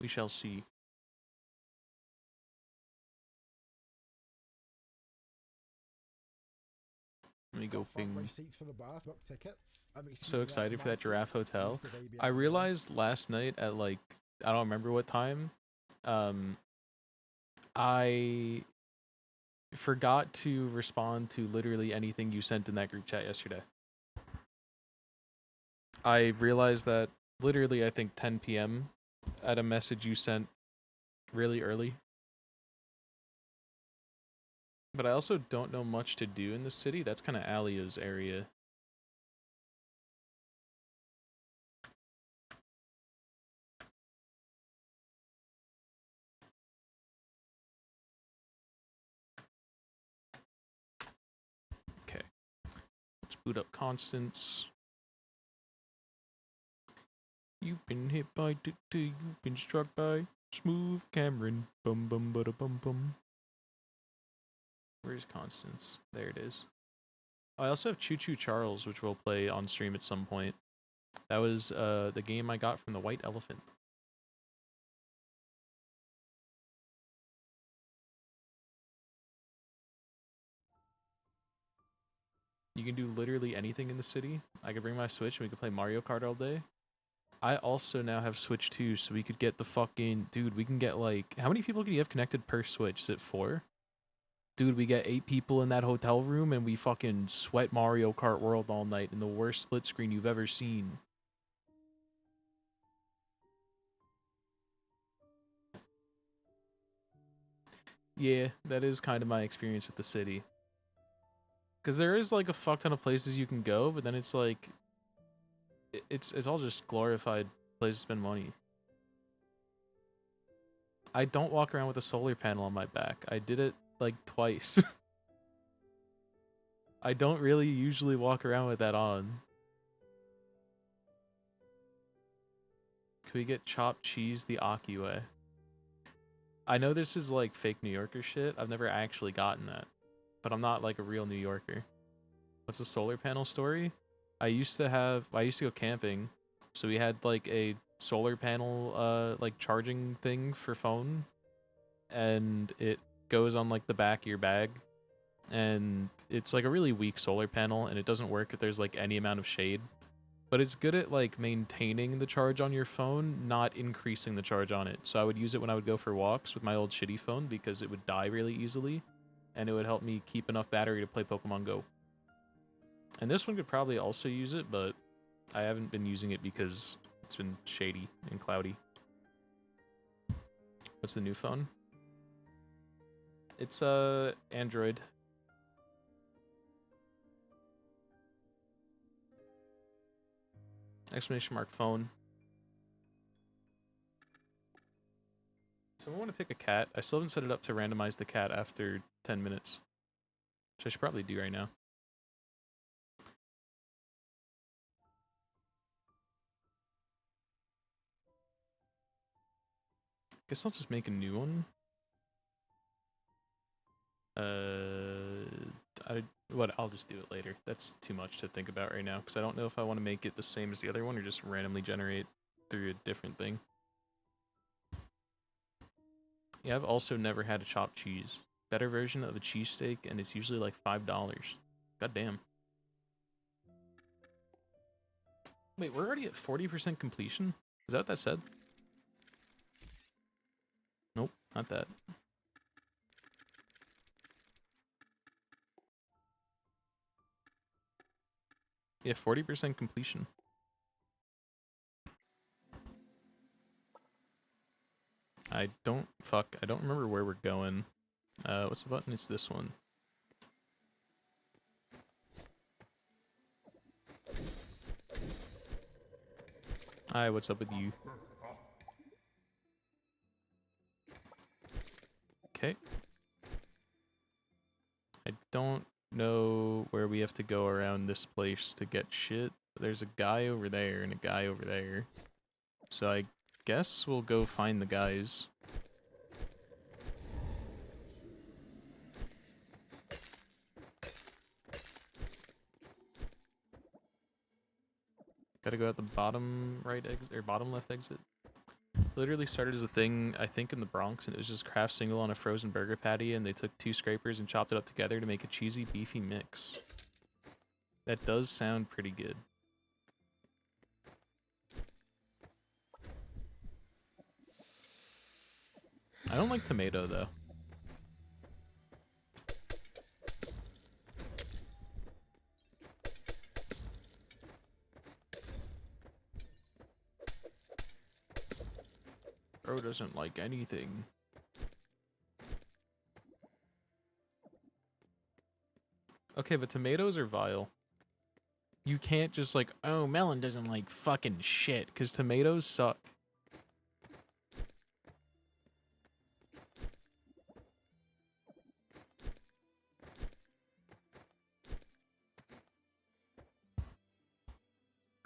We shall see. Let me go ping. Receipts for the bath, book tickets. So excited for that giraffe hotel. I realized last night at like, I don't remember what time, I forgot to respond to literally anything you sent in that group chat yesterday. I realized that literally, I think 10 p.m. at a message you sent really early. But I also don't know much to do in the city. That's kind of Alia's area. Okay. Let's boot up Constance. You've been hit by you've been struck by Smooth Cameron. Bum bum bada bum bum. Where's Constance? There it is. I also have Choo Choo Charles, which we'll play on stream at some point. That was the game I got from the White Elephant. You can do literally anything in the city. I could bring my Switch and we could play Mario Kart all day. I also now have Switch 2, so we could get the fucking... Dude, we can get like... How many people can you have connected per Switch? Is it 4? Dude, we get 8 people in that hotel room and we fucking sweat Mario Kart World all night in the worst split screen you've ever seen. Yeah, that is kind of my experience with the city. Because there is like a fuck ton of places you can go, but then it's like... It's all just glorified place to spend money. I don't walk around with a solar panel on my back. I did it like twice. I don't really usually walk around with that on. Could we get chopped cheese the Aki way? I know this is like fake New Yorker shit. I've never actually gotten that. But I'm not like a real New Yorker. What's the solar panel story? I used to go camping. So we had like a solar panel like charging thing for phone. And it goes on like the back of your bag. And it's like a really weak solar panel and it doesn't work if there's like any amount of shade. But it's good at like maintaining the charge on your phone, not increasing the charge on it. So I would use it when I would go for walks with my old shitty phone because it would die really easily and it would help me keep enough battery to play Pokemon Go. And this one could probably also use it, but I haven't been using it because it's been shady and cloudy. What's the new phone? It's Android. Exclamation mark phone. Someone want to pick a cat? I still haven't set it up to randomize the cat after 10 minutes. Which I should probably do right now. Guess I'll just make a new one. I'll just do it later. That's too much to think about right now, because I don't know if I want to make it the same as the other one or just randomly generate through a different thing. Yeah, I've also never had a chopped cheese. Better version of a cheesesteak, and it's usually like $5. God damn. Wait, we're already at 40% completion? Is that what that said? Nope, not that. Yeah, 40% completion. I don't remember where we're going. What's the button? It's this one. Hi, what's up with you? Okay. I don't know where we have to go around this place to get shit. There's a guy over there and a guy over there. So I guess we'll go find the guys. Gotta go out the bottom right exit, or bottom left exit. Literally started as a thing, I think, in the Bronx, and it was just Kraft single on a frozen burger patty, and they took 2 scrapers and chopped it up together to make a cheesy, beefy mix. That does sound pretty good. I don't like tomato, though. Bro doesn't like anything. Okay, but tomatoes are vile. You can't just like, oh, melon doesn't like fucking shit, because tomatoes suck.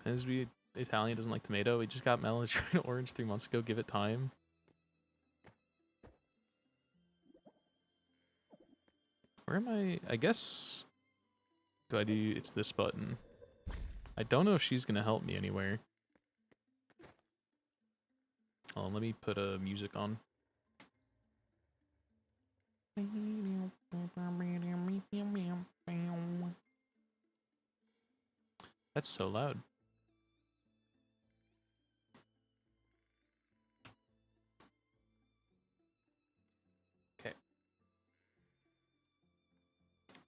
As we Italian doesn't like tomato. We just got melon orange 3 months ago. Give it time. Where am I? I guess. Do I do? It's this button. I don't know if she's gonna help me anywhere. Oh, let me put music on. That's so loud. Okay.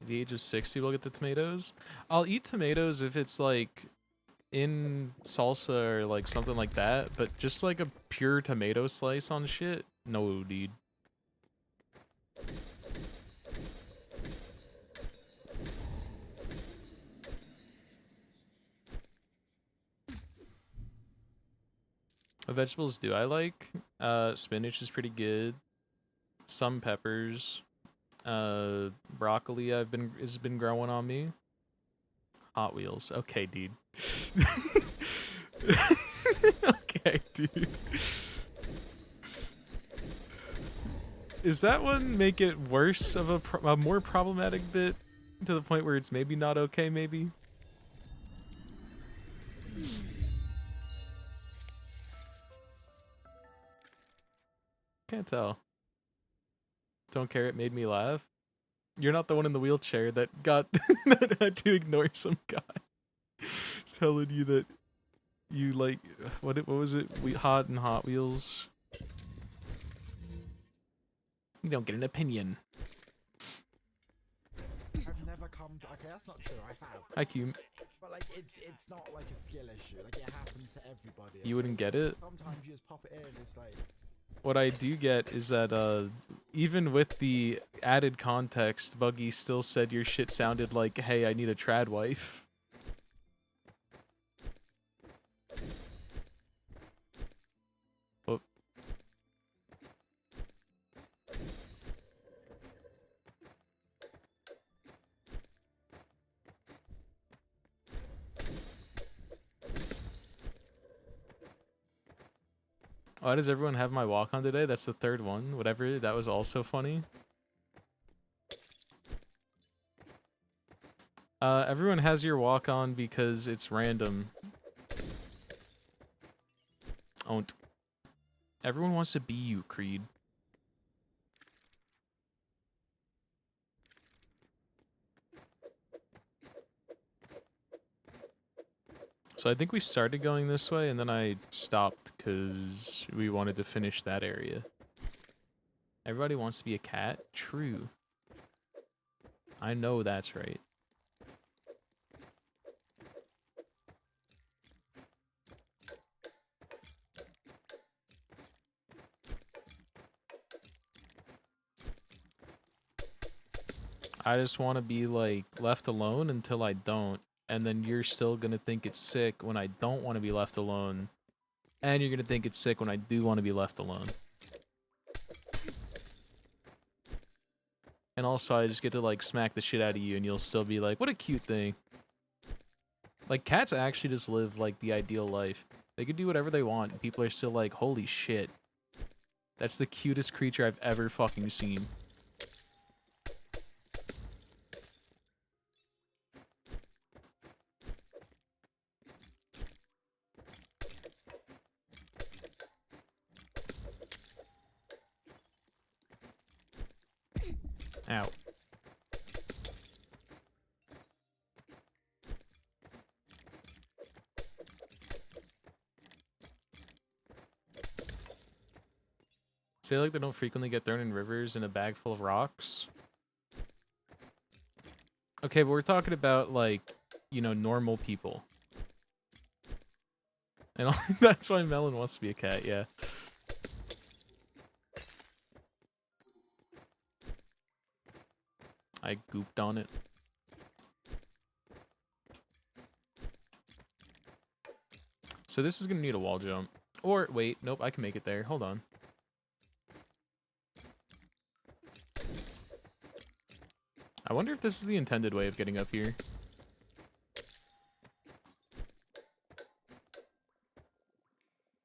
At the age of 60, we'll get the tomatoes. I'll eat tomatoes if it's like in salsa or like something like that, but just like a pure tomato slice on shit? No, dude. What vegetables do I like? Spinach is pretty good. Some peppers. Broccoli has been growing on me. Hot Wheels. Okay, dude. Okay, dude. Is that one make it worse of a more problematic bit to the point where it's maybe not okay, maybe? Can't tell. Don't care, it made me laugh. You're not the one in the wheelchair that got that had to ignore some guy telling you that you like what was it? Hot and Hot Wheels. You don't get an opinion. I've never come to. Okay, that's not true. I have. Hi, Q. But like, it's not like a skill issue. Like it happens to everybody. Okay? You wouldn't get it? Sometimes you just pop it in. It's like. What I do get is that even with the added context, Buggy still said your shit sounded like, "Hey, I need a trad wife." Oh. Why does everyone have my walk on today? That's the third one. Whatever, that was also funny. Everyone has your walk on because it's random. Don't. Everyone wants to be you, Creed. So I think we started going this way, and then I stopped because we wanted to finish that area. Everybody wants to be a cat? True. I know that's right. I just want to be, like, left alone until I don't. And then you're still gonna think it's sick when I don't want to be left alone. And you're gonna think it's sick when I do want to be left alone. And also, I just get to, like, smack the shit out of you, and you'll still be like, what a cute thing. Like, cats actually just live, like, the ideal life. They can do whatever they want, and people are still like, holy shit. That's the cutest creature I've ever fucking seen. Ow. Say like they don't frequently get thrown in rivers in a bag full of rocks. Okay, but we're talking about, like, you know, normal people. And that's why Melon wants to be a cat, yeah. I gooped on it. So this is gonna need a wall jump. Or, wait, nope, I can make it there. Hold on. I wonder if this is the intended way of getting up here.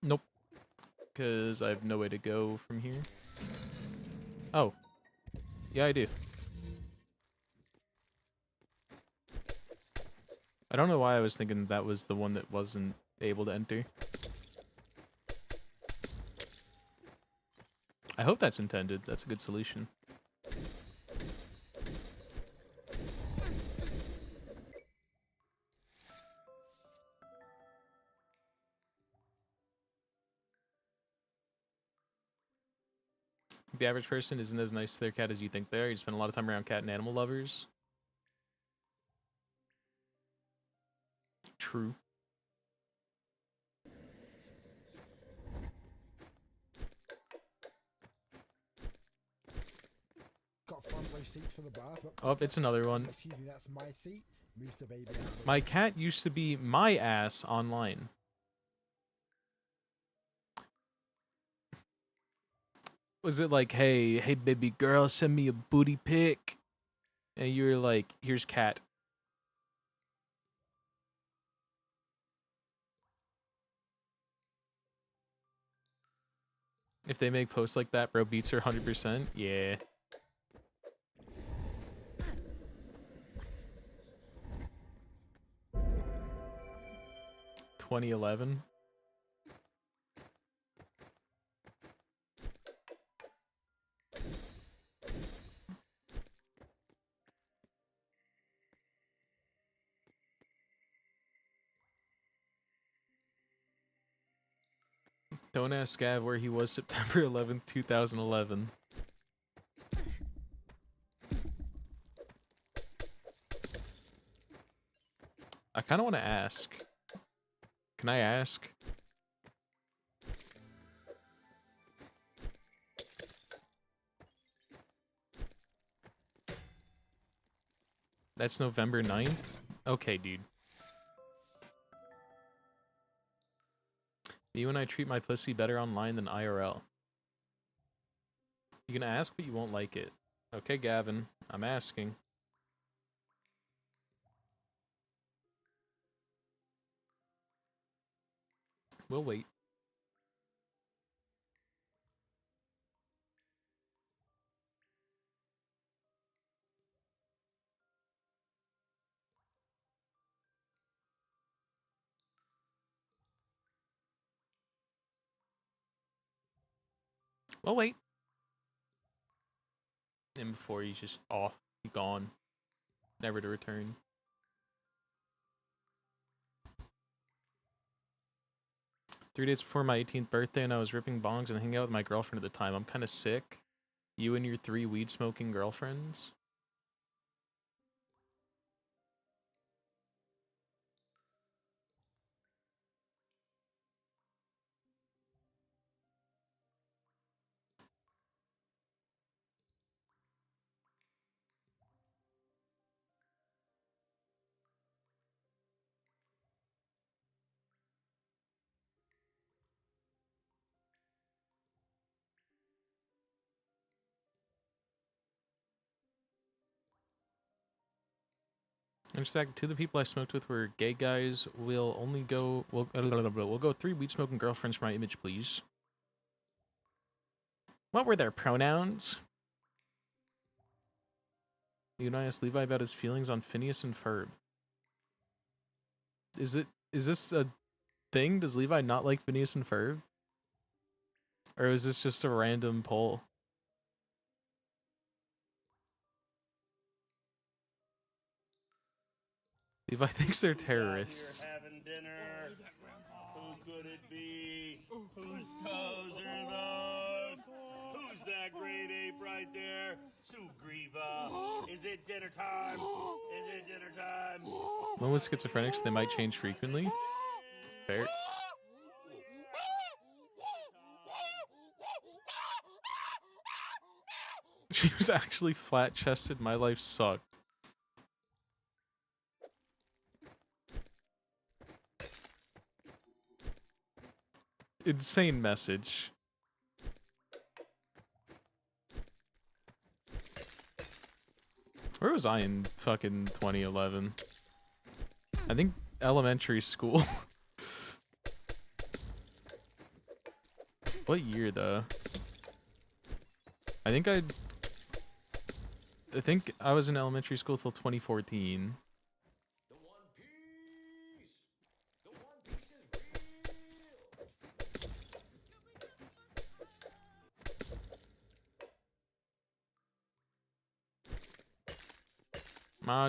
Nope. Because I have no way to go from here. Oh. Yeah, I do. I don't know why I was thinking that was the one that wasn't able to enter. I hope that's intended. That's a good solution. The average person isn't as nice to their cat as you think they are. You spend a lot of time around cat and animal lovers. True. Got front row seats for the bath. Oh, it's another one. Excuse me, that's my seat. Moves the baby out. My cat used to be my ass online. Was it like, hey baby girl, send me a booty pic? And you were like, here's cat. If they make posts like that, bro, beats her 100%. Yeah. $2011. Don't ask Gav where he was September 11th, 2011. I kind of want to ask. Can I ask? That's November 9th? Okay, dude. Me when I treat my pussy better online than IRL. You can ask, but you won't like it. Okay, Gavin. I'm asking. We'll wait. We'll wait. And before he's just off, he's gone. Never to return. Three days before my 18th birthday, and I was ripping bongs and hanging out with my girlfriend at the time. I'm kind of sick. You and your 3 weed-smoking girlfriends? In fact, 2 of the people I smoked with were gay guys. We'll only go... We'll go 3 weed-smoking girlfriends for my image, please. What were their pronouns? You and I asked Levi about his feelings on Phineas and Ferb. Is this a thing? Does Levi not like Phineas and Ferb? Or is this just a random poll? Levi thinks they're terrorists. Having dinner. Who could it be? Whose toes are those? Who's that great ape right there? Sugriva. Is it dinner time? Is it dinner time? When with schizophrenics, they might change frequently. Fair. She was actually flat-chested. My life sucked. Insane message. Where was I in fucking 2011? I think elementary school. What year though? I think I was in elementary school till 2014.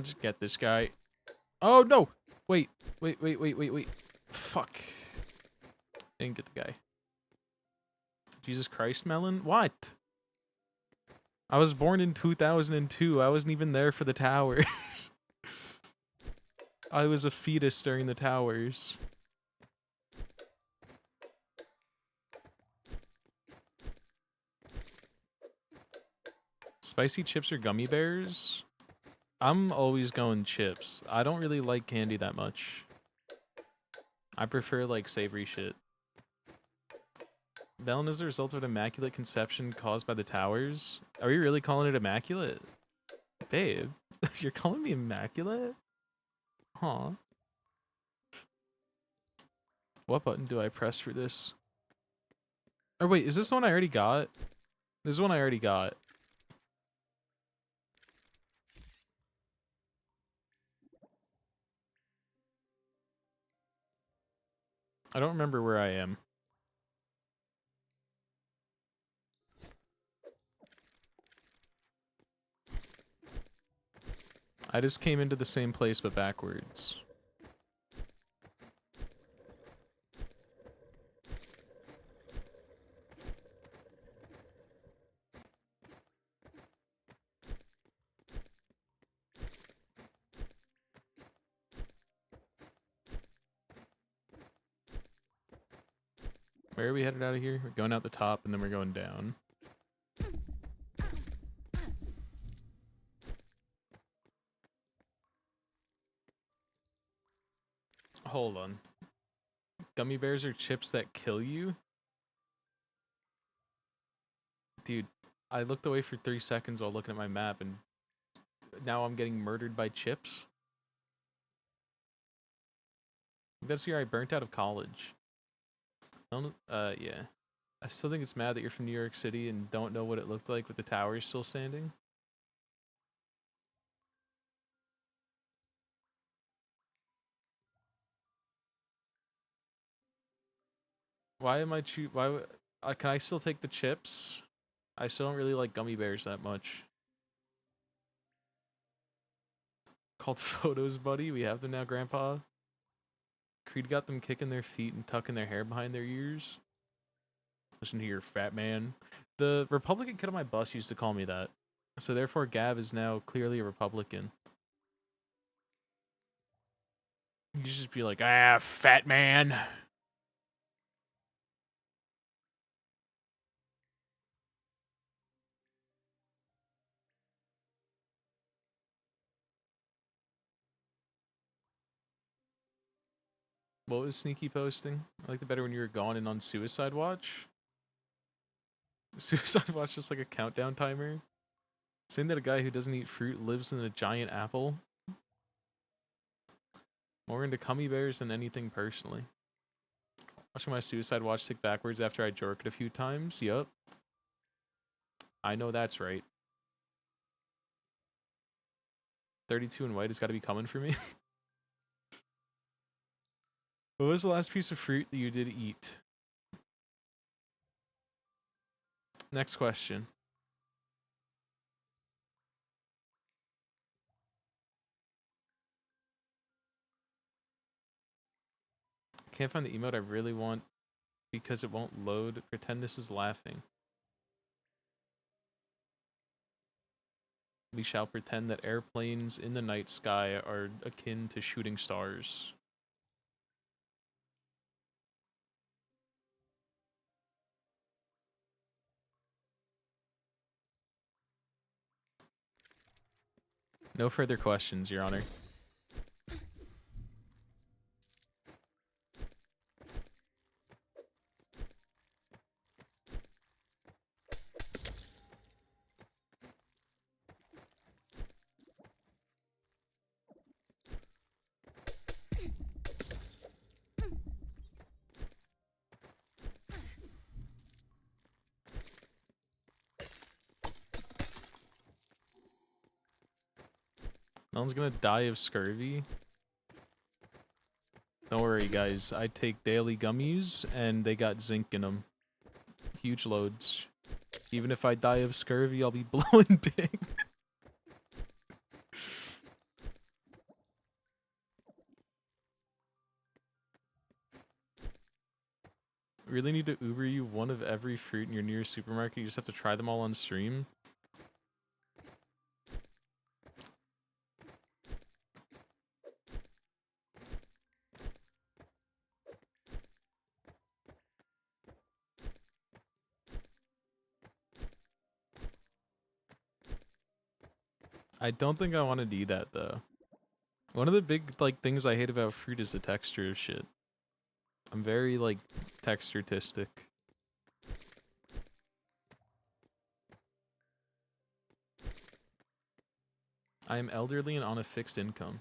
Just get this guy. Oh no! Wait. Fuck. I didn't get the guy. Jesus Christ, Melon? What? I was born in 2002. I wasn't even there for the towers. I was a fetus during the towers. Spicy chips or gummy bears? I'm always going chips. I don't really like candy that much. I prefer like savory shit. Melon is the result of an immaculate conception caused by the towers. Are we really calling it immaculate? Babe, you're calling me immaculate? Huh. What button do I press for this? Oh wait, is this the one I already got? This is one I already got. I don't remember where I am. I just came into the same place but backwards. Where are we headed out of here? We're going out the top and then we're going down. Hold on. Gummy bears are chips that kill you? Dude, I looked away for 3 seconds while looking at my map and now I'm getting murdered by chips? That's the year I burnt out of college. Yeah. I still think it's mad that you're from New York City and don't know what it looked like with the towers still standing. Why am I can I still take the chips? I still don't really like gummy bears that much. Called photos, buddy. We have them now, Grandpa. Creed got them kicking their feet and tucking their hair behind their ears. Listen to your fat man. The Republican kid on my bus used to call me that. So therefore Gav is now clearly a Republican. You just be like, ah, fat man. What was Sneaky posting? I liked it better when you were gone and on Suicide Watch. Suicide Watch just like a countdown timer. Saying that a guy who doesn't eat fruit lives in a giant apple. More into gummy bears than anything personally. Watching my Suicide Watch tick backwards after I jorked a few times. Yup. I know that's right. 32 and white has got to be coming for me. What was the last piece of fruit that you did eat? Next question. can't find the emote I really want because it won't load. Pretend this is laughing. We shall pretend that airplanes in the night sky are akin to shooting stars. No further questions, Your Honor. No one's gonna die of scurvy. Don't worry, guys. I take daily gummies, and they got zinc in them. Huge loads. Even if I die of scurvy, I'll be blowing big. Really need to Uber you one of every fruit in your nearest supermarket. You just have to try them all on stream. I don't think I want to do that, though. One of the big, like, things I hate about fruit is the texture of shit. I'm very, like, texture-tistic. I am elderly and on a fixed income.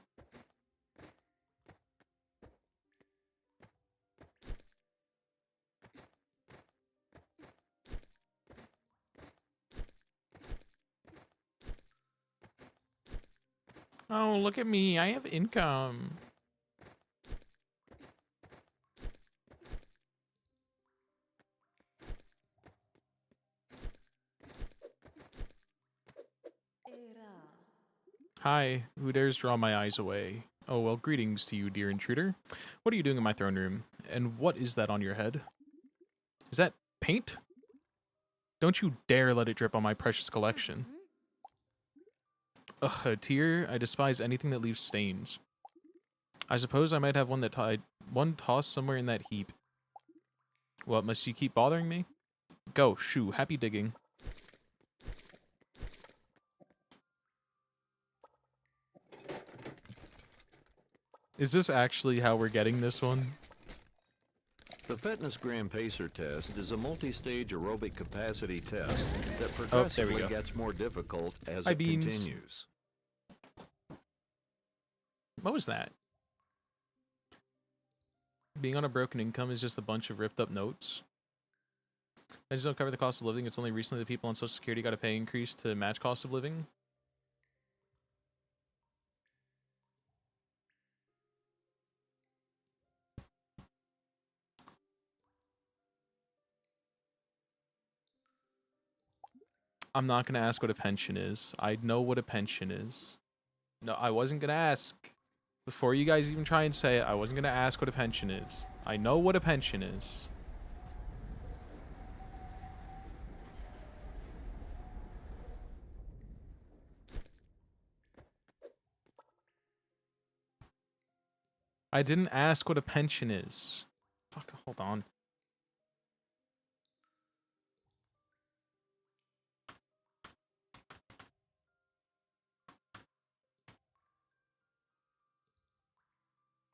Oh, look at me. I have income. Hi, who dares draw my eyes away? Oh, well, greetings to you, dear intruder. What are you doing in my throne room? And what is that on your head? Is that paint? Don't you dare let it drip on my precious collection. Ugh, a tear? I despise anything that leaves stains. I suppose I might have one tossed somewhere in that heap. What, must you keep bothering me? Go, shoo, happy digging. Is this actually how we're getting this one? The Fitness Gram Pacer test is a multi-stage aerobic capacity test that There we progressively go. gets more difficult as Hi, it Beans. continues. What was that? Being on a broken income is just a bunch of ripped up notes. I just don't cover the cost of living. It's only recently that people on Social Security got a pay increase to match cost of living. I'm not going to ask what a pension is. I know what a pension is. No, I wasn't going to ask. Before you guys even try and say it, I wasn't going to ask what a pension is. I know what a pension is. I didn't ask what a pension is. Fuck, hold on.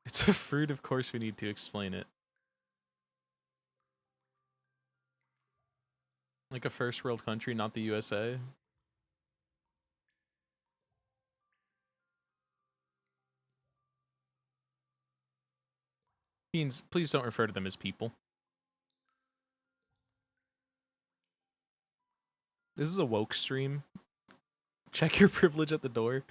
It's a fruit, of course we need to explain it. Like a first world country, not the USA. Beans, please don't refer to them as people. This is a woke stream. Check your privilege at the door.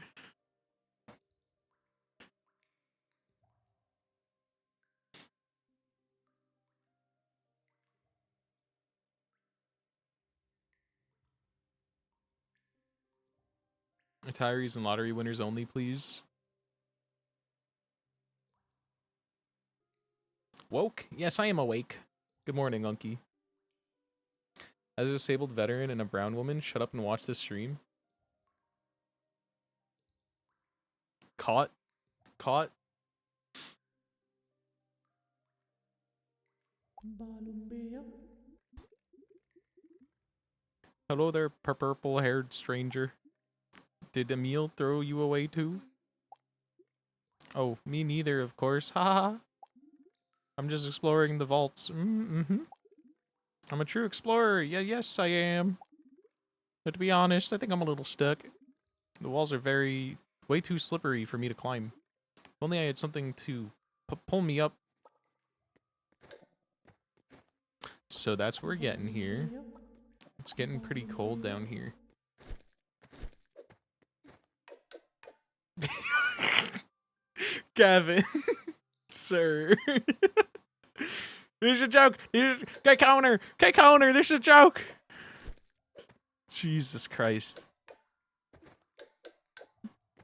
Retirees and lottery winners only, please. Woke? Yes, I am awake. Good morning, Unky. As a disabled veteran and a brown woman, shut up and watch this stream. Caught. Caught. Hello there, purple-haired stranger. Did Emil throw you away too? Oh, me neither, of course. Haha. I'm just exploring the vaults. Mm-hmm. I'm a true explorer. Yeah, yes, I am. But to be honest, I think I'm a little stuck. The walls are way too slippery for me to climb. If only I had something to pull me up. So that's what we're getting here. It's getting pretty cold down here. Gavin. Sir. There's a joke. K-Counter. K-Counter. There's a joke. Jesus Christ.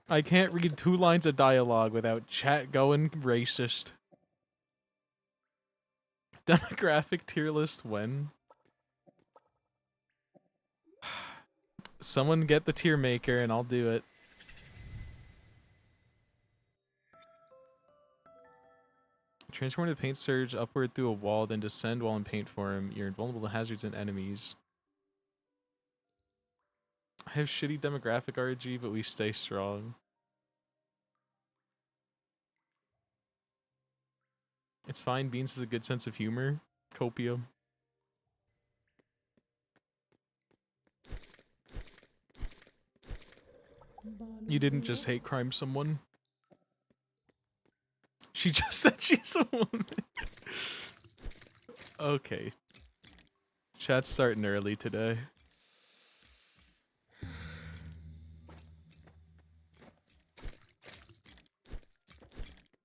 I can't read 2 lines of dialogue without chat going racist. Demographic tier list when? Someone get the tier maker and I'll do it. Transform the paint surge upward through a wall, then descend while in paint form. You're invulnerable to hazards and enemies. I have shitty demographic RG, but we stay strong. It's fine. Beans has a good sense of humor. Copium. You didn't just hate crime someone. She just said she's a woman. Okay. Chat's starting early today.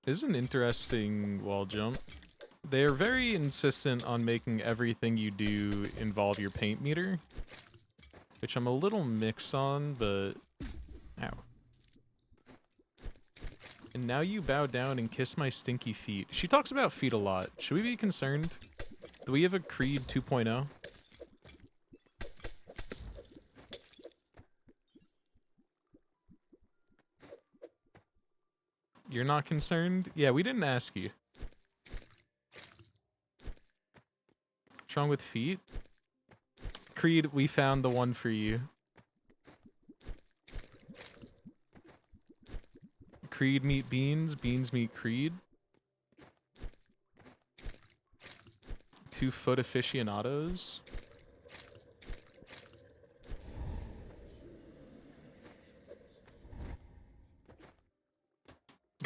This is an interesting wall jump. They're very insistent on making everything you do involve your paint meter, which I'm a little mixed on, but... Ow. And now you bow down and kiss my stinky feet. She talks about feet a lot. Should we be concerned? Do we have a Creed 2.0? You're not concerned? Yeah, we didn't ask you. What's wrong with feet? Creed, we found the one for you. Creed meet beans, beans meet Creed. 2 foot aficionados.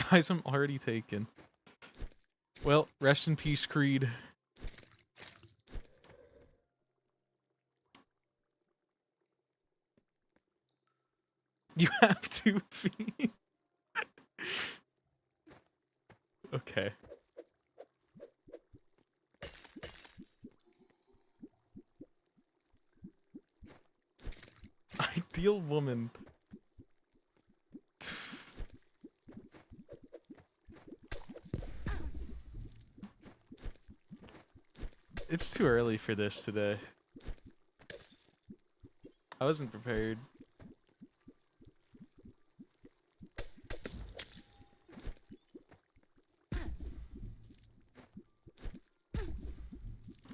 Guys, I'm already taken. Well, rest in peace, Creed. You have 2 feet. Okay. Ideal woman. It's too early for this today. I wasn't prepared.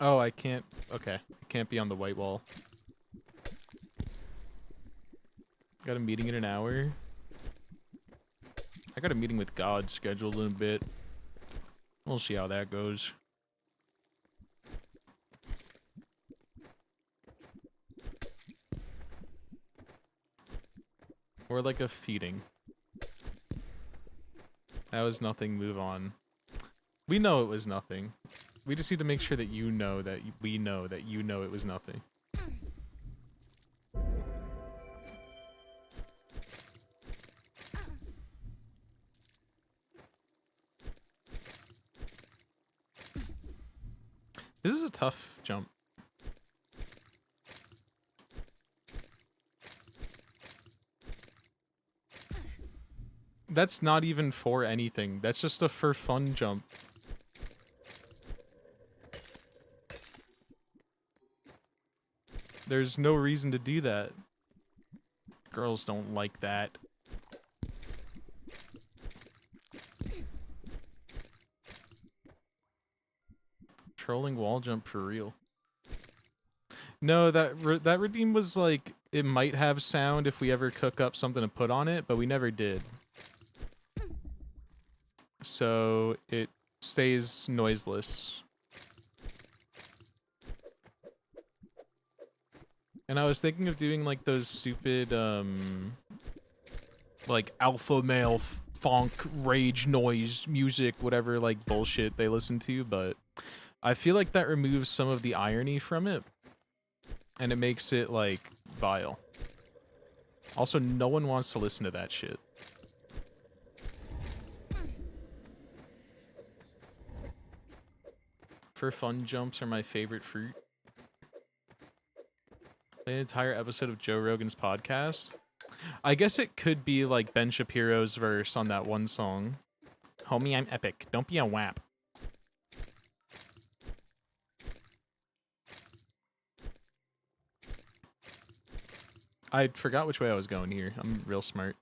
Oh, I can't. Okay. I can't be on the white wall. Got a meeting in an hour. I got a meeting with God scheduled in a bit. We'll see how that goes. Or like a feeding. That was nothing, move on. We know it was nothing. We just need to make sure that you know that we know that you know it was nothing. This is a tough jump. That's not even for anything. That's just a for fun jump. There's no reason to do that. Girls don't like that. Trolling wall jump for real. No, that redeem was like, it might have sound if we ever cook up something to put on it, but we never did. So it stays noiseless. And I was thinking of doing like those stupid, like alpha male funk rage noise music, whatever like bullshit they listen to, but I feel like that removes some of the irony from it. And it makes it, like, vile. Also, no one wants to listen to that shit. For fun jumps are my favorite fruit. An entire episode of Joe Rogan's podcast. I guess it could be, like, Ben Shapiro's verse on that one song. Homie, I'm epic. Don't be a wap. I forgot which way I was going here. I'm real smart.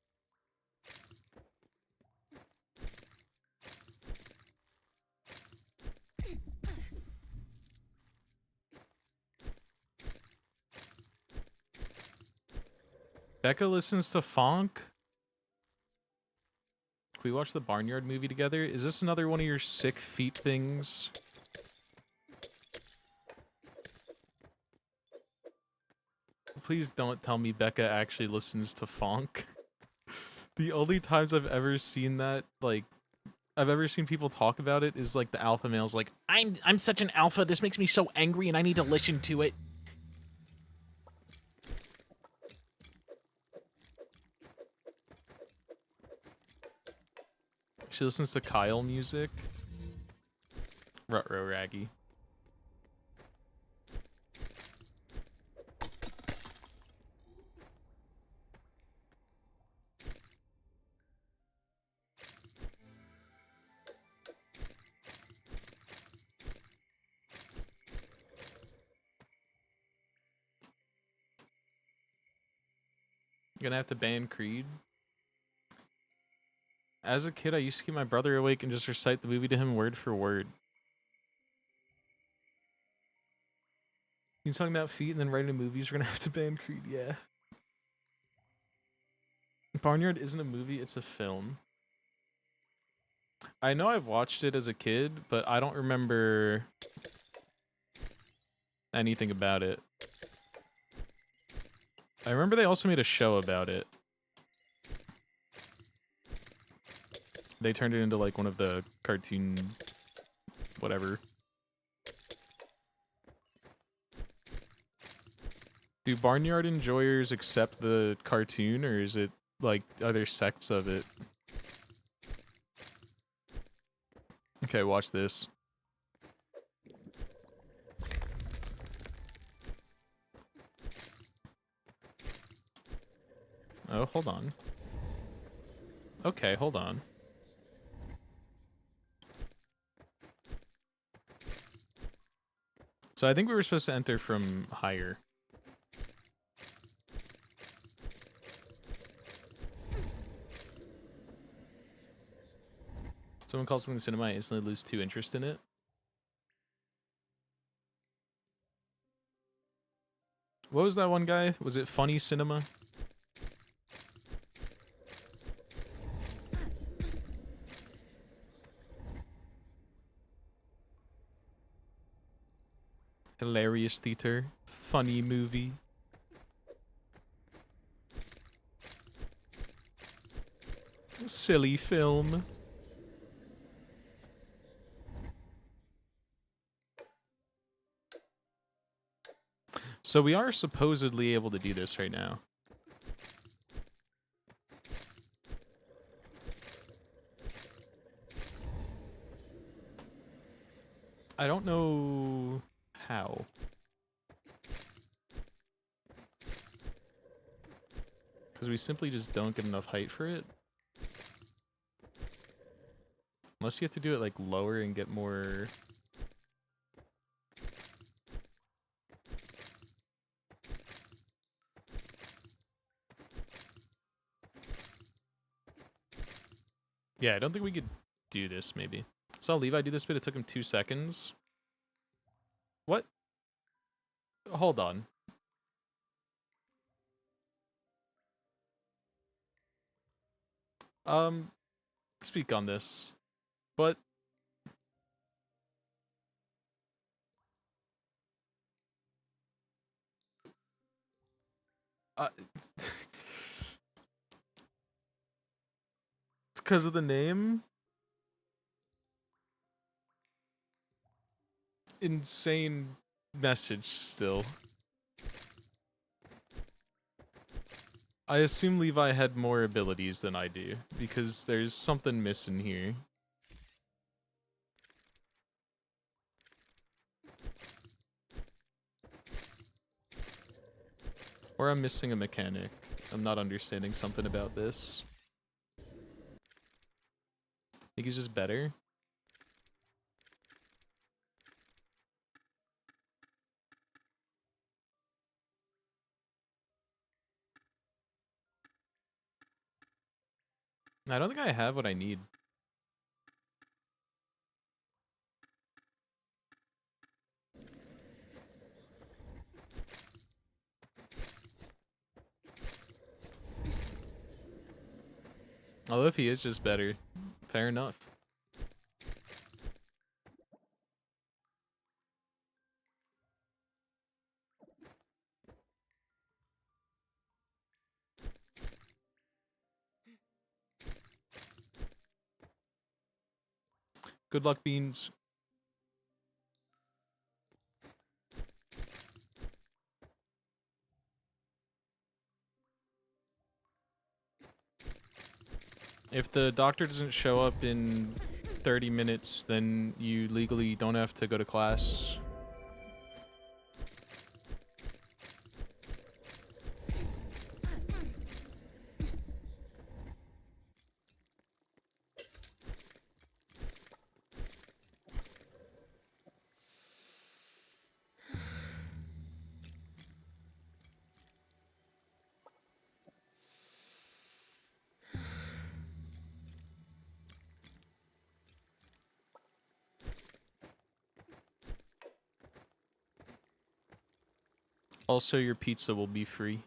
Becca listens to funk? Can we watch the Barnyard movie together? Is this another one of your sick feet things? Please don't tell me Becca actually listens to funk. The only times I've ever seen that, like, I've ever seen people talk about it is like the alpha male's like, I'm such an alpha, this makes me so angry and I need to listen to it. She listens to Kyle music. Ruh-roh Raggy. You're gonna have to ban Creed. As a kid, I used to keep my brother awake and just recite the movie to him word for word. You talking about feet and then writing movies, we're gonna have to ban Creed, yeah. Barnyard isn't a movie, it's a film. I know I've watched it as a kid, but I don't remember anything about it. I remember they also made a show about it. They turned it into like one of the cartoon whatever. Do Barnyard enjoyers accept the cartoon, or is it like, are there sects of it? Okay, watch this. Oh, hold on. Okay, hold on. So I think we were supposed to enter from higher. Someone calls something cinema, I instantly lose 2 interest in it. What was that one guy? Was it Funny Cinema? Hilarious theater. Funny movie. Silly film. So we are supposedly able to do this right now. I don't know how. Because we simply just don't get enough height for it. Unless you have to do it like lower and get more... Yeah, I don't think we could do this, maybe. Saw Levi do this bit, it took him 2 seconds. What? Hold on. Speak on this. But... because of the name? Insane message still. I assume Levi had more abilities than I do, because there's something missing here. Or I'm missing a mechanic. I'm not understanding something about this. Think he's just better? I don't think I have what I need. Although if he is just better, fair enough. Good luck, Beans. If the doctor doesn't show up in 30 minutes, then you legally don't have to go to class. Also, your pizza will be free.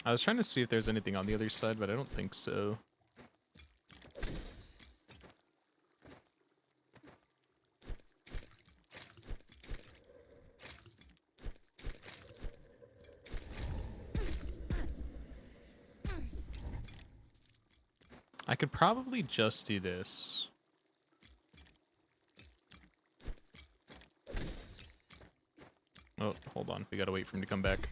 I was trying to see if there's anything on the other side, but I don't think so. I could probably just do this. Oh, hold on. We gotta wait for him to come back.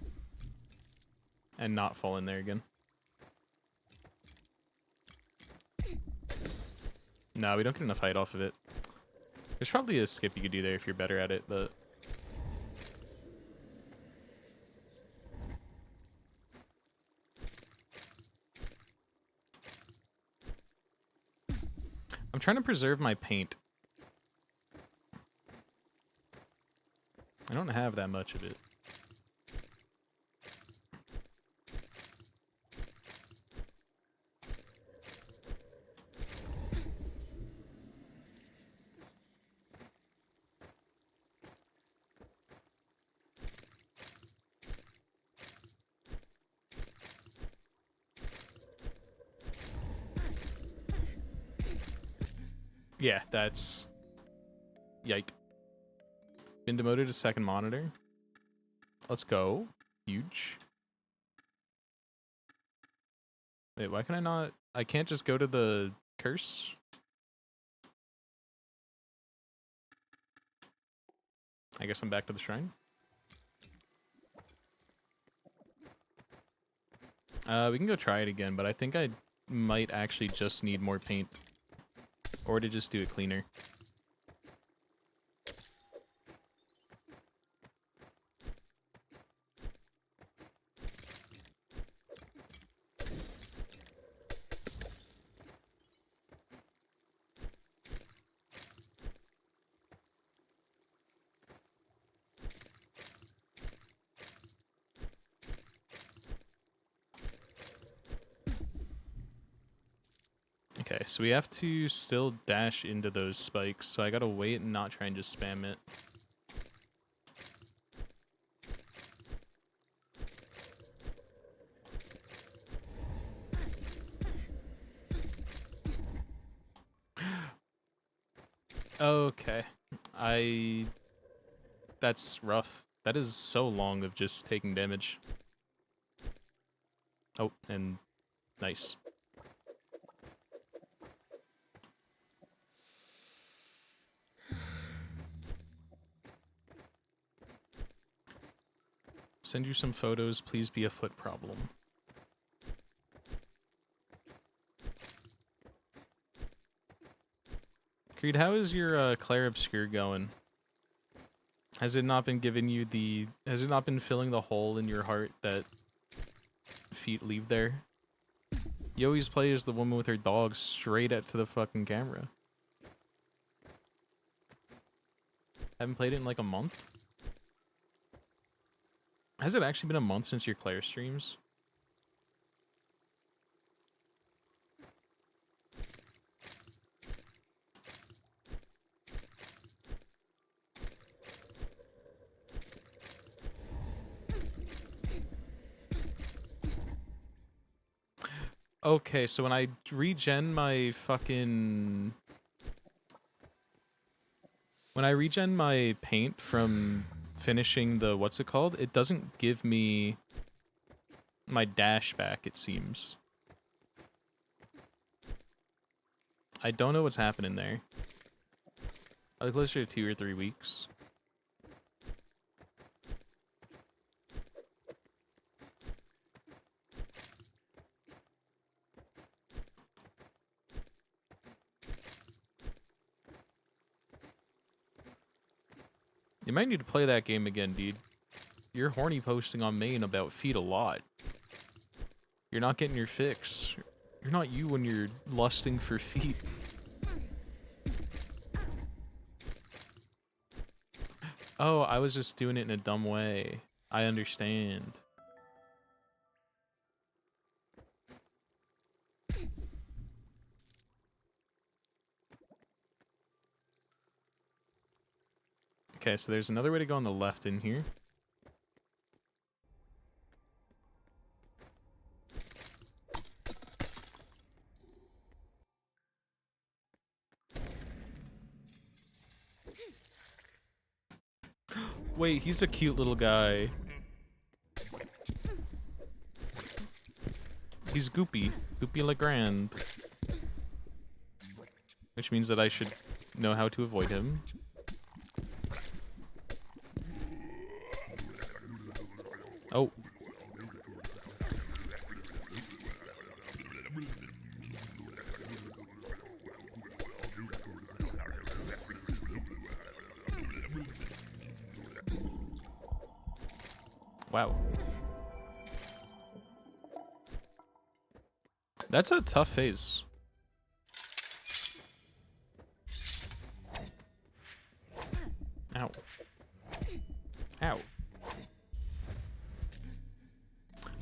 And not fall in there again. No, we don't get enough height off of it. There's probably a skip you could do there if you're better at it, but... I'm trying to preserve my paint. I don't have that much of it. Yeah, that's... Yike. Been demoted to second monitor. Let's go. Huge. Wait, why can I not... I can't just go to the curse? I guess I'm back to the shrine. We can go try it again, but I think I might actually just need more paint. Or to just do it cleaner. Okay, so we have to still dash into those spikes, so I gotta wait and not try and just spam it. Okay. That's rough. That is so long of just taking damage. Oh, and nice. Send you some photos, please be a foot problem. Creed, how is your Clair Obscure going? Has it not been giving you the... Has it not been filling the hole in your heart that feet leave there? You always play as the woman with her dog straight up to the fucking camera. Haven't played it in like a month? Has it actually been a month since your Claire streams? Okay, so when I regen my fucking... When I regen my paint from finishing the... What's it called? It doesn't give me my dash back, it seems. I don't know what's happening there. I'll closer to 2 or 3 weeks. You might need to play that game again, dude. You're horny posting on main about feet a lot. You're not getting your fix. You're not you when you're lusting for feet. Oh, I was just doing it in a dumb way. I understand. Okay, so there's another way to go on the left in here. Wait, he's a cute little guy. He's Goopy. Goopy Legrand. Which means that I should know how to avoid him. Oh. Wow. That's a tough phase. Ow. Ow.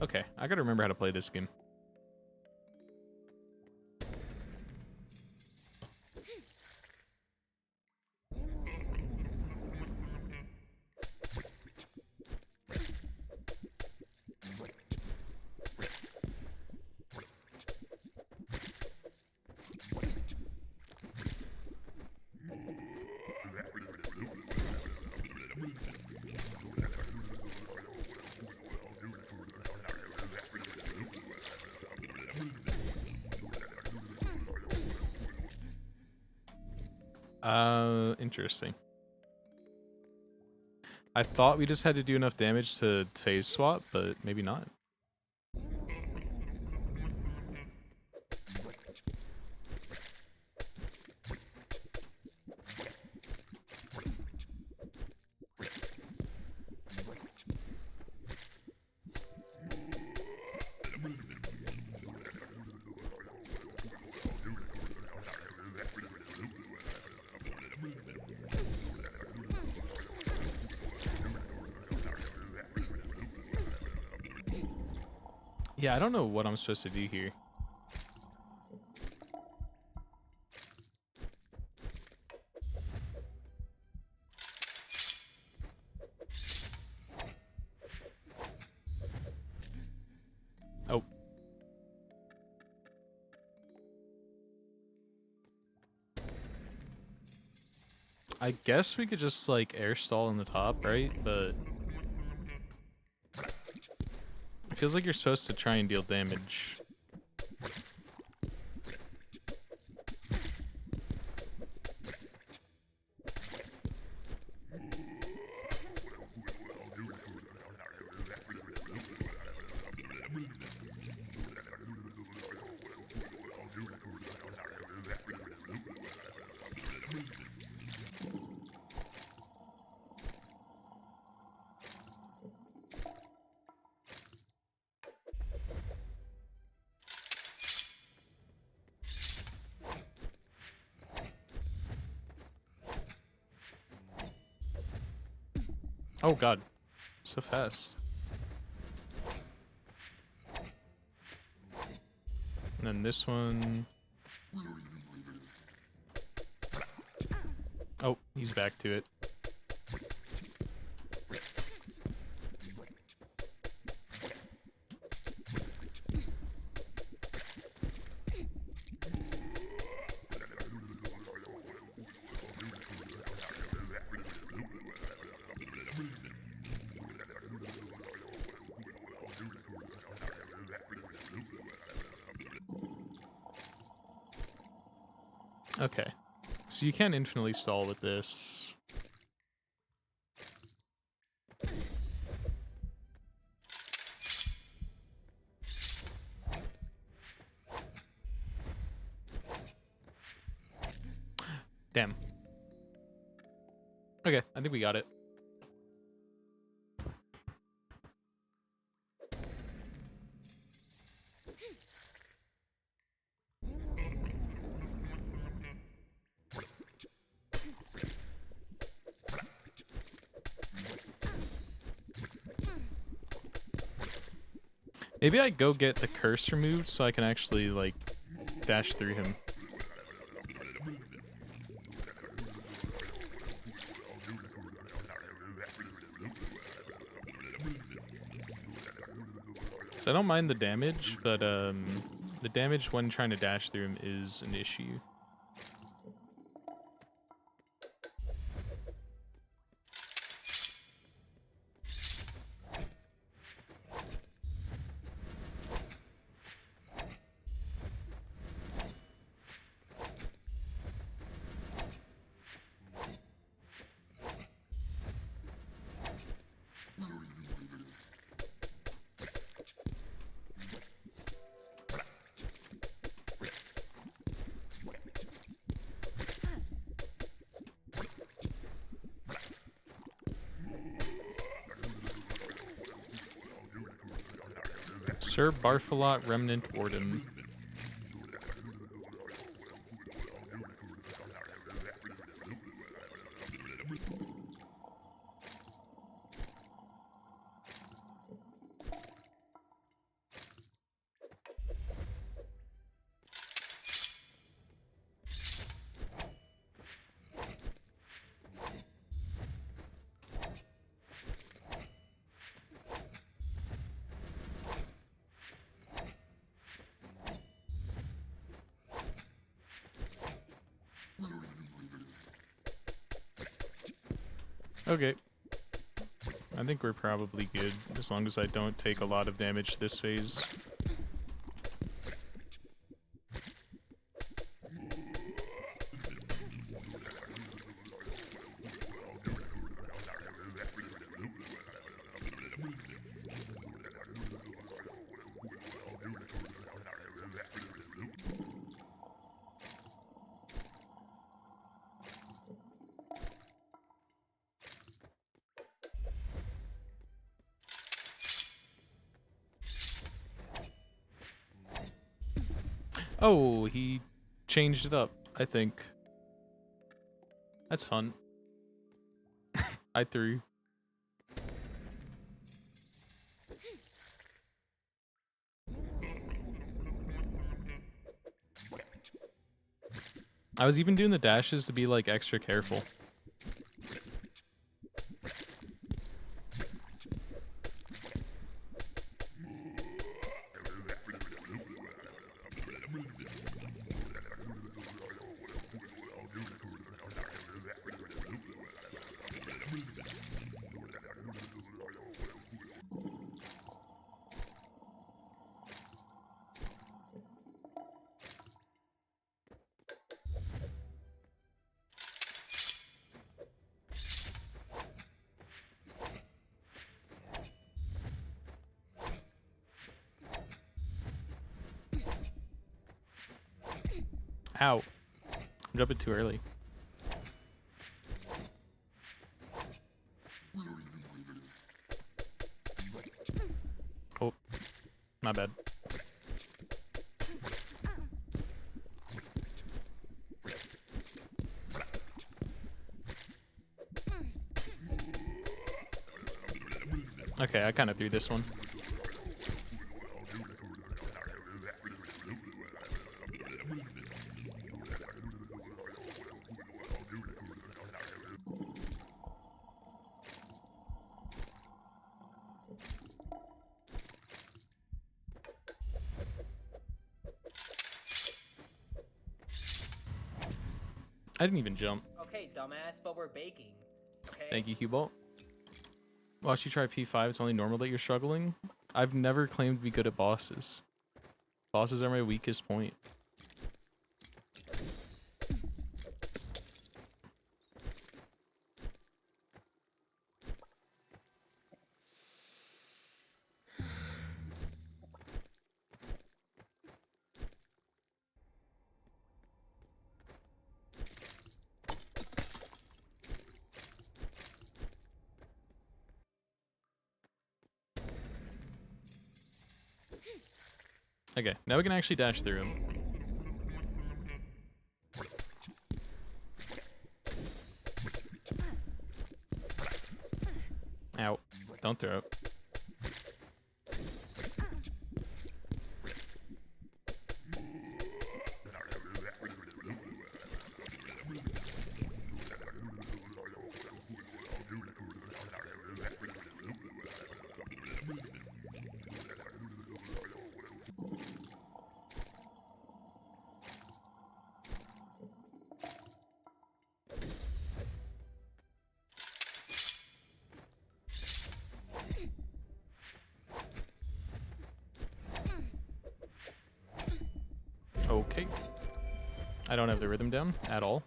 Okay, I gotta remember how to play this game. Interesting. I thought we just had to do enough damage to phase swap, but maybe not. Yeah, I don't know what I'm supposed to do here. I guess we could just like air stall in the top, right? But it feels like you're supposed to try and deal damage. Oh god, so fast. And then this one. Oh, he's back to it. Okay, so you can't infinitely stall with this. Damn. Okay, I think we got it. Maybe I go get the curse removed so I can actually, like, dash through him. So I don't mind the damage, but the damage when trying to dash through him is an issue. Sir Bartholot Remnant Warden. Okay. I think we're probably good, as long as I don't take a lot of damage this phase. Oh, he changed it up, I think. That's fun. I threw. I was even doing the dashes to be like extra careful. Ow. I'm jumping too early. Oh, my bad. Okay, I kind of threw this one. I didn't even jump. Okay, dumbass, but we're baking. Okay. Thank you, Hubalt. Watch you try P5. It's only normal that you're struggling. I've never claimed to be good at bosses. Bosses are my weakest point. Okay, now we can actually dash through him. Ow. Don't throw it. Okay. I don't have the rhythm down at all.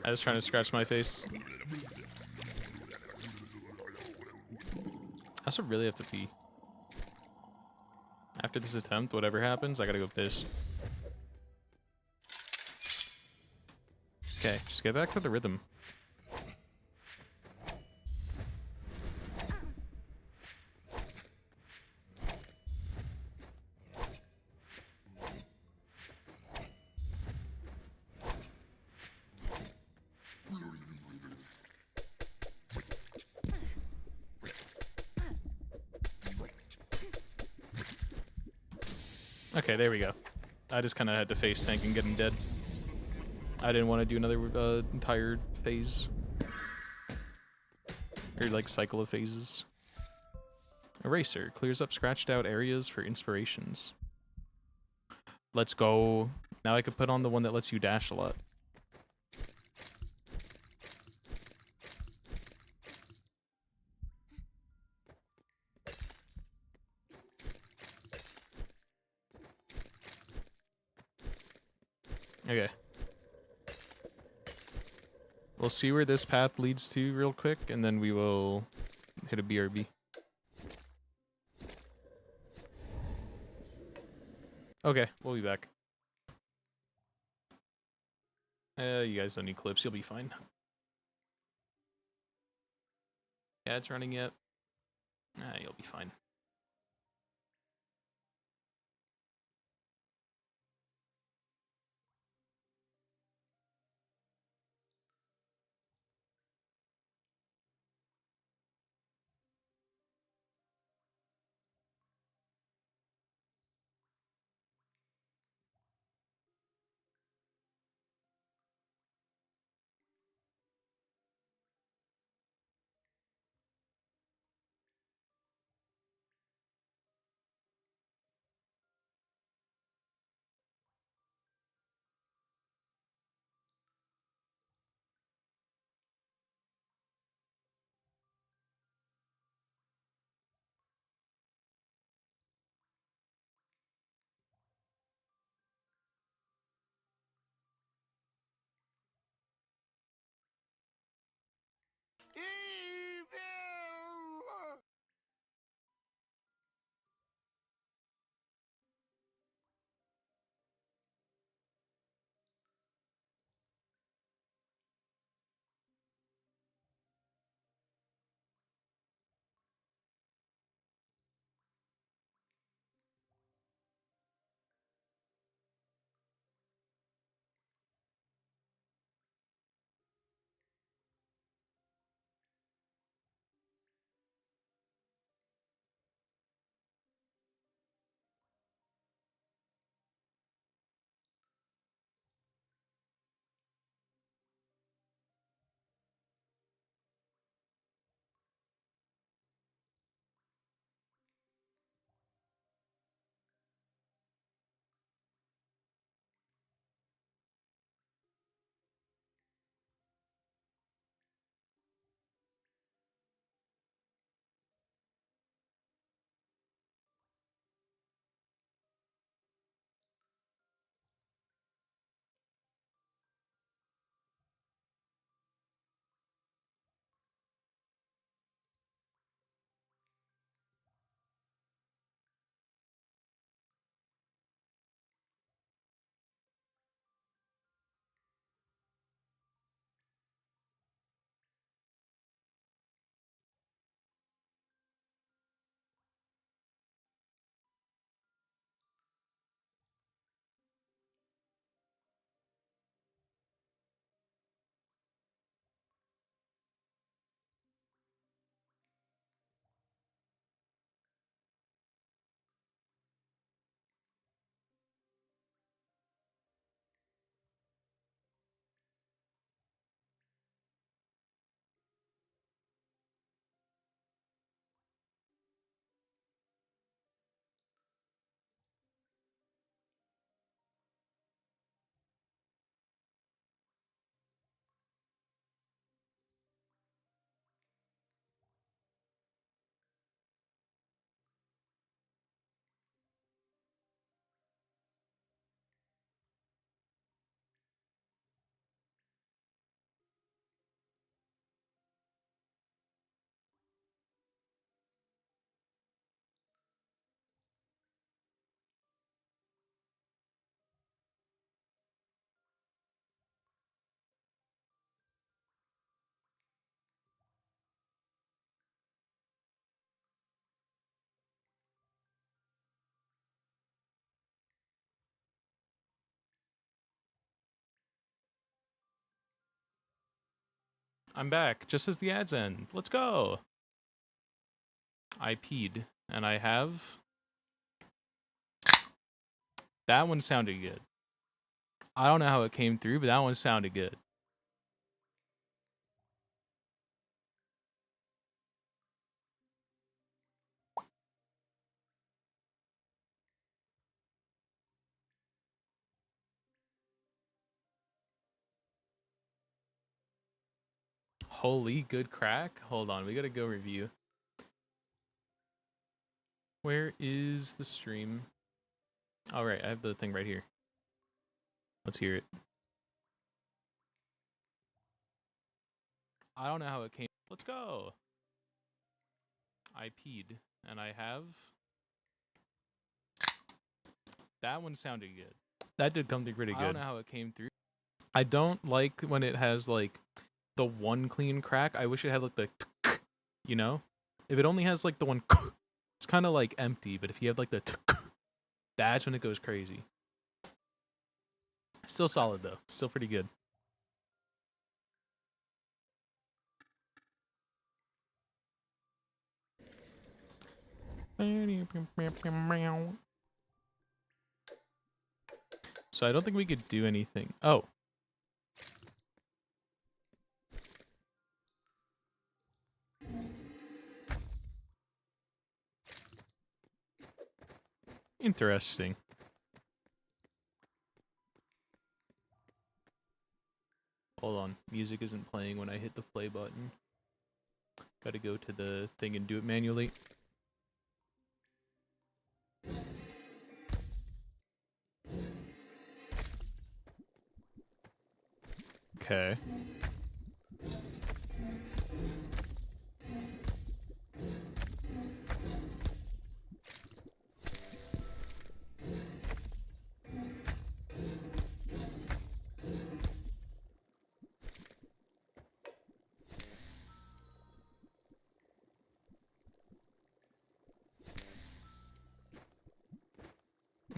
I was trying to scratch my face. I also really have to pee. After this attempt, whatever happens, I gotta go piss. Okay, just get back to the rhythm. Okay, there we go. I just kind of had to face tank and get him dead. I didn't want to do another entire phase. Or like cycle of phases. Eraser clears up scratched out areas for inspirations. Let's go. Now I could put on the one that lets you dash a lot. Okay. We'll see where this path leads to real quick, and then we will hit a BRB. Okay, we'll be back. You guys don't need clips, you'll be fine. Yeah, it's running yet. You'll be fine. I'm back, just as the ads end. Let's go. I peed, and I have... That one sounded good. I don't know how it came through, but that one sounded good. Holy good crack. Hold on, we gotta go review. Where is the stream? All right, I have the thing right here. Let's hear it. I don't know how it came. Let's go. I peed, and I have... That one sounded good. That did come through pretty good. I don't know how it came through. I don't like when it has, like, the one clean crack. I wish it had, like, the... You know? If it only has, like, the one... It's kind of, like, empty, but if you have, like, the... That's when it goes crazy. Still solid, though. Still pretty good. So I don't think we could do anything. Oh. Interesting. Hold on. Music isn't playing when I hit the play button. Gotta go to the thing and do it manually. Okay.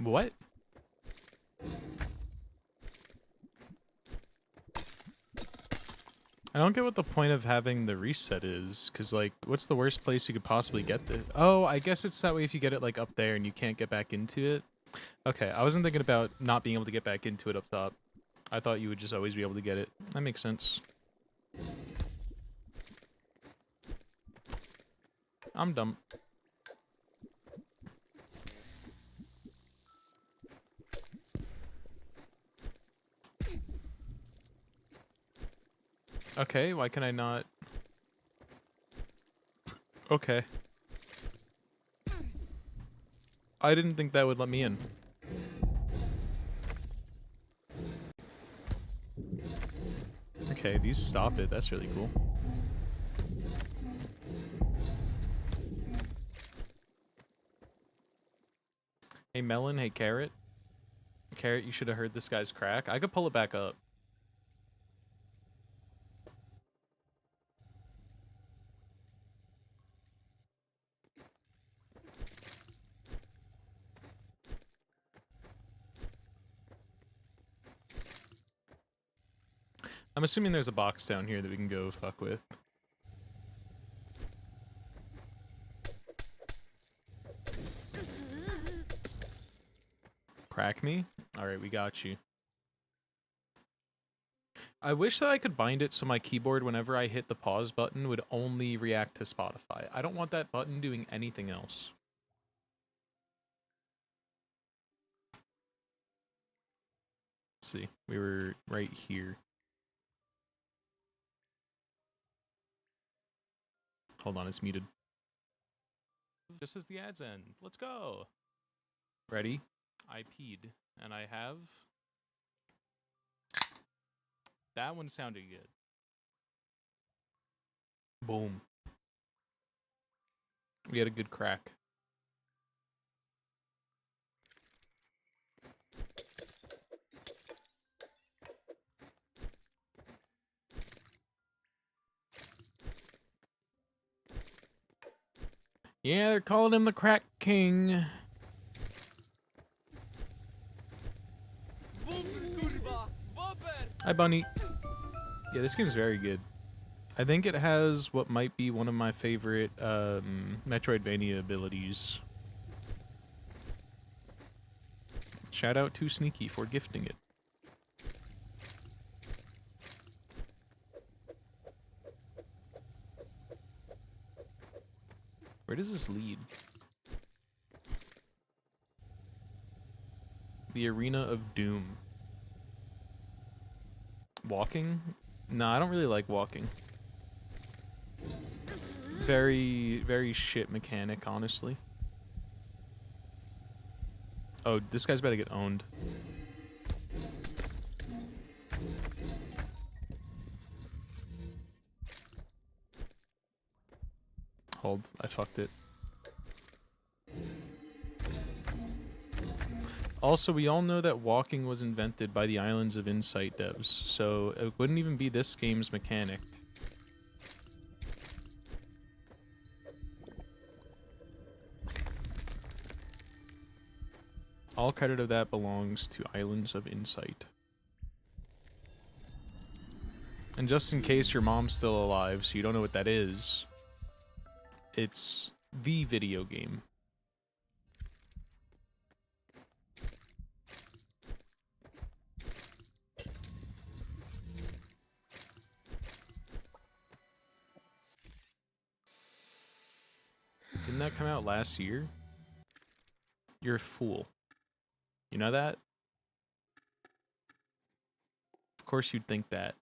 What? I don't get what the point of having the reset is, because, like, what's the worst place you could possibly get this? Oh, I guess it's that way if you get it, like, up there and you can't get back into it. Okay, I wasn't thinking about not being able to get back into it up top. I thought you would just always be able to get it. That makes sense. I'm dumb. Okay, why can I not? Okay. I didn't think that would let me in. Okay, these stop it. That's really cool. Hey, Melon. Hey, Carrot. Carrot, you should have heard this guy's crack. I could pull it back up. I'm assuming there's a box down here that we can go fuck with. Crack me? Alright, we got you. I wish that I could bind it so my keyboard, whenever I hit the pause button, would only react to Spotify. I don't want that button doing anything else. Let's see. We were right here. Hold on, it's muted. Just as the ads end. Let's go. Ready? I peed, and I have... That one sounded good. Boom. We had a good crack. Yeah, they're calling him the Crack King. Hi, Bunny. Yeah, this game's very good. I think it has what might be one of my favorite Metroidvania abilities. Shout out to Sneaky for gifting it. Where does this lead? The Arena of Doom. Walking? No, I don't really like walking. Very, very shit mechanic, honestly. Oh, this guy's about to get owned. Hold, I fucked it. Also, we all know that walking was invented by the Islands of Insight devs, so it wouldn't even be this game's mechanic. All credit of that belongs to Islands of Insight. And just in case your mom's still alive, so you don't know what that is, it's the video game. Didn't that come out last year? You're a fool. You know that? Of course you'd think that.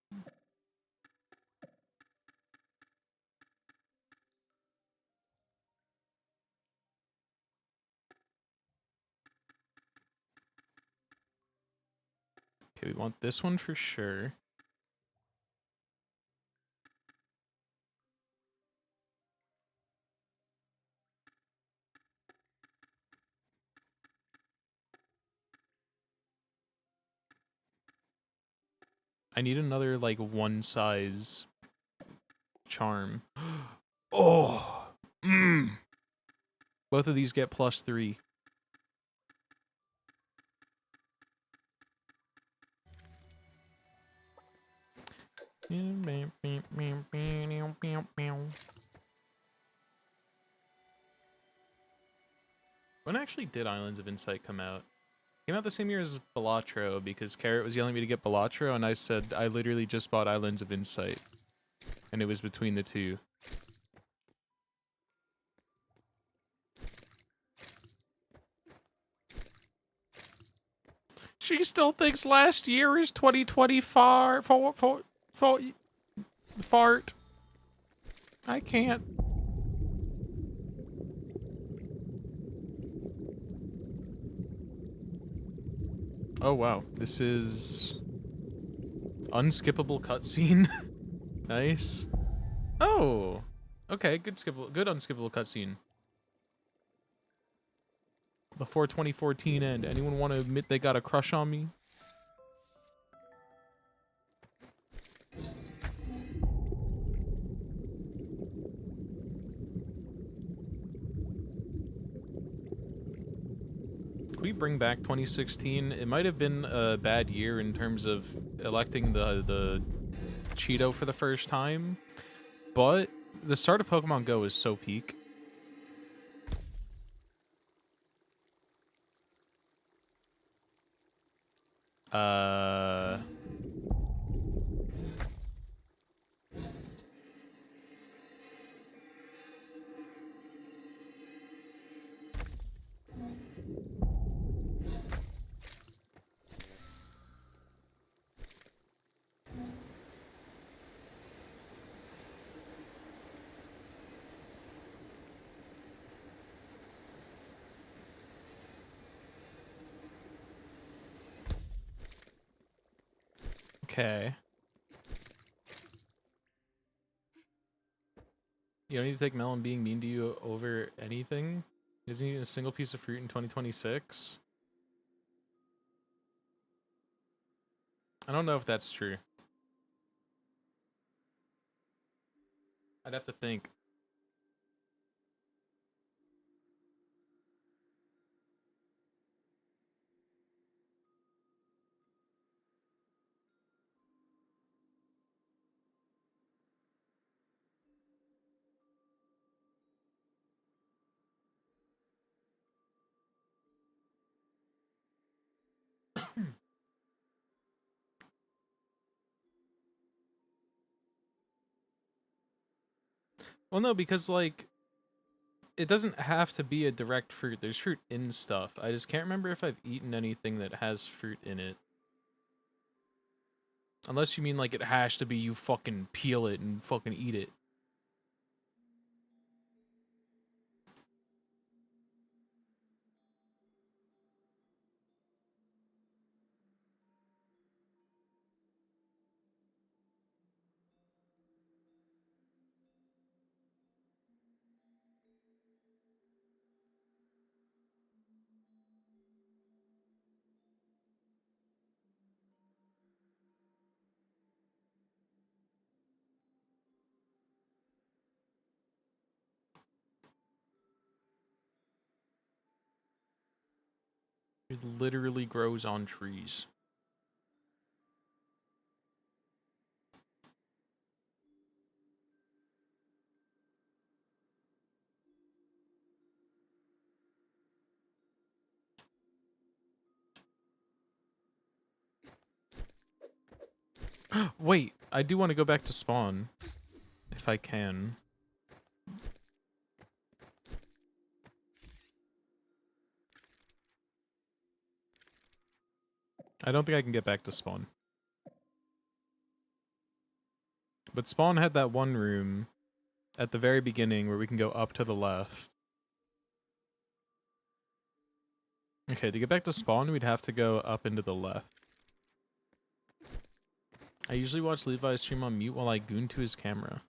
Okay, we want this one for sure. I need another, like, one size charm. Oh! Mmm! Both of these get +3. When actually did Islands of Insight come out? Came out the same year as Balatro, because Carrot was yelling at me to get Balatro, and I said I literally just bought Islands of Insight. And it was between the two. She still thinks last year is 2020 fart. I can't. Oh wow, this is unskippable cutscene. Nice. Oh, okay, good unskippable cutscene. Before 2014 end, anyone want to admit they got a crush on me? Can we bring back 2016? It might have been a bad year in terms of electing the Cheeto for the first time, but the start of Pokemon Go is so peak. Okay. You don't need to take Melon being mean to you over anything? He doesn't eat a single piece of fruit in 2026? I don't know if that's true. I'd have to think. Well, no, because like it doesn't have to be a direct fruit. There's fruit in stuff. I just can't remember if I've eaten anything that has fruit in it. Unless you mean like it has to be you fucking peel it and fucking eat it. It literally grows on trees. Wait, I do want to go back to spawn. If I can. I don't think I can get back to spawn. But spawn had that one room at the very beginning where we can go up to the left. Okay, to get back to spawn, we'd have to go up into the left. I usually watch Levi's stream on mute while I goon to his camera.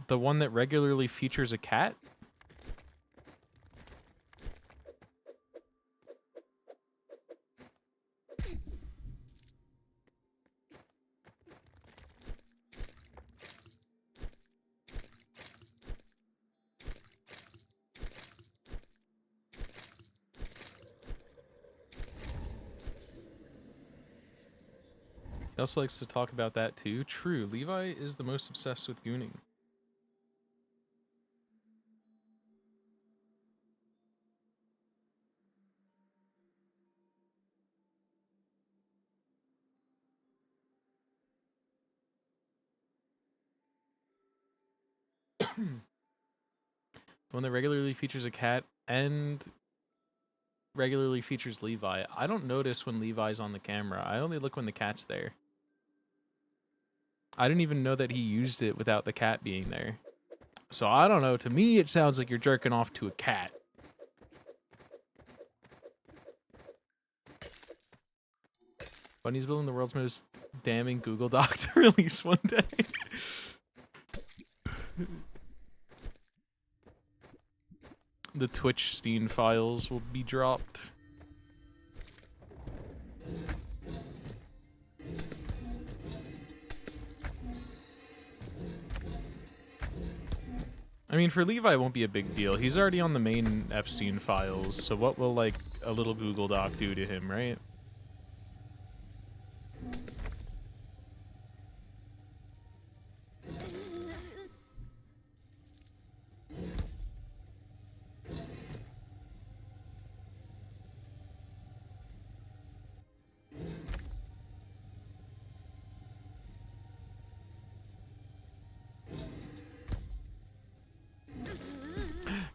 The one that regularly features a cat? He also likes to talk about that too. True, Levi is the most obsessed with gooning. One that regularly features a cat and regularly features Levi. I don't notice when Levi's on the camera. I only look when the cat's there. I didn't even know that he used it without the cat being there. So I don't know. To me, it sounds like you're jerking off to a cat. Bunny's building the world's most damning Google Doc to release one day. The Twitch Steam files will be dropped. I mean, for Levi, it won't be a big deal. He's already on the main Epstein files, so what will, like, a little Google Doc do to him, right?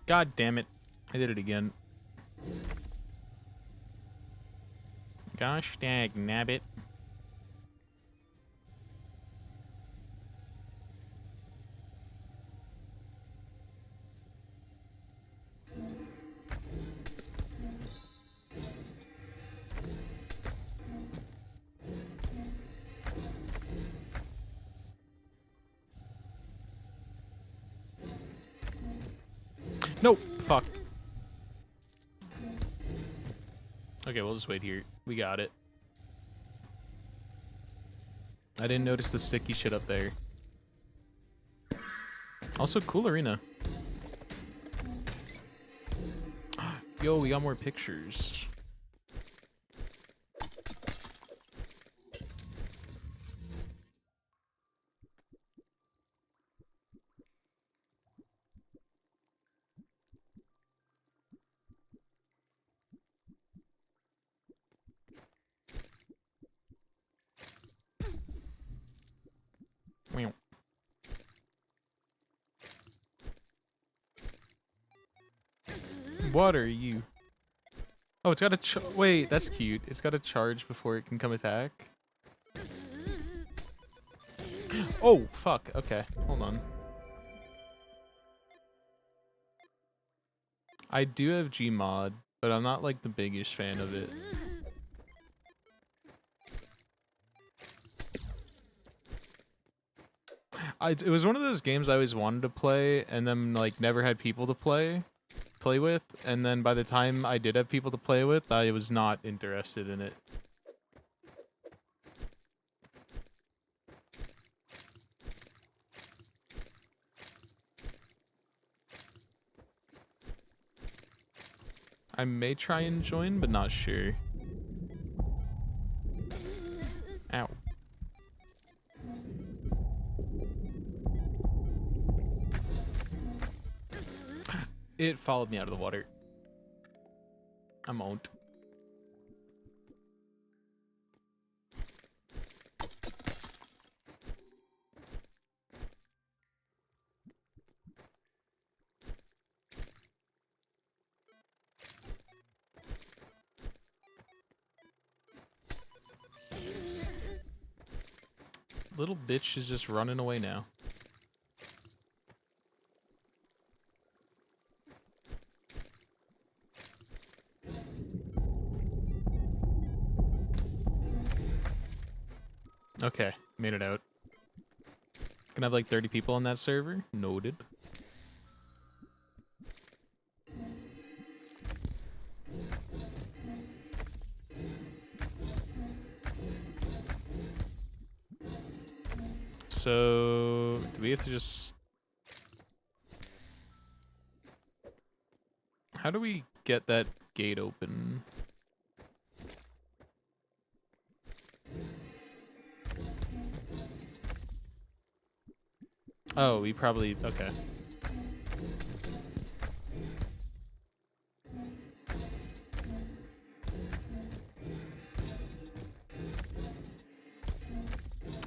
God damn it. I did it again. Gosh dang nabbit. Nope. Fuck. Okay, we'll just wait here. We got it. I didn't notice the sticky shit up there. Also, cool arena. Yo, we got more pictures. What are you? Oh, it's got a wait, that's cute. It's got to charge before it can come attack. Oh, fuck. Okay, hold on. I do have Gmod, but I'm not like the biggest fan of it. It was one of those games I always wanted to play and then like never had people to play with, and then by the time I did have people to play with, I was not interested in it. I may try and join, but not sure. Ow. It followed me out of the water. I'm out. Little bitch is just running away now. Okay, made it out. Gonna have like 30 people on that server. Noted. So, do we have to just... How do we get that gate open? Oh, we probably... Okay.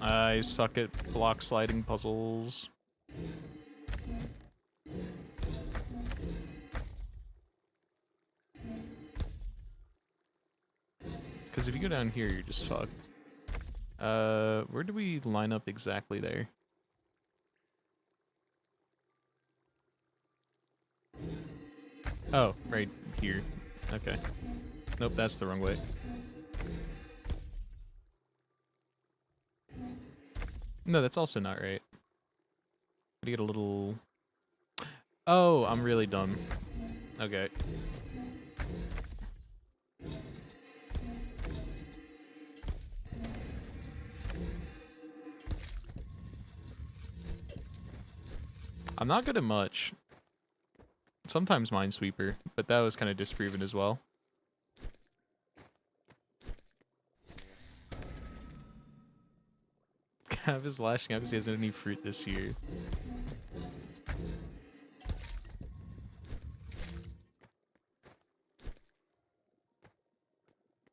I suck at block sliding puzzles. Because if you go down here, you're just fucked. Where do we line up exactly there? Oh, right here. Okay. Nope, that's the wrong way. No, that's also not right. Gotta get a little... Oh, I'm really dumb. Okay. I'm not good at much. Sometimes Minesweeper, but that was kind of disproven as well. Cav is lashing out because he hasn't any fruit this year.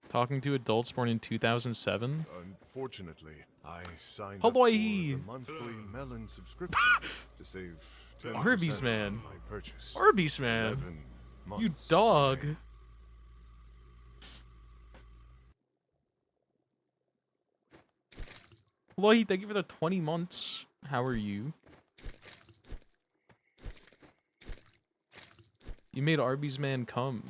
Talking to adults born in 2007? Unfortunately, I signed Hawaii. up for the monthly melon subscription to save 10% Arby's man. on my purchase. Arby's man. 11 You months dog. away. Hawaii, thank you for the 20 months. How are you? You made Arby's man come.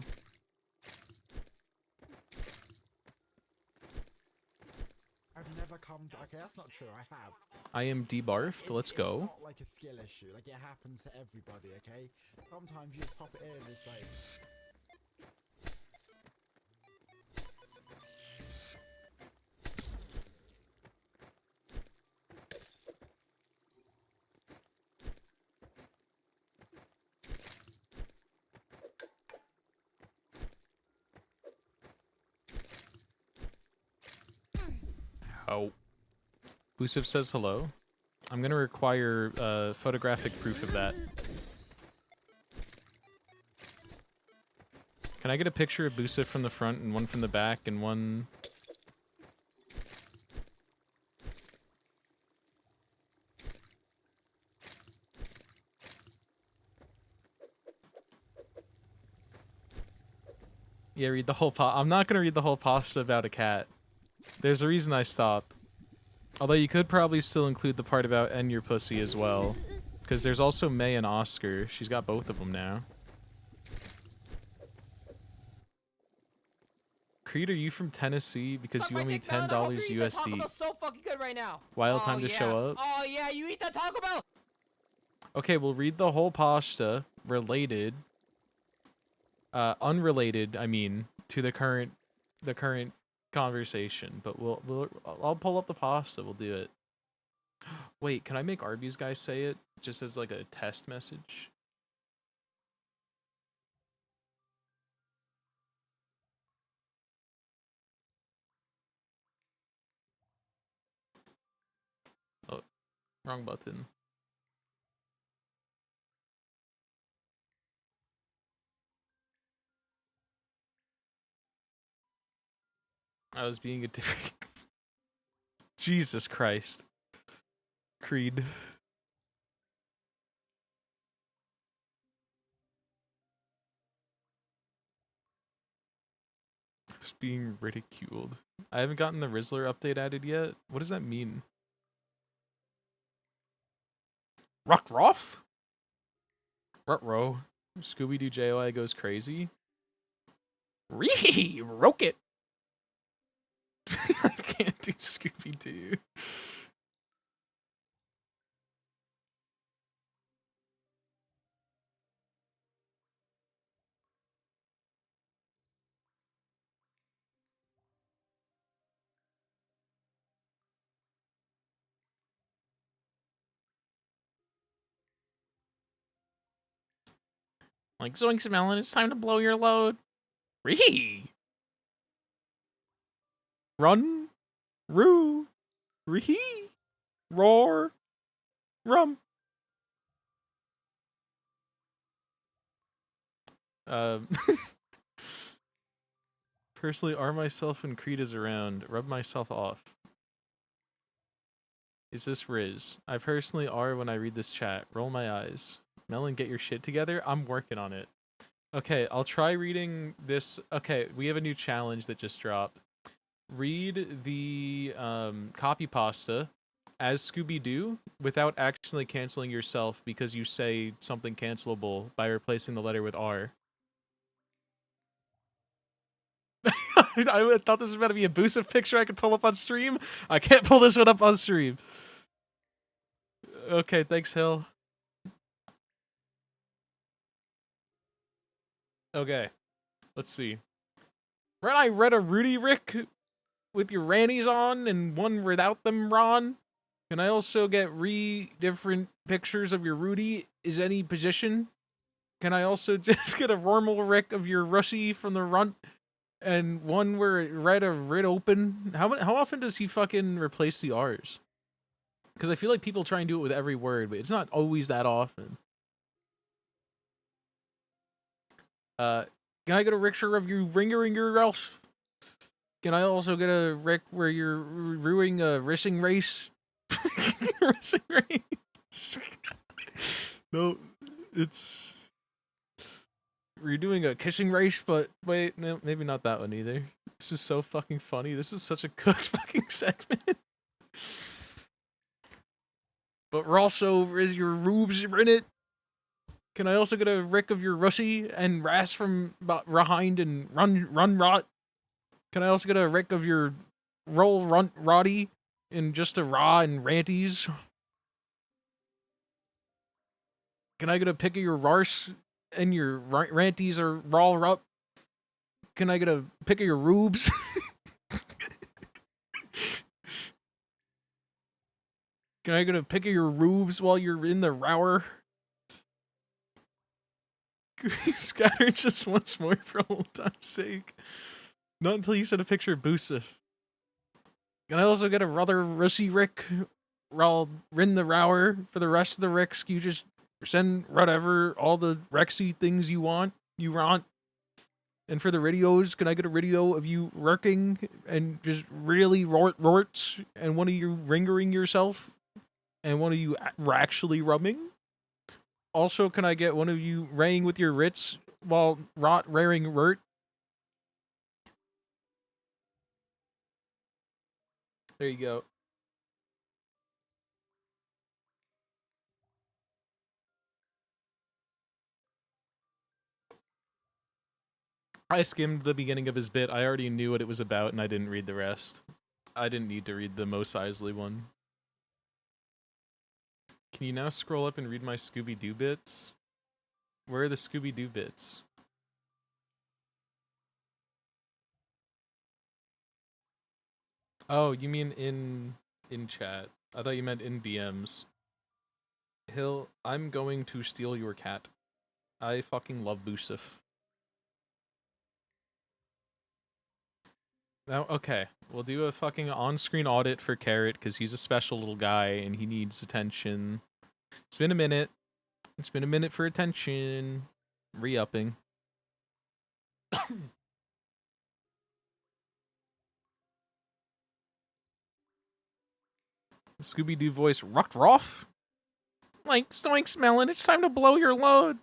I've never come to... Okay, that's not true, I have. I am debarfed. Let's It's go. not like a skill issue, like it happens to everybody, okay? Sometimes you just pop it in, it's like... Oh. Busif says hello. I'm gonna require photographic proof of that. Can I get a picture of Busif from the front and one from the back and one... Yeah, read the whole I'm not gonna read the whole pasta about a cat. There's a reason I stopped. Although you could probably still include the part about and your pussy as well. Because there's also May and Oscar. She's got both of them now. Creed, are you from Tennessee? Because you owe me $10 USD. So fucking good right now. Wild time to show up. Oh yeah, you eat that Taco Bell. Okay, we'll read the whole pasta related. Unrelated, I mean, to the current conversation. But I'll pull up the pasta. We'll do it. Wait, can I make Arby's guy say it just as like a test message? Oh, wrong button. I was being a different. Jesus Christ. Creed. I was being ridiculed. I haven't gotten the Rizzler update added yet. What does that mean? Ruckroff? Rutro. Scooby-Doo JOI goes crazy. Ree! Roke it! I can't do Scooby-Doo. Like, zoinks, Melon, it's time to blow your load. Ree! Run! Roo! Ree! Roar! Rum! Personally, arm myself when Creed is around. Rub myself off. Is this Riz? I personally are when I read this chat. Roll my eyes. Melon, get your shit together. I'm working on it. Okay, I'll try reading this. Okay, we have a new challenge that just dropped. Read the copy pasta as Scooby-Doo without accidentally canceling yourself because you say something cancelable by replacing the letter with R. I thought this was about to be a abusive picture I could pull up on stream. I can't pull this one up on stream. Okay, thanks, Hill. Okay, let's see. When I read a Rudy Rick with your rannies on and one without them, Ron, can I also get different pictures of your Rudy? Is any position? Can I also just get a normal Rick of your Russie from the runt and one where it read a writ open? How often does he fucking replace the R's? Because I feel like people try and do it with every word, but it's not always that often. Can I get a picture of you ringering your elf? Can I also get a Rick where you're ruining a racing race? Racing race? No, it's... We're doing a kissing race, but wait, no, maybe not that one either. This is so fucking funny. This is such a cooked fucking segment. But we're also, is your rubes in it? Can I also get a Rick of your Russie and Ras from behind and run rot? Can I also get a Rick of your roll runt Roddy and just a raw and ranties? Can I get a pick of your Rars and your ranties or raw rup? Can I get a pick of your rubes? Can I get a pick of your rubes while you're in the rower? Scatter just once more for old time's sake. Not until you sent a picture of Boosif. Can I also get a rather Russie Rick? I'll rin the rower for the rest of the Ricks. You just send whatever, all the Rexy things you want. And for the radios, can I get a radio of you working and just really rorts and one of you ringering yourself and one of you actually rubbing? Also, can I get one of you raying with your Ritz while rot raring Rt? There you go. I skimmed the beginning of his bit. I already knew what it was about, and I didn't read the rest. I didn't need to read the Mos Eisley one. Can you now scroll up and read my Scooby-Doo bits? Where are the Scooby-Doo bits? Oh, you mean in chat. I thought you meant in DMs. Hill, I'm going to steal your cat. I fucking love Boosif. Now, okay, we'll do a fucking on-screen audit for Carrot because he's a special little guy and he needs attention. It's been a minute. It's been a minute for attention. Re-upping. Scooby-Doo voice, Rucked Roff? Like, stoink smelling, it's time to blow your load.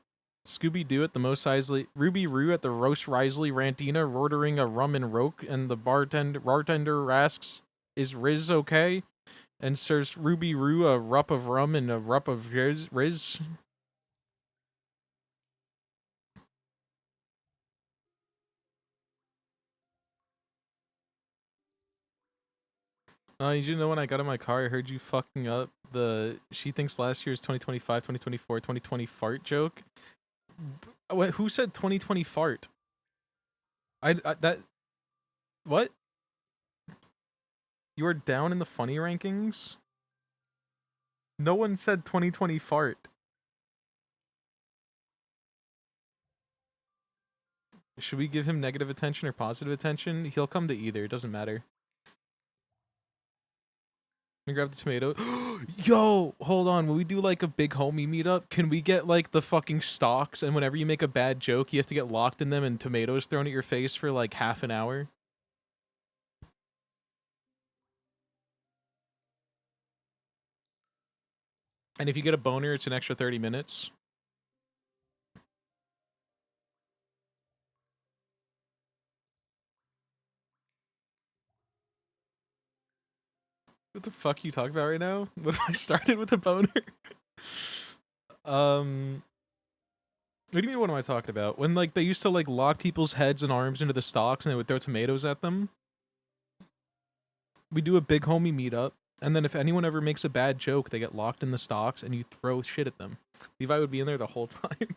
Scooby-Doo at the Mos Eisley, Ruby Roo at the Roast Risley Rantina, ordering a rum and roke, and the bartender asks, is Riz okay? And serves Ruby Roo a rup of rum and a rup of Riz. You know when I got in my car, I heard you fucking up the she thinks last year's 2025, 2024, 2020 fart joke. Wait, who said 2020 fart? I that what? You are down in the funny rankings? No one said 2020 fart. Should we give him negative attention or positive attention? He'll come to either, it doesn't matter. Let me grab the tomato. Yo, hold on. When we do like a big homie meetup, can we get like the fucking stocks? And whenever you make a bad joke, you have to get locked in them and tomatoes thrown at your face for like half an hour? And if you get a boner, it's an extra 30 minutes. What the fuck are you talking about right now? What if I started with a boner? What do you mean, what am I talking about? When, like, they used to, like, lock people's heads and arms into the stocks and they would throw tomatoes at them? We do a big homie meetup, and then if anyone ever makes a bad joke, they get locked in the stocks and you throw shit at them. Levi would be in there the whole time.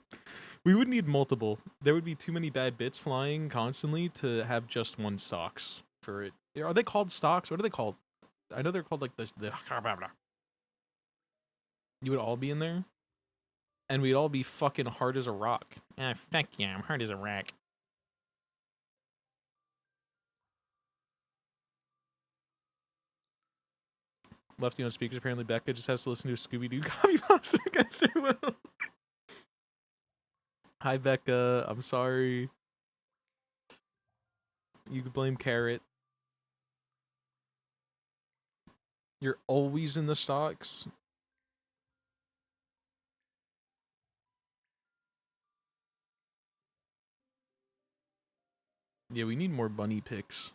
We would need multiple. There would be too many bad bits flying constantly to have just one stocks for it. Are they called stocks? What are they called? I know they're called, like, the You would all be in there? And we'd all be fucking hard as a rock. Ah, fuck yeah, I'm hard as a rock. Lefty on speakers. Apparently Becca just has to listen to a Scooby-Doo copy pasta. I sure will. Hi, Becca. I'm sorry. You could blame Carrot. You're always in the stocks. Yeah, we need more bunny pics.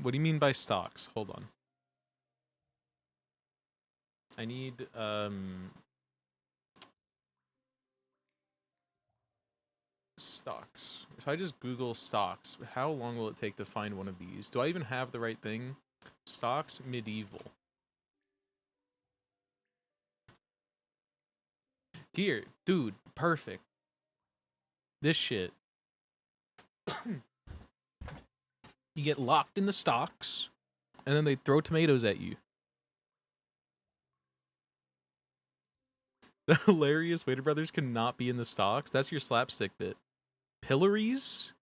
What do you mean by stocks? Hold on. I need, stocks. If I just Google stocks, how long will it take to find one of these? Do I even have the right thing? Stocks medieval. Here, dude, perfect. This shit. You get locked in the stocks, and then they throw tomatoes at you. The hilarious Waiter Brothers cannot be in the stocks. That's your slapstick bit. Pillories?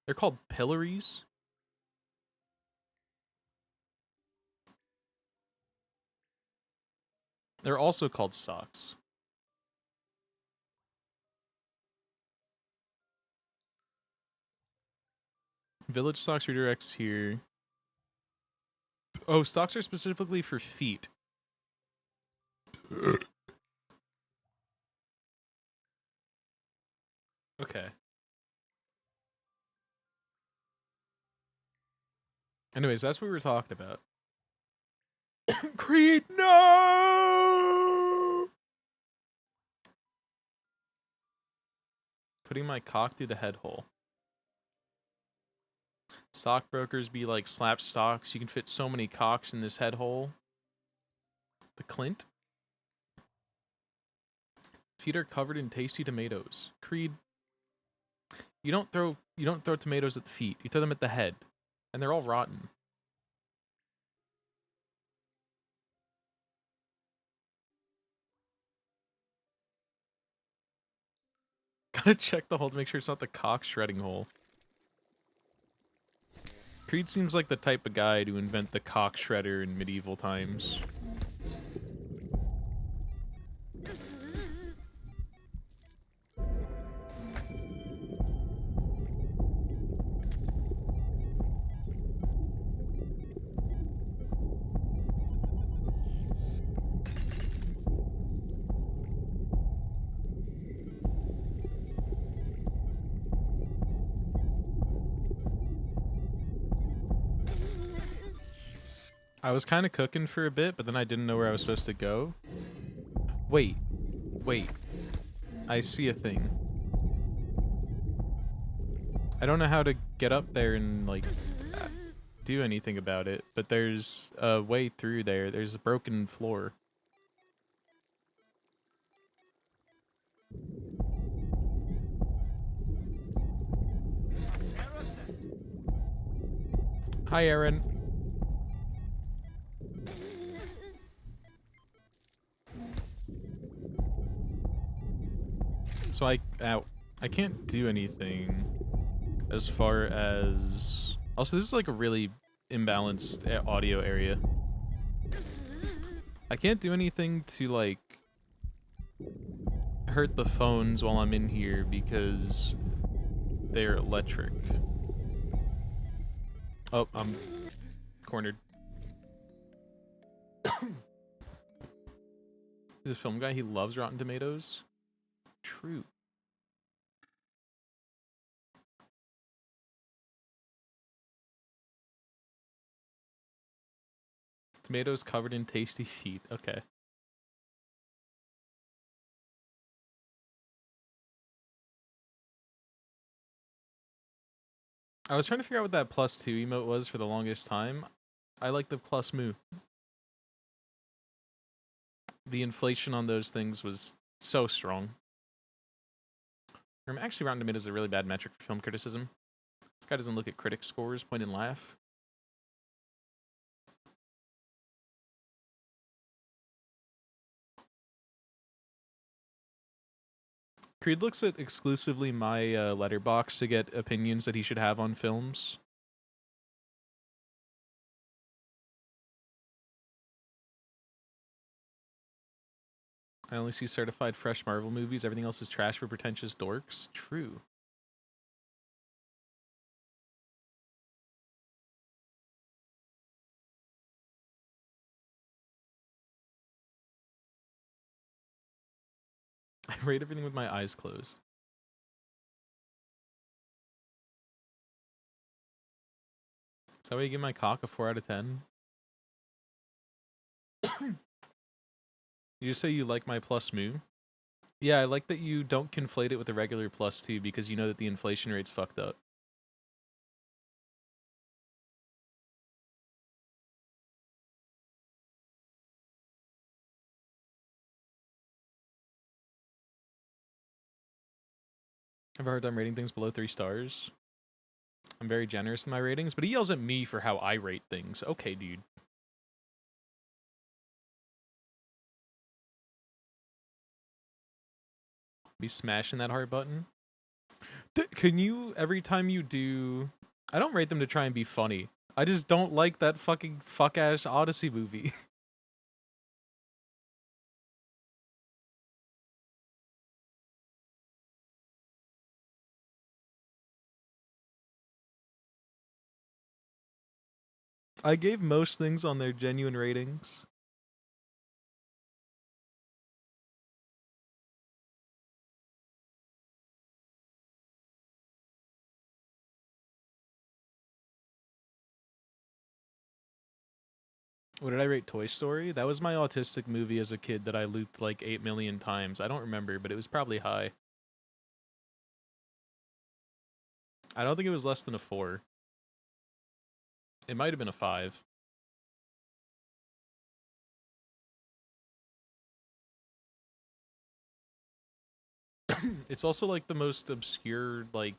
They're called pillories? They're also called stocks. Village stocks redirects here. Oh, stocks are specifically for feet. Okay. Anyways, that's what we were talking about. Creed, no! Putting my cock through the head hole. Stockbrokers be like slap stocks. You can fit so many cocks in this head hole. The Clint. Feet are covered in tasty tomatoes. Creed. You don't throw tomatoes at the feet. You throw them at the head. And they're all rotten. Gotta check the hole to make sure it's not the cock shredding hole. Creed seems like the type of guy to invent the cock shredder in medieval times. I was kind of cooking for a bit, but then I didn't know where I was supposed to go. Wait. I see a thing. I don't know how to get up there and, like, do anything about it, but there's a way through there. There's a broken floor. Hi, Aaron. So I can't do anything as far as... Also, this is like a really imbalanced audio area. I can't do anything to, like, hurt the phones while I'm in here because they're electric. Oh, I'm cornered. This film guy, he loves Rotten Tomatoes. True. Tomatoes covered in tasty feet. Okay. I was trying to figure out what that +2 emote was for the longest time. I like the plus moo. The inflation on those things was so strong. Actually, Rotten Tomatoes is a really bad metric for film criticism. This guy doesn't look at critic scores, point and laugh. Creed looks at exclusively my letterbox to get opinions that he should have on films. I only see certified fresh Marvel movies. Everything else is trash for pretentious dorks. True. I rate everything with my eyes closed. Is that why you give my cock a 4 out of 10? You just say you like my plus moo? Yeah, I like that you don't conflate it with the regular +2 because you know that the inflation rate's fucked up. Have a hard time rating things below 3 stars. I'm very generous in my ratings, but he yells at me for how I rate things. Okay, dude. Be smashing that heart button. Can you, every time you do... I don't rate them to try and be funny. I just don't like that fucking fuck-ass Odyssey movie. I gave most things on their genuine ratings. What did I rate Toy Story? That was my autistic movie as a kid that I looped like 8 million times. I don't remember, but it was probably high. I don't think it was less than a 4. It might have been a 5. It's also like the most obscure like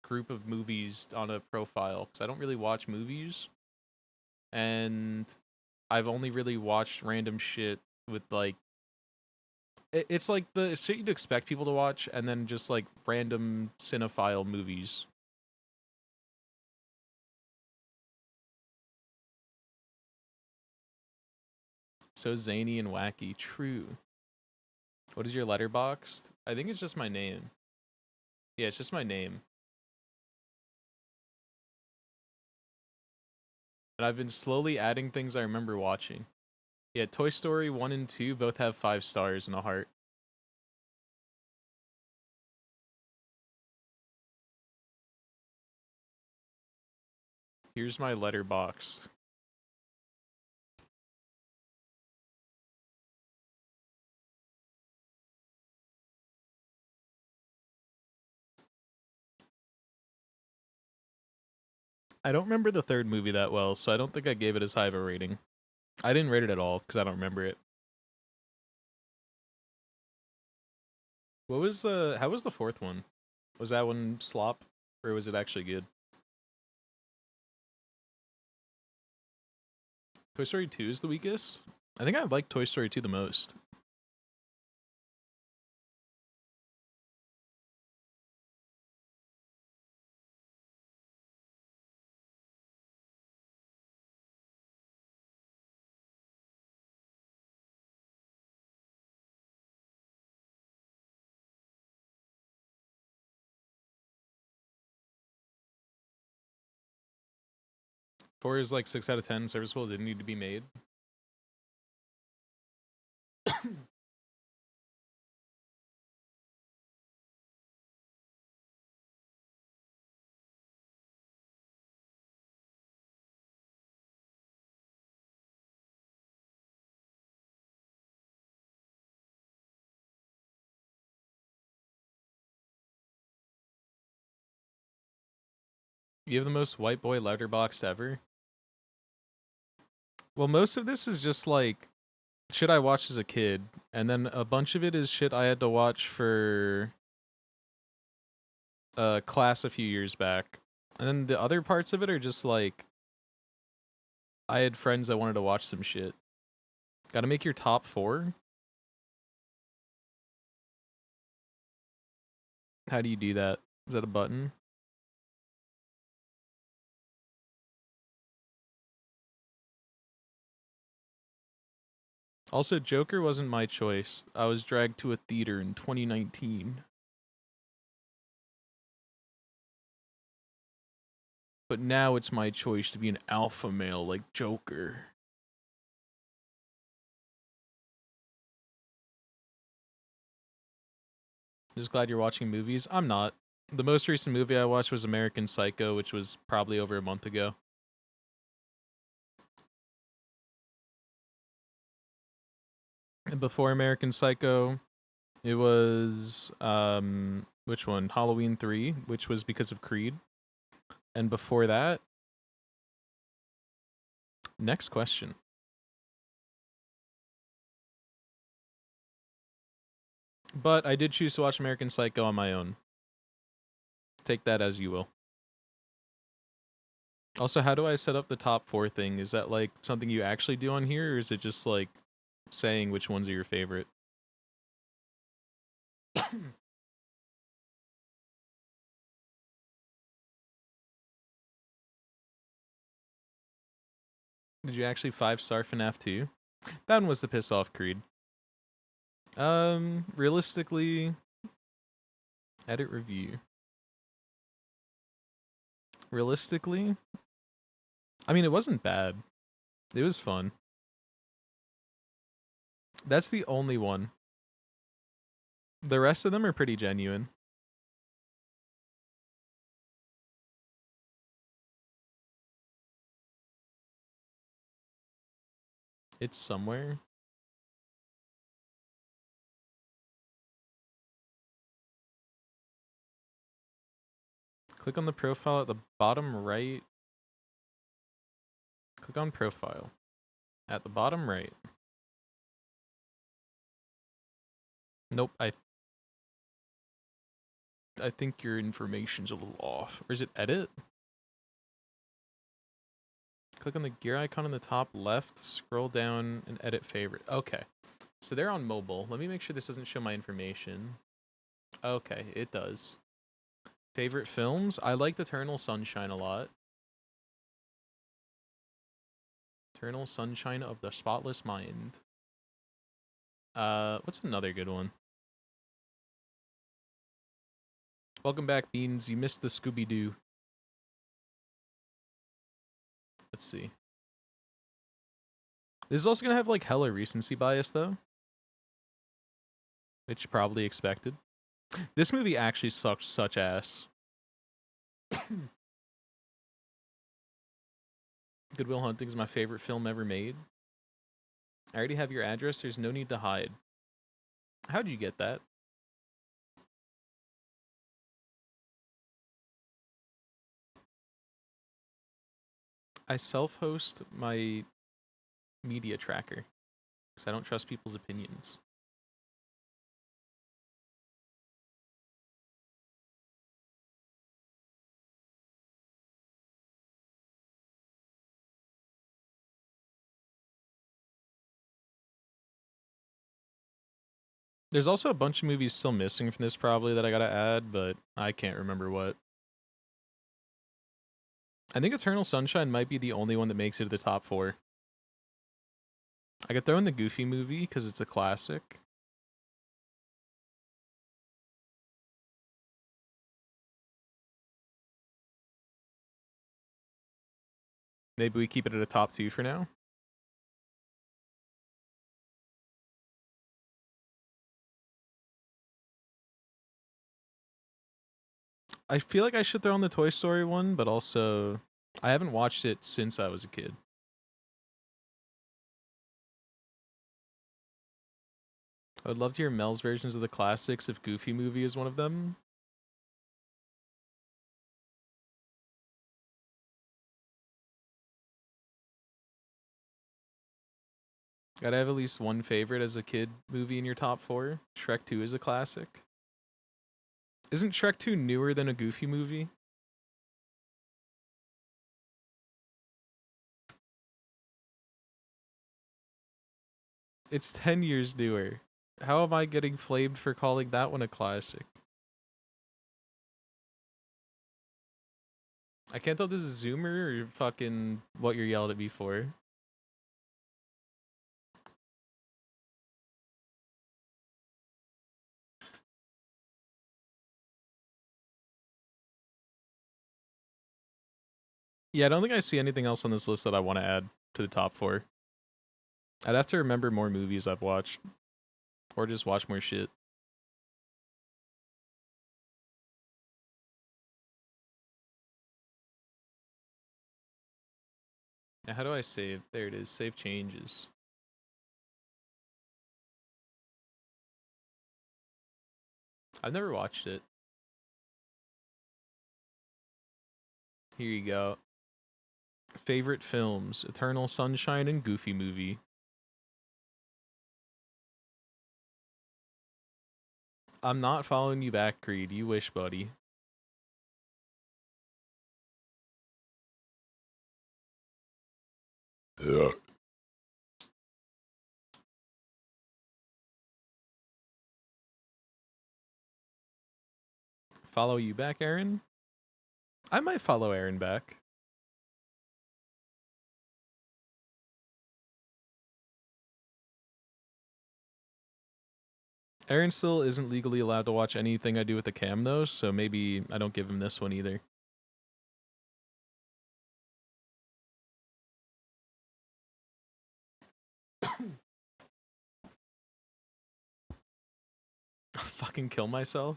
group of movies on a profile because I don't really watch movies, and I've only really watched random shit with like it's like the shit you'd expect people to watch, and then just like random cinephile movies. So zany and wacky. True. What is your letterboxd? I think it's just my name. Yeah, it's just my name. And I've been slowly adding things I remember watching. Yeah, Toy Story 1 and 2 both have 5 stars and a heart. Here's my letterboxd. I don't remember the third movie that well, so I don't think I gave it as high of a rating. I didn't rate it at all because I don't remember it. What was how was the fourth one? Was that one slop or was it actually good? Toy Story 2 is the weakest? I think I like Toy Story 2 the most. Four is like 6 out of 10. Serviceable didn't need to be made. You have the most white boy letterboxd ever. Well, most of this is just like shit I watched as a kid, and then a bunch of it is shit I had to watch for class a few years back. And then the other parts of it are just like I had friends that wanted to watch some shit. Got to make your top 4? How do you do that? Is that a button? Also, Joker wasn't my choice. I was dragged to a theater in 2019. But now it's my choice to be an alpha male like Joker. Just glad you're watching movies. I'm not. The most recent movie I watched was American Psycho, which was probably over a month ago. And before American Psycho, it was which one? Halloween 3, which was because of Creed. And before that, next question. But I did choose to watch American Psycho on my own. Take that as you will. Also, how do I set up the top 4 thing? Is that like something you actually do on here, or is it just like saying which ones are your favorite? Did you actually 5-star FNAF 2? That one was the piss off Creed. Realistically, edit review. Realistically, I mean, it wasn't bad. It was fun. That's the only one. The rest of them are pretty genuine. It's somewhere. Click on the profile at the bottom right. Click on profile. At the bottom right. Nope, I think your information's a little off. Or is it edit? Click on the gear icon in the top left, scroll down, and edit favorite. Okay. So they're on mobile. Let me make sure this doesn't show my information. Okay, it does. Favorite films? I liked Eternal Sunshine a lot. Eternal Sunshine of the Spotless Mind. What's another good one? Welcome back, Beans. You missed the Scooby-Doo. Let's see. This is also gonna have like hella recency bias though, which you probably expected. This movie actually sucked such ass. Good Will Hunting is my favorite film ever made. I already have your address. There's no need to hide. How did you get that? I self-host my media tracker because I don't trust people's opinions. There's also a bunch of movies still missing from this probably that I gotta add, but I can't remember what. I think Eternal Sunshine might be the only one that makes it to the top 4. I could throw in the Goofy movie because it's a classic. Maybe we keep it at a top 2 for now. I feel like I should throw in the Toy Story one, but also I haven't watched it since I was a kid. I would love to hear Mel's versions of the classics if Goofy movie is one of them. Gotta have at least one favorite as a kid movie in your top 4. Shrek 2 is a classic. Isn't Shrek 2 newer than a Goofy movie? It's 10 years newer. How am I getting flamed for calling that one a classic? I can't tell if this is Zoomer or fucking what you're yelled at me for. Yeah, I don't think I see anything else on this list that I want to add to the top 4. I'd have to remember more movies I've watched. Or just watch more shit. Now, how do I save? There it is. Save changes. I've never watched it. Here you go. Favorite films: Eternal Sunshine and Goofy movie. I'm not following you back, Creed. You wish, buddy. Yeah. Follow you back, Aaron? I might follow Aaron back. Aaron still isn't legally allowed to watch anything I do with the cam, though, so maybe I don't give him this one either. Fucking kill myself?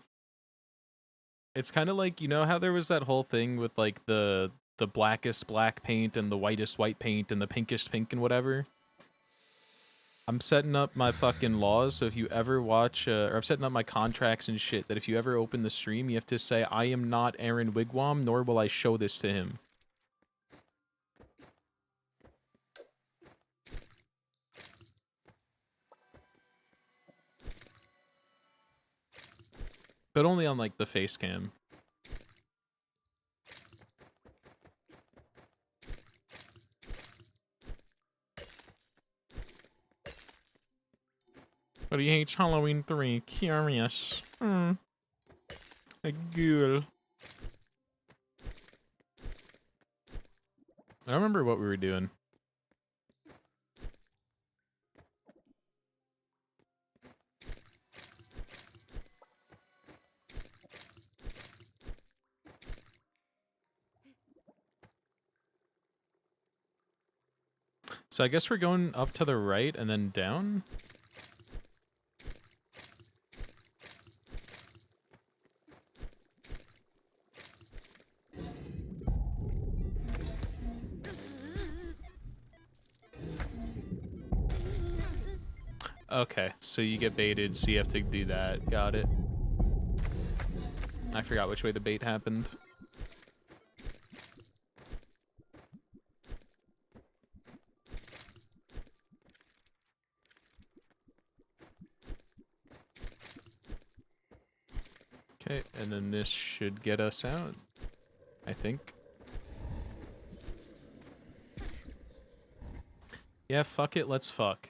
It's kind of like, you know how there was that whole thing with like the blackest black paint and the whitest white paint and the pinkest pink and whatever? I'm setting up my fucking laws, so if you ever watch, or I'm setting up my contracts and shit, that if you ever open the stream, you have to say, I am not Aaron Wigwam, nor will I show this to him. But only on, like, the face cam. But he hates Halloween 3. Curious. A ghoul. I don't remember what we were doing. So I guess we're going up to the right and then down? Okay, so you get baited, so you have to do that. Got it. I forgot which way the bait happened. Okay, and then this should get us out, I think. Yeah, fuck it, let's fuck.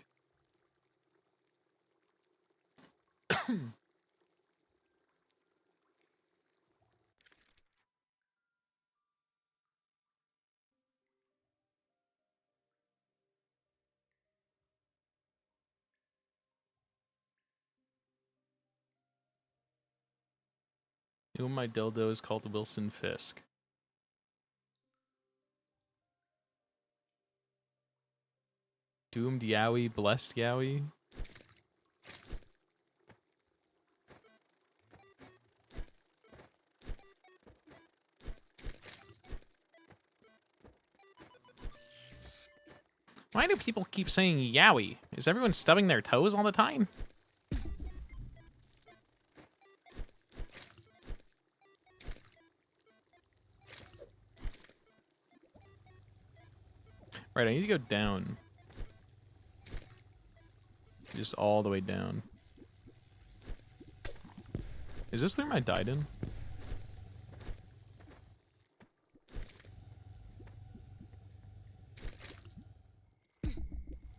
Who my dildo is called Wilson Fisk. Doomed Yowie, blessed Yowie. Why do people keep saying Yowie? Is everyone stubbing their toes all the time? Right, I need to go down. Just all the way down. Is this through my Diden?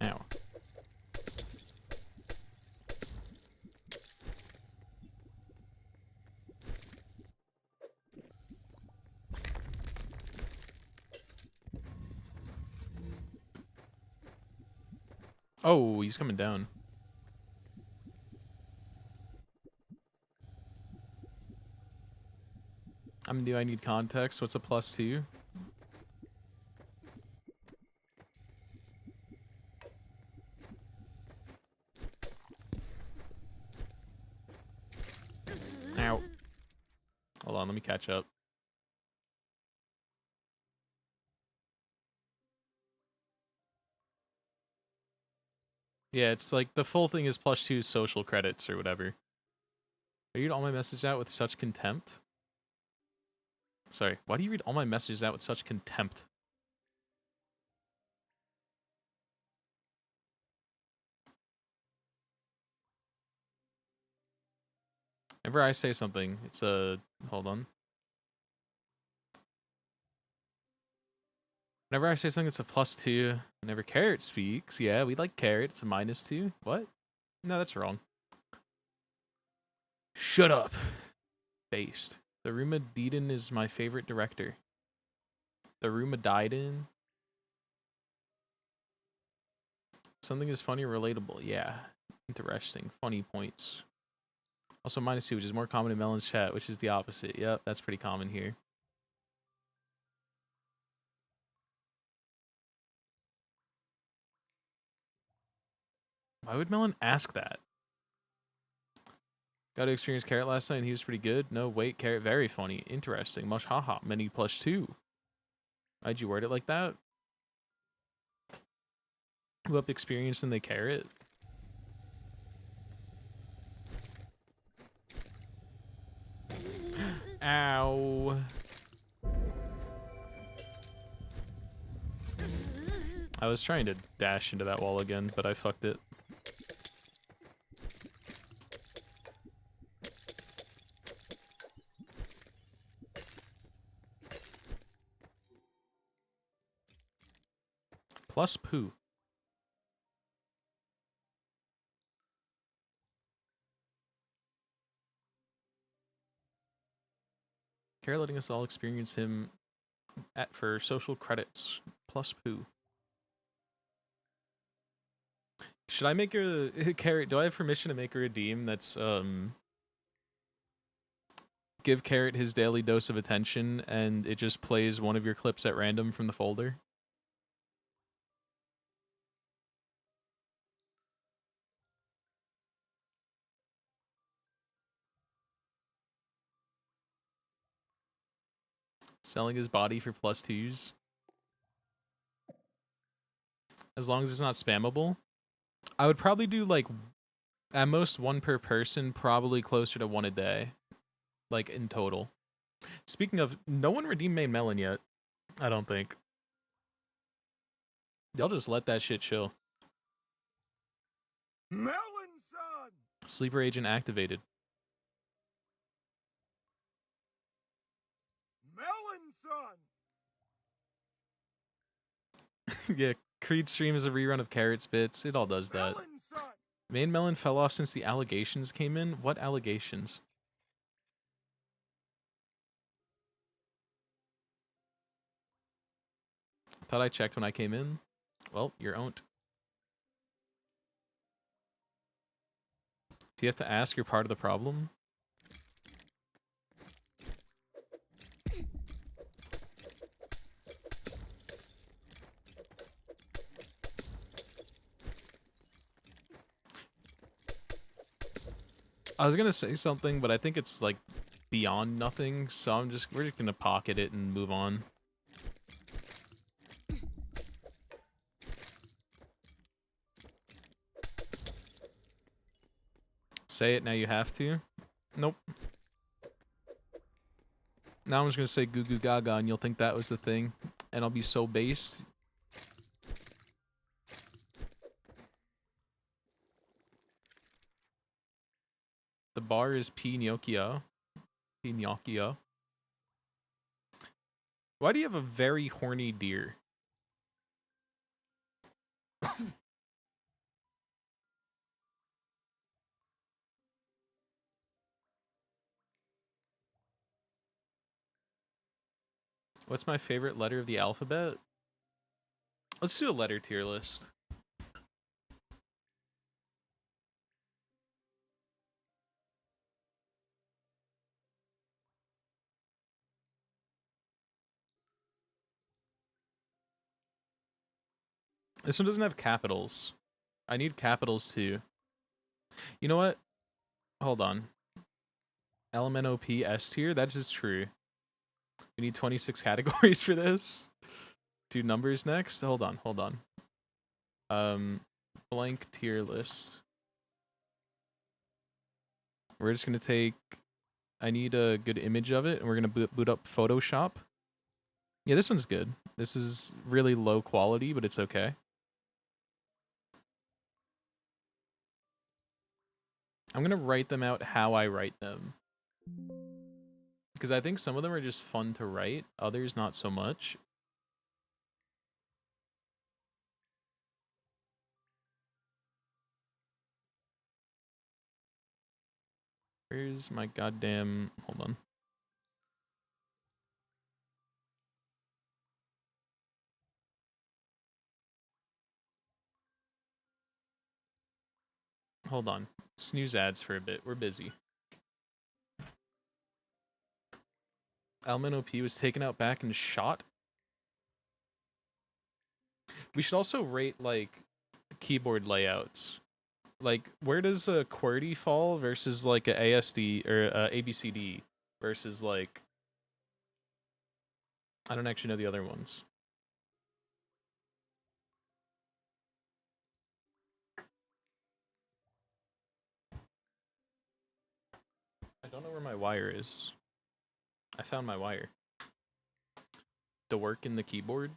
Ow. Oh, he's coming down. Do I need context? What's a +2? Ow. Hold on, let me catch up. Yeah, it's like the full thing is +2 social credits or whatever. I read all my messages out with such contempt? Sorry, why do you read all my messages out with such contempt? Whenever I say something, it's a... Hold on. Whenever I say something, it's a +2. Whenever Carrot speaks, yeah, we like Carrot. It's a -2. What? No, that's wrong. Shut up. Based. The Ruma Deeden is my favorite director. The Ruma Deeden. Something is funny or relatable. Yeah. Interesting. Funny points. Also -2, which is more common in Melon's chat, which is the opposite. Yep, that's pretty common here. Why would Melon ask that? Got to experience Carrot last night and he was pretty good. No, wait, Carrot very funny. Interesting. Much haha. Many +2. Why'd you word it like that? Who up experience in the Carrot? Ow. I was trying to dash into that wall again, but I fucked it. Plus poo. Care letting us all experience him for social credits. Plus poo. Should I make a Carrot? Do I have permission to make a redeem that's give Carrot his daily dose of attention and it just plays one of your clips at random from the folder? Selling his body for plus twos. As long as it's not spammable. I would probably do like at most one per person, probably closer to one a day. Like in total. Speaking of, no one redeemed main melon yet. I don't think. Y'all just let that shit chill. Melon son! Sleeper agent activated. Melon son! Yeah, Creed stream is a rerun of Carrot's bits. It all does that. Melon son! Main melon fell off since the allegations came in. What allegations? Thought I checked when I came in. Well, you're owned. If you have to ask, you're part of the problem. I was gonna say something, but I think it's like beyond nothing, so we're just gonna pocket it and move on. Say it now, you have to. Nope. Now I'm just gonna say goo goo gaga and you'll think that was the thing. And I'll be so based. The bar is Pinocchio. Pinocchio. Why do you have a very horny deer? What's my favorite letter of the alphabet? Let's do a letter tier list. This one doesn't have capitals. I need capitals too. You know what? Hold on. LMNOP S tier? That is true. We need 26 categories for this. Do numbers next? Hold on. Blank tier list. We're just gonna take... I need a good image of it, and we're gonna boot up Photoshop. Yeah, this one's good. This is really low quality, but it's okay. I'm gonna write them out how I write them. Because I think some of them are just fun to write, others not so much. Where's my goddamn... Hold on. Hold on. Snooze ads for a bit. We're busy. Alman OP was taken out back and shot. We should also rate, like, keyboard layouts. Like, where does a QWERTY fall versus, like, a ASD or a ABCD versus, like... I don't actually know the other ones. I don't know where my wire is. I found my wire. To work in the keyboard.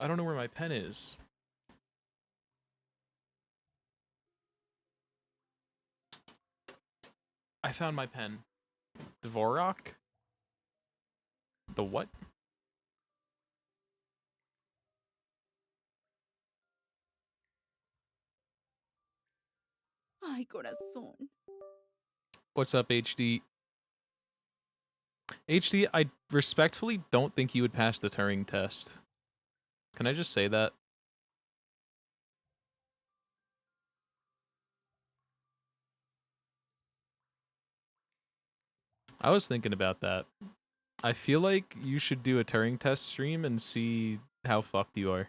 I don't know where my pen is. I found my pen. Dvorak? The what? Ay, corazón. What's up, HD? HD, I respectfully don't think you would pass the Turing test. Can I just say that? I was thinking about that. I feel like you should do a Turing test stream and see how fucked you are.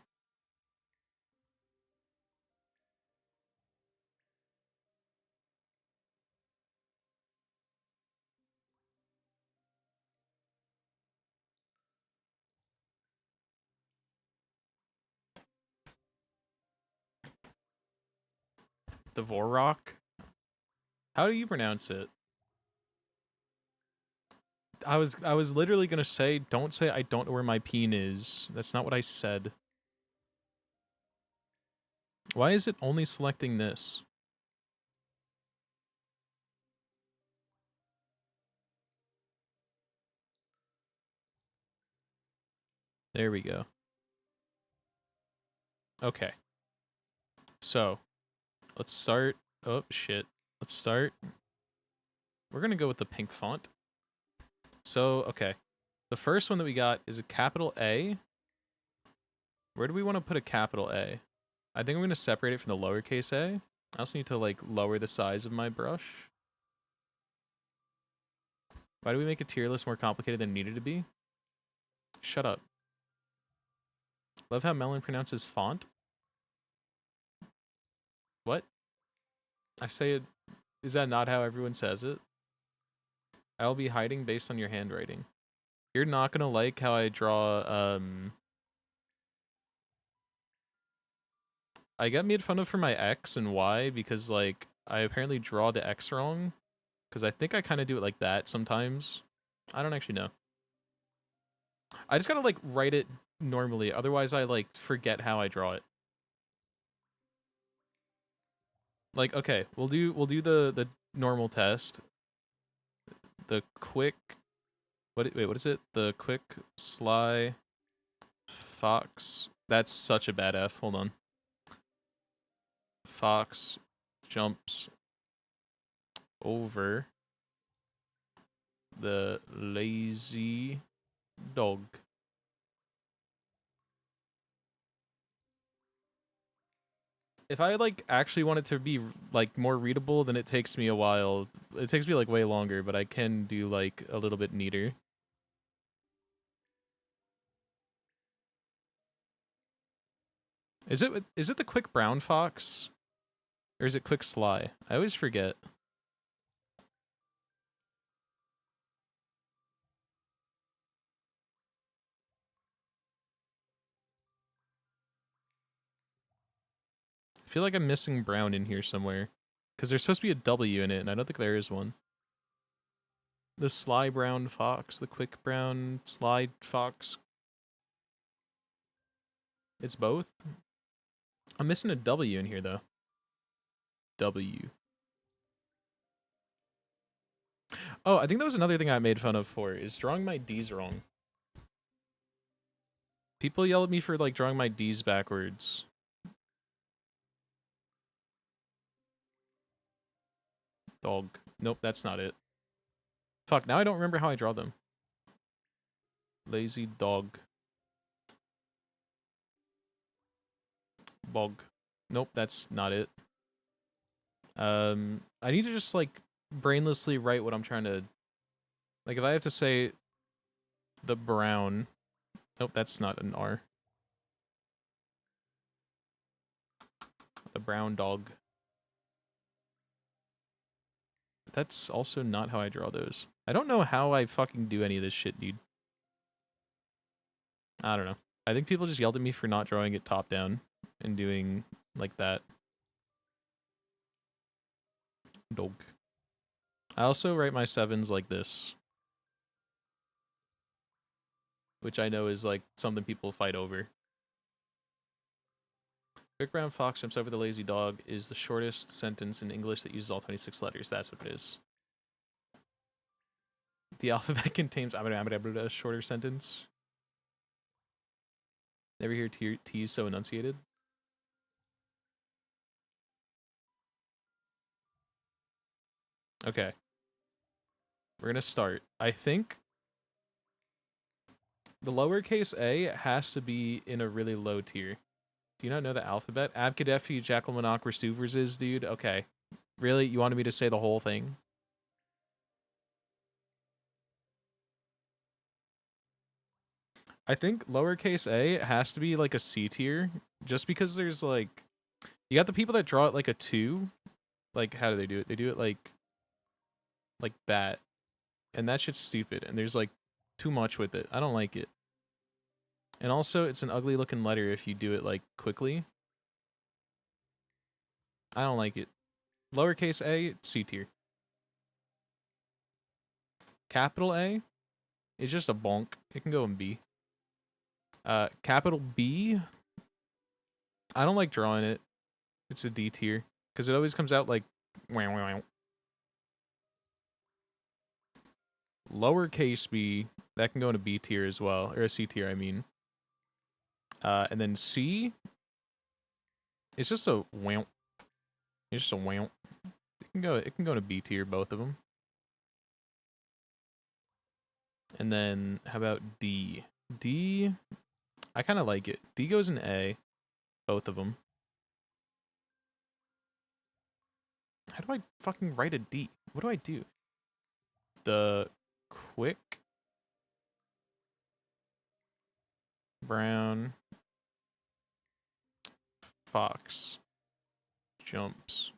Dvorak? How do you pronounce it? I was literally gonna say, don't say I don't know where my peen is. That's not what I said. Why is it only selecting this? There we go. Okay. So, let's start. Oh, shit. Let's start. We're gonna go with the pink font. So, okay. The first one that we got is a capital A. Where do we want to put a capital A? I think I'm gonna separate it from the lowercase a. I also need to, like, lower the size of my brush. Why do we make a tier list more complicated than it needed to be? Shut up. Love how Melon pronounces font. What? I say it. Is that not how everyone says it? I'll be hiding based on your handwriting. You're not gonna like how I draw, I get made fun of for my X and Y because, like, I apparently draw the X wrong. Because I think I kind of do it like that sometimes. I don't actually know. I just gotta, like, write it normally. Otherwise, I, like, forget how I draw it. Like, okay, we'll do the normal test. The quick... Wait, what is it? The quick, sly, fox... That's such a bad F. Hold on. Fox jumps over the lazy dog. If I, like, actually want it to be, like, more readable, then it takes me a while. It takes me, like, way longer, but I can do, like, a little bit neater. Is it the quick brown fox? Or is it quick sly? I always forget. I feel like I'm missing brown in here somewhere. Because there's supposed to be a W in it, and I don't think there is one. The sly brown fox, the quick brown sly fox. It's both? I'm missing a W in here, though. W. Oh, I think that was another thing I made fun of for, is drawing my D's wrong. People yell at me for, like, drawing my D's backwards. Dog. Nope, that's not it. Fuck, now I don't remember how I draw them. Lazy dog. Bog. Nope, that's not it. I need to just, like, brainlessly write what I'm trying to... Like, if I have to say the brown... Nope, that's not an R. The brown dog. That's also not how I draw those. I don't know how I fucking do any of this shit, dude. I don't know. I think people just yelled at me for not drawing it top down, and doing like that. Dog. I also write my 7s like this, which I know is like something people fight over. Quick brown fox jumps over the lazy dog is the shortest sentence in English that uses all 26 letters. That's what it is. The alphabet contains a shorter sentence. Never hear T's so enunciated. Okay. We're going to start. I think the lowercase a has to be in a really low tier. Do you not know the alphabet? Abcadefi, Jackal, Monarch, Restuvers is, dude? Okay. Really? You wanted me to say the whole thing? I think lowercase a has to be like a C tier, just because there's like, you got the people that draw it like a 2. Like, how do they do it? They do it like that. And that shit's stupid. And there's like too much with it. I don't like it. And also, it's an ugly looking letter if you do it like quickly. I don't like it. Lowercase a, C tier. Capital A is just a bonk. It can go in B. Capital B, I don't like drawing it. It's a D tier. Because it always comes out like... Lowercase b, that can go in a B tier as well. Or a C tier, I mean. And then C, it's just a wamp. It's just a wamp. It can go in a B tier, both of them. And then, how about D? D, I kind of like it. D goes in A, both of them. How do I fucking write a D? What do I do? The quick brown fox jumps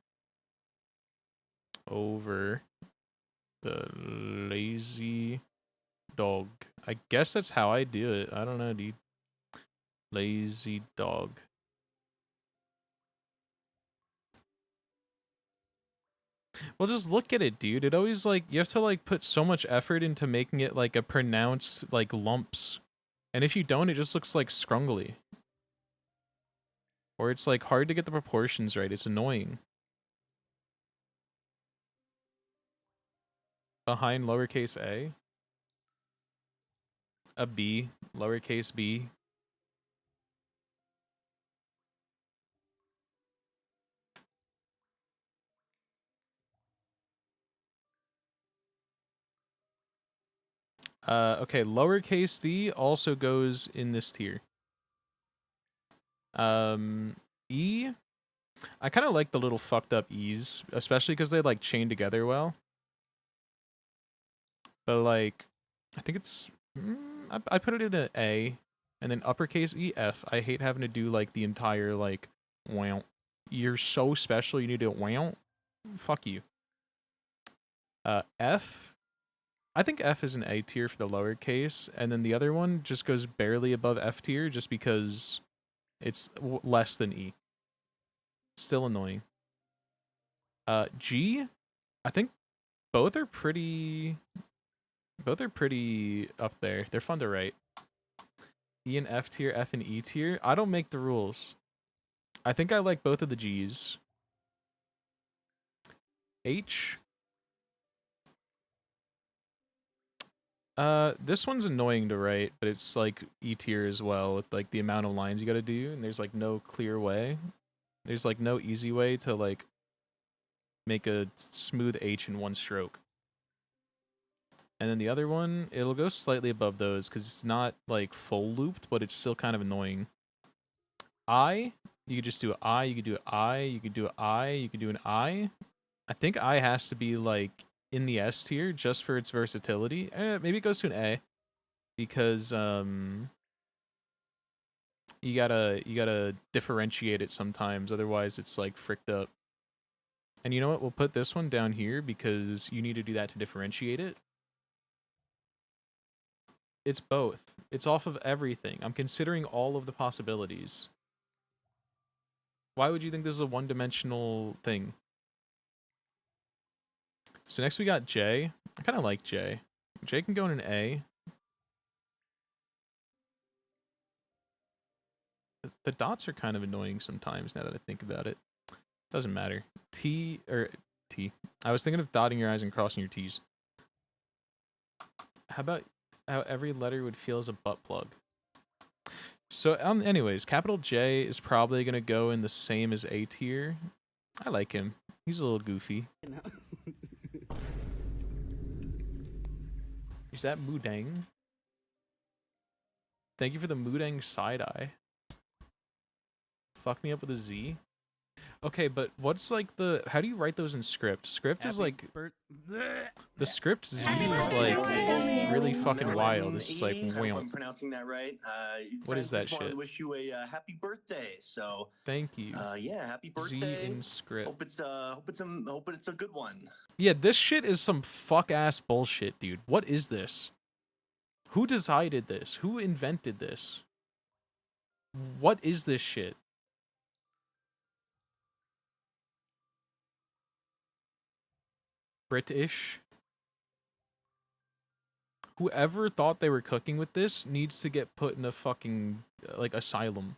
over the lazy dog. I guess that's how I do it. I don't know, dude. Lazy dog. Well, just look at it, dude. It always, like, you have to, like, put so much effort into making it, like, a pronounced, like, lumps. And if you don't, it just looks, like, scrungly. Or it's, like, hard to get the proportions right. It's annoying. Behind lowercase a B, lowercase b. Okay, lowercase d also goes in this tier. E, I kind of like the little fucked up E's, especially because they, like, chain together well. But, like, I think it's, I put it in an A, and then uppercase E, F. I hate having to do, like, the entire, like, wow. You're so special, you need to wow. Fuck you. F, I think F is an A tier for the lowercase, and then the other one just goes barely above F tier just because it's less than E. Still annoying. G, I think both are pretty up there. They're fun to write. E and F tier, F and E tier. I don't make the rules. I think I like both of the G's. H. This one's annoying to write, but it's like E tier as well with like the amount of lines you gotta do, and there's like no clear way. There's like no easy way to like make a smooth H in one stroke. And then the other one, it'll go slightly above those because it's not like full looped, but it's still kind of annoying. I, you could just do an I, you could do an I, you could do an I, you could do an I. I think I has to be like in the S tier just for its versatility. Maybe it goes to an A because you gotta differentiate it sometimes, otherwise it's like fricked up. And you know what? We'll put this one down here because you need to do that to differentiate it. It's both. It's off of everything. I'm considering all of the possibilities. Why would you think this is a one-dimensional thing? So next we got J. I kind of like J. J can go in an A. The dots are kind of annoying sometimes now that I think about it. Doesn't matter. T. I was thinking of dotting your I's and crossing your T's. How about how every letter would feel as a butt plug? So, anyways, capital J is probably going to go in the same as A tier. I like him. He's a little goofy. Is that Mudang? Thank you for the Mudang side-eye. Fuck me up with a Z. Okay, but what's like the... How do you write those in script? Script is like... The script Z is like really fucking wild. It's just like... I hope I'm pronouncing that right. What is that just wanted shit? to wish you a happy birthday. So Thank you. yeah, happy birthday. Z in script. Hope it's a good one. Yeah, this shit is some fuck-ass bullshit, dude. What is this? Who decided this? Who invented this? What is this shit? British? Whoever thought they were cooking with this needs to get put in a fucking, like, asylum.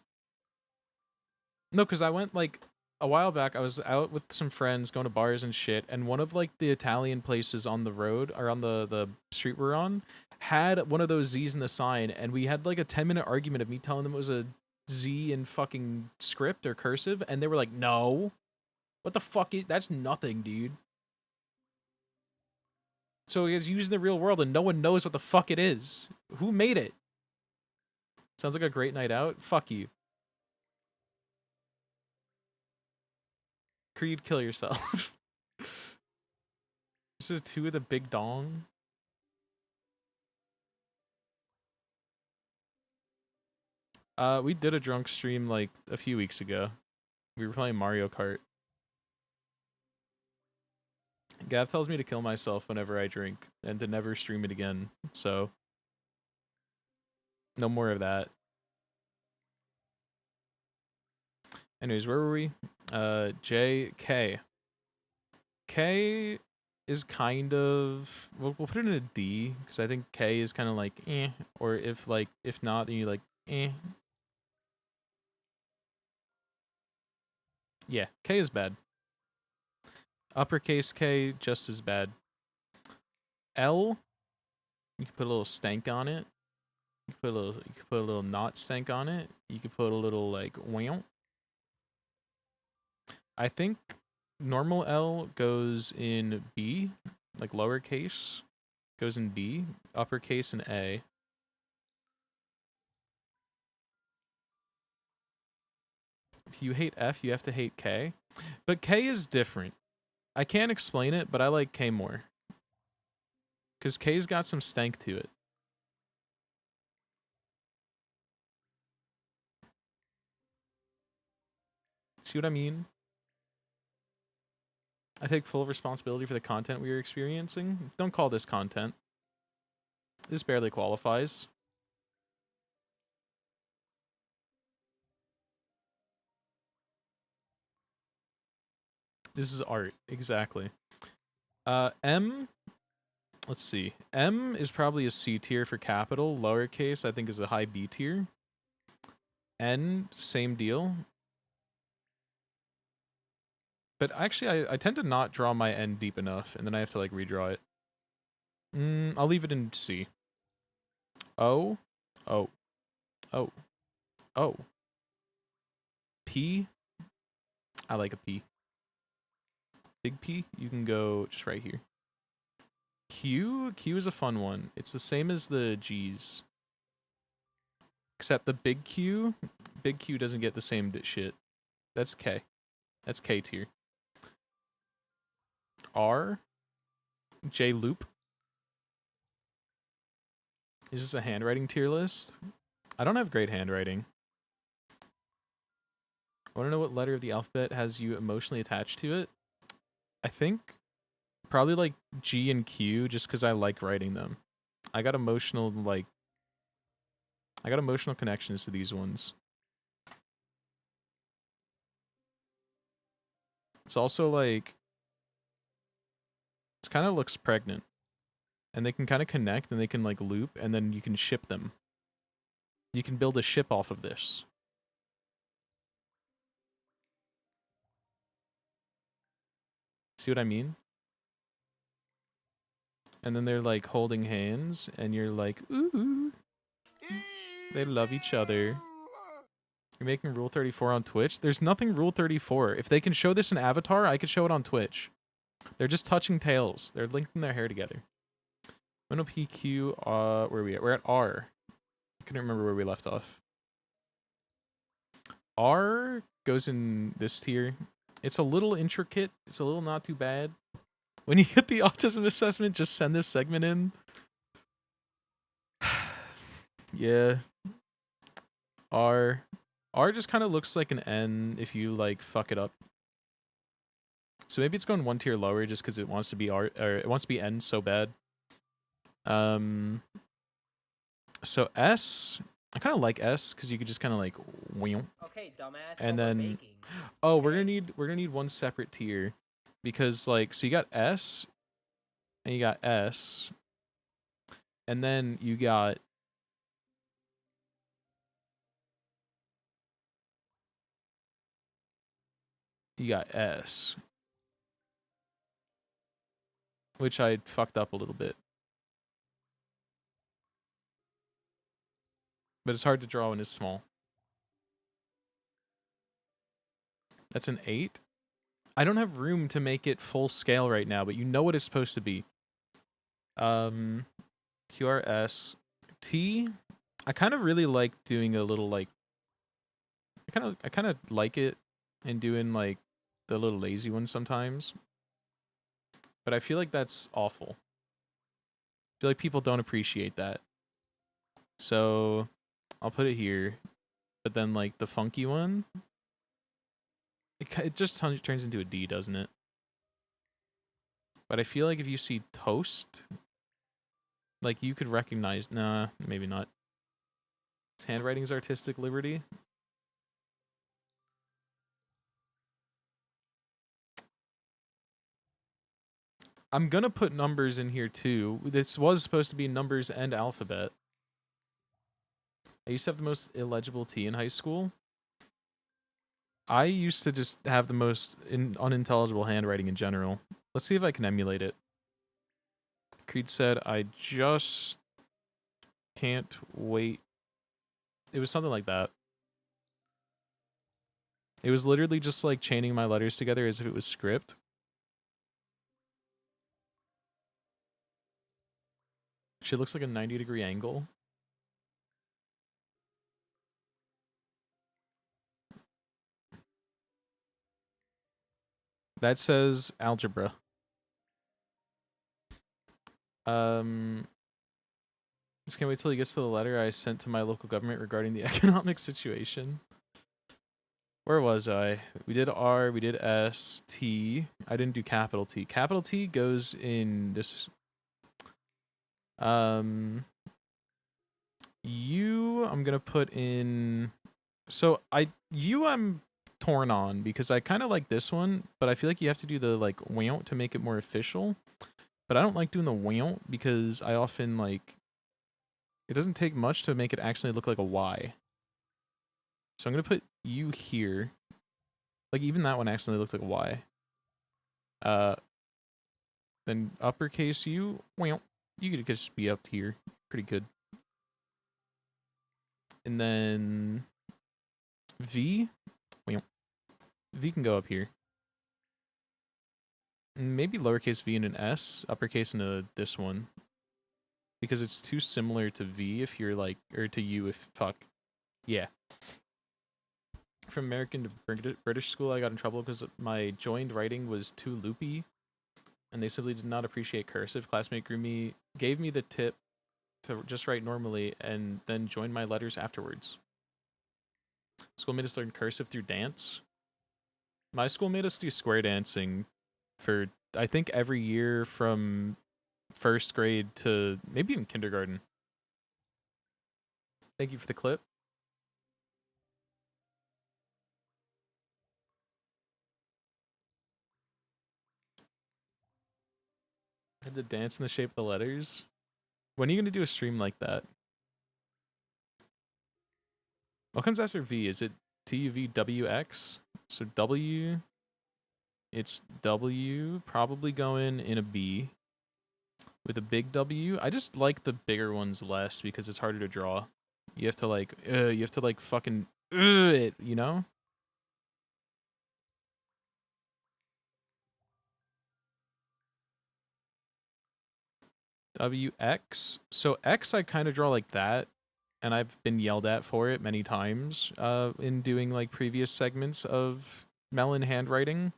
No, because I went, like, a while back, I was out with some friends going to bars and shit, and one of, like, the Italian places on the road, or on the street we're on, had one of those Z's in the sign, and we had, like, a 10-minute argument of me telling them it was a Z in fucking script or cursive, and they were like, no. What the fuck is... That's nothing, dude. So it is used in the real world, and no one knows what the fuck it is. Who made it? Sounds like a great night out. Fuck you. Creed, kill yourself. This is 2 with a big dong. We did a drunk stream like a few weeks ago. We were playing Mario Kart. Gav tells me to kill myself whenever I drink and to never stream it again. So no more of that. Anyways, where were we? J, K. K is kind of... We'll put it in a D, because I think K is kind of like, eh. Or if not, then you like, eh. Yeah, K is bad. Uppercase K, just as bad. L, you can put a little stank on it. You can put a little not stank on it. You can put a little like wow. I think normal L goes in B, like lowercase goes in B, uppercase in A. If you hate F, you have to hate K. But K is different. I can't explain it, but I like K more. Because K's got some stank to it. See what I mean? I take full responsibility for the content we are experiencing. Don't call this content. This barely qualifies. This is art, exactly. M, let's see. M is probably a C tier for capital. Lowercase, I think, is a high B tier. N, same deal. But actually, I tend to not draw my N deep enough, and then I have to, like, redraw it. I'll leave it in C. O, O, O, O. P, I like a P. Big P, you can go just right here. Q is a fun one. It's the same as the G's. Except the big Q doesn't get the same shit. That's K. That's K tier. R, J loop. Is this a handwriting tier list? I don't have great handwriting. I want to know what letter of the alphabet has you emotionally attached to it. I think probably like G and Q, just because I like writing them. I got emotional connections to these ones. It's also like, it kind of looks pregnant. And they can kind of connect and they can like loop and then you can ship them. You can build a ship off of this. See what I mean? And then they're like holding hands and you're like, ooh, they love each other. You're making Rule 34 on Twitch? There's nothing Rule 34. If they can show this in Avatar, I could show it on Twitch. They're just touching tails. They're linking their hair together. PQ, where are we at? We're at R. I couldn't remember where we left off. R goes in this tier. It's a little intricate. It's a little not too bad. When you get the autism assessment, just send this segment in. Yeah. R. R just kind of looks like an N if you like fuck it up. So maybe it's going one tier lower just because it wants to be R, or it wants to be N so bad. So S, I kind of like S because you could just kind of like, Okay, dumbass. and but we're then, baking. oh, Okay? we're gonna need one separate tier because like, so you got S, and you got S, and then you got S, which I fucked up a little bit. But it's hard to draw when it's small. That's an 8. I don't have room to make it full scale right now, but you know what it's supposed to be. QRS. T, I kind of really like doing a little like, I kind of like it and doing like the little lazy ones sometimes. But I feel like that's awful. I feel like people don't appreciate that. So I'll put it here. But then like the funky one, it just turns into a D, doesn't it? But I feel like if you see toast, like you could recognize, nah, maybe not. His handwriting's artistic liberty. I'm gonna put numbers in here too. This was supposed to be numbers and alphabet. I used to have the most illegible T in high school. I used to just have the most unintelligible handwriting in general. Let's see if I can emulate it. Creed said, I just can't wait. It was something like that. It was literally just like chaining my letters together as if it was script. She looks like a 90-degree angle. That says algebra. Just can't wait till he gets to the letter I sent to my local government regarding the economic situation. Where was I? We did R, we did S, T. I didn't do capital T. Capital T goes in this. U, I'm gonna put in. So I'm torn on because I kind of like this one, but I feel like you have to do the like wow to make it more official. But I don't like doing the wow because I often like. It doesn't take much to make it actually look like a Y. So I'm gonna put U here. Like even that one actually looked like a Y. Then uppercase U. Well, you could just be up here. Pretty good. And then V. Well, V can go up here. Maybe lowercase v and an S, uppercase into this one. Because it's too similar to V if you're like, or to U if, fuck. Yeah. From American to British school, I got in trouble because my joined writing was too loopy. And they simply did not appreciate cursive. Classmate gave me the tip to just write normally and then join my letters afterwards. School made us learn cursive through dance. My school made us do square dancing for, I think, every year from first grade to maybe even kindergarten. Thank you for the clip. Had to dance in the shape of the letters. When are you gonna do a stream like that? What comes after V? Is it TUVWX? So W, it's W, probably going in a B with a big W. I just like the bigger ones less because it's harder to draw. You have to like fucking it, you know? WX. So X I kind of draw like that, and I've been yelled at for it many times in doing like previous segments of Melon handwriting.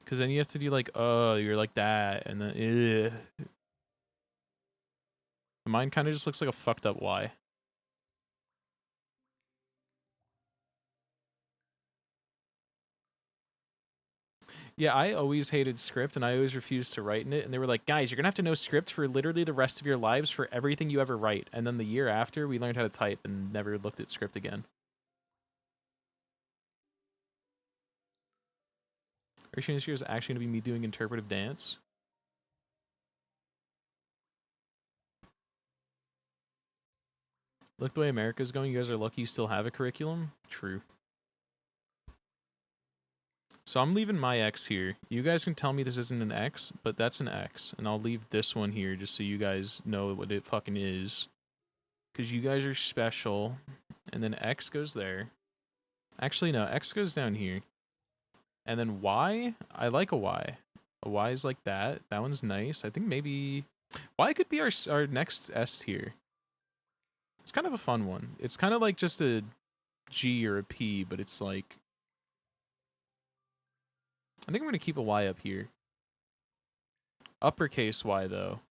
Because then you have to do like, oh, you're like that, and then, ugh. Mine kind of just looks like a fucked up Y. Yeah, I always hated script, and I always refused to write in it. And they were like, guys, you're going to have to know script for literally the rest of your lives for everything you ever write. And then the year after, we learned how to type and never looked at script again. Are you sure this year is actually going to be me doing interpretive dance? Look the way America's going. You guys are lucky you still have a curriculum. True. So I'm leaving my X here. You guys can tell me this isn't an X, but that's an X. And I'll leave this one here just so you guys know what it fucking is. Because you guys are special. And then X goes there. Actually, no. X goes down here. And then Y, I like a Y. A Y is like that. That one's nice. I think maybe Y could be our next S tier. It's kind of a fun one. It's kind of like just a G or a P, but it's like... I think I'm going to keep a Y up here. Uppercase Y, though.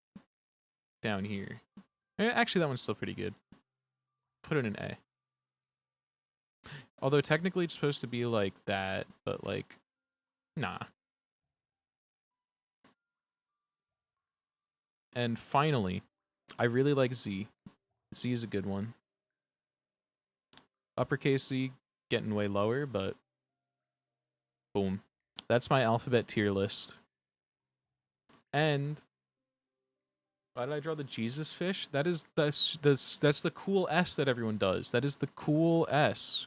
Down here. Actually, that one's still pretty good. Put it in A. Although technically it's supposed to be like that, but like, nah. And finally, I really like Z. Z is a good one. Uppercase Z, getting way lower, but boom. That's my alphabet tier list. And why did I draw the Jesus fish? That's the cool S that everyone does. That is the cool S.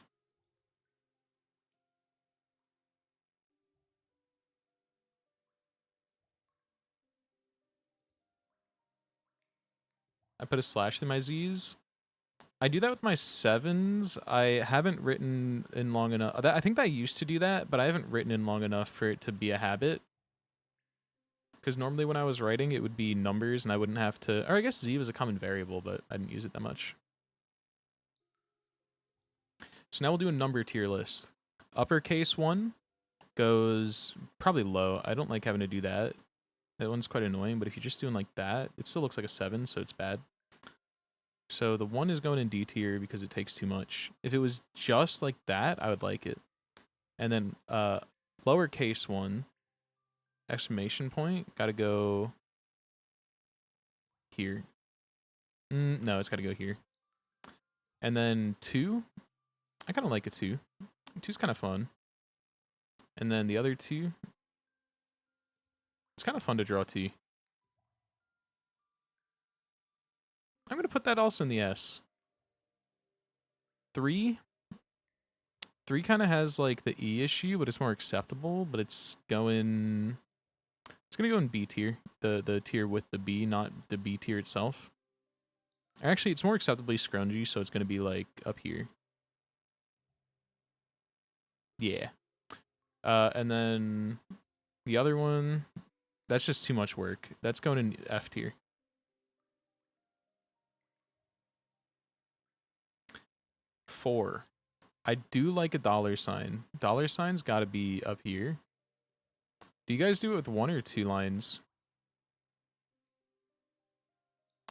I put a slash through my Z's. I do that with my 7s. I haven't written in long enough. I think that I used to do that, but I haven't written in long enough for it to be a habit. Because normally when I was writing, it would be numbers, and I wouldn't have to... Or I guess Z was a common variable, but I didn't use it that much. So now we'll do a number tier list. Uppercase 1 goes probably low. I don't like having to do that. That one's quite annoying, but if you're just doing like that, it still looks like a 7, so it's bad. So the 1 is going in D tier because it takes too much. If it was just like that, I would like it. And then lowercase 1, exclamation point, gotta go here. No, it's gotta go here. And then 2, I kind of like a 2. 2's kind of fun. And then the other 2, it's kind of fun to draw T. I'm going to put that also in the S. 3 kind of has like the E issue, but it's more acceptable, but it's going to go in B tier. The tier with the B, not the B tier itself. Actually, it's more acceptably scrungy, so it's going to be like up here. Yeah. And then the other one, that's just too much work. That's going in F tier. $4. I do like a dollar sign. Dollar sign's got to be up here. Do you guys do it with 1 or 2 lines?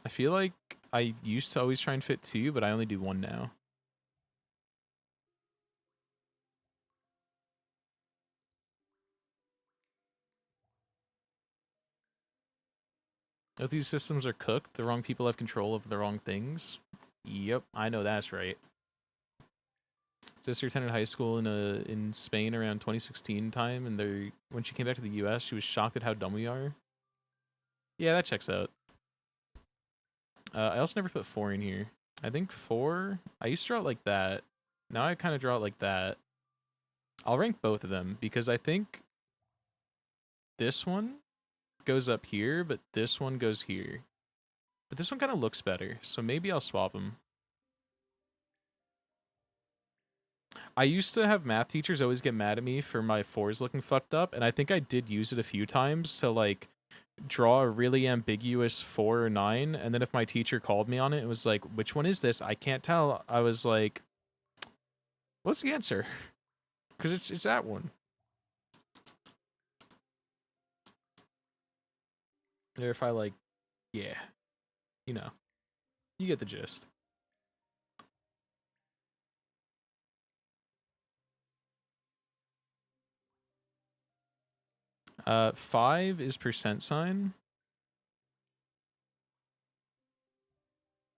I feel like I used to always try and fit 2, but I only do 1 now. If these systems are cooked, the wrong people have control of the wrong things. Yep, I know that's right. Sister attended high school in Spain around 2016 time, and when she came back to the U.S., she was shocked at how dumb we are. Yeah, that checks out. I also never put 4 in here. I think 4. I used to draw it like that. Now I kind of draw it like that. I'll rank both of them because I think this one goes up here, but this one goes here. But this one kind of looks better, so maybe I'll swap them. I used to have math teachers always get mad at me for my 4s looking fucked up, and I think I did use it a few times to, like, draw a really ambiguous 4 or 9, and then if my teacher called me on it, it was like, which one is this? I can't tell. I was like, what's the answer? Because it's that one. Or if I, like, yeah, you know, you get the gist. Uh, 5 is percent sign.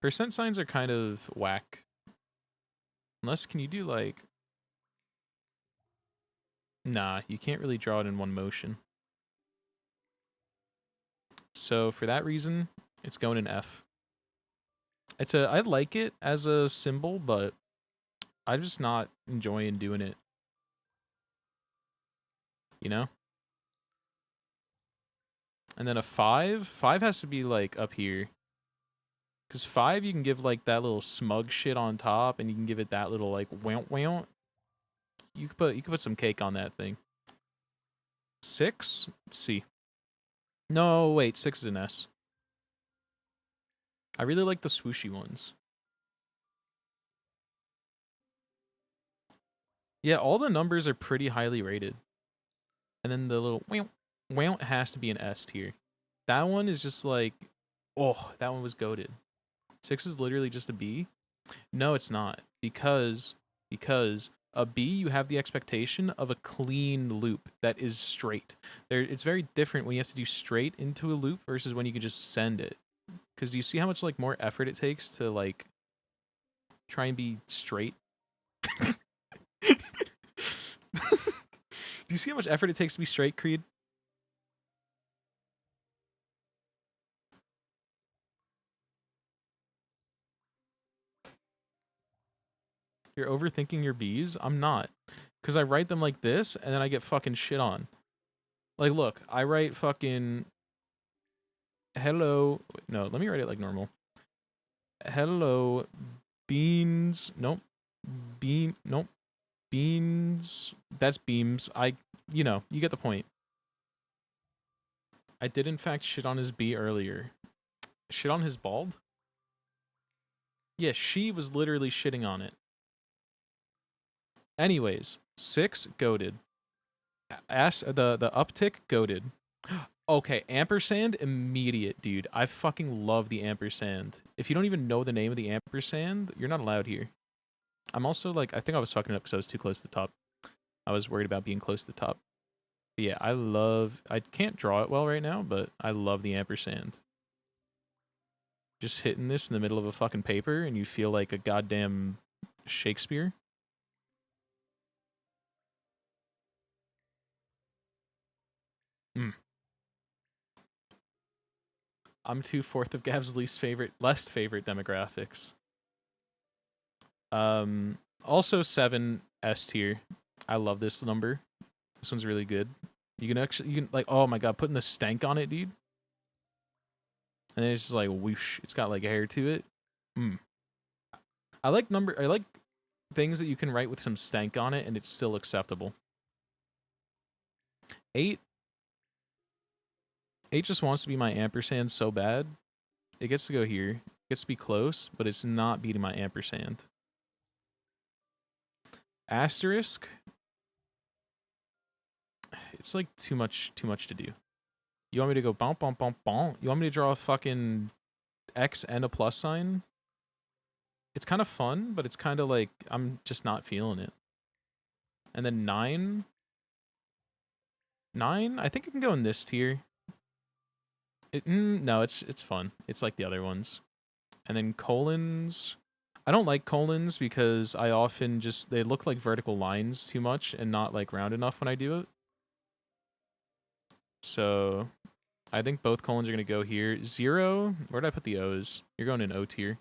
Percent signs are kind of whack. Unless, can you do, like... Nah, you can't really draw it in one motion. So, for that reason, it's going in F. I like it as a symbol, but I'm just not enjoying doing it. You know? And then a 5? 5 has to be, like, up here. Because 5, you can give, like, that little smug shit on top, and you can give it that little, like, wount wount. You could put some cake on that thing. 6? Let's see. No, wait, 6 is an S. I really like the swooshy ones. Yeah, all the numbers are pretty highly rated. And then the little wount has to be an S tier. That one is just like, oh, that one was goated. 6 is literally just a B. No, it's not. Because a B, you have the expectation of a clean loop that is straight. It's very different when you have to do straight into a loop versus when you can just send it. Because do you see how much like more effort it takes to like try and be straight? Do you see how much effort it takes to be straight, Creed? You're overthinking your B's? I'm not. Because I write them like this, and then I get fucking shit on. Like, look, I write fucking... Hello... No, let me write it like normal. Hello... Beans... Nope. Nope. Beans... That's beams. You know, you get the point. I did, in fact, shit on his B earlier. Shit on his bald? Yeah, she was literally shitting on it. Anyways, 6, goated. The uptick, goated. Okay, ampersand, immediate, dude. I fucking love the ampersand. If you don't even know the name of the ampersand, you're not allowed here. I'm also, like, I think I was fucking up because I was too close to the top. I was worried about being close to the top. But yeah, I can't draw it well right now, but I love the ampersand. Just hitting this in the middle of a fucking paper and you feel like a goddamn Shakespeare. I'm 2/4 of Gav's less favorite demographics. Also 7 S tier. I love this number. This one's really good. You can like, oh my god, putting the stank on it, dude. And then it's just like whoosh. It's got like hair to it. I like things that you can write with some stank on it and it's still acceptable. 8 just wants to be my ampersand so bad. It gets to go here. It gets to be close, but it's not beating my ampersand. Asterisk. It's like too much to do. You want me to go bonk, bonk, bonk, bonk? You want me to draw a fucking X and a plus sign? It's kind of fun, but it's kind of like, I'm just not feeling it. And then 9. 9, I think it can go in this tier. No, it's fun. It's like the other ones. And then colons. I don't like colons because I often just, they look like vertical lines too much and not like round enough when I do it. So I think both colons are going to go here. 0, where did I put the O's? You're going in O tier.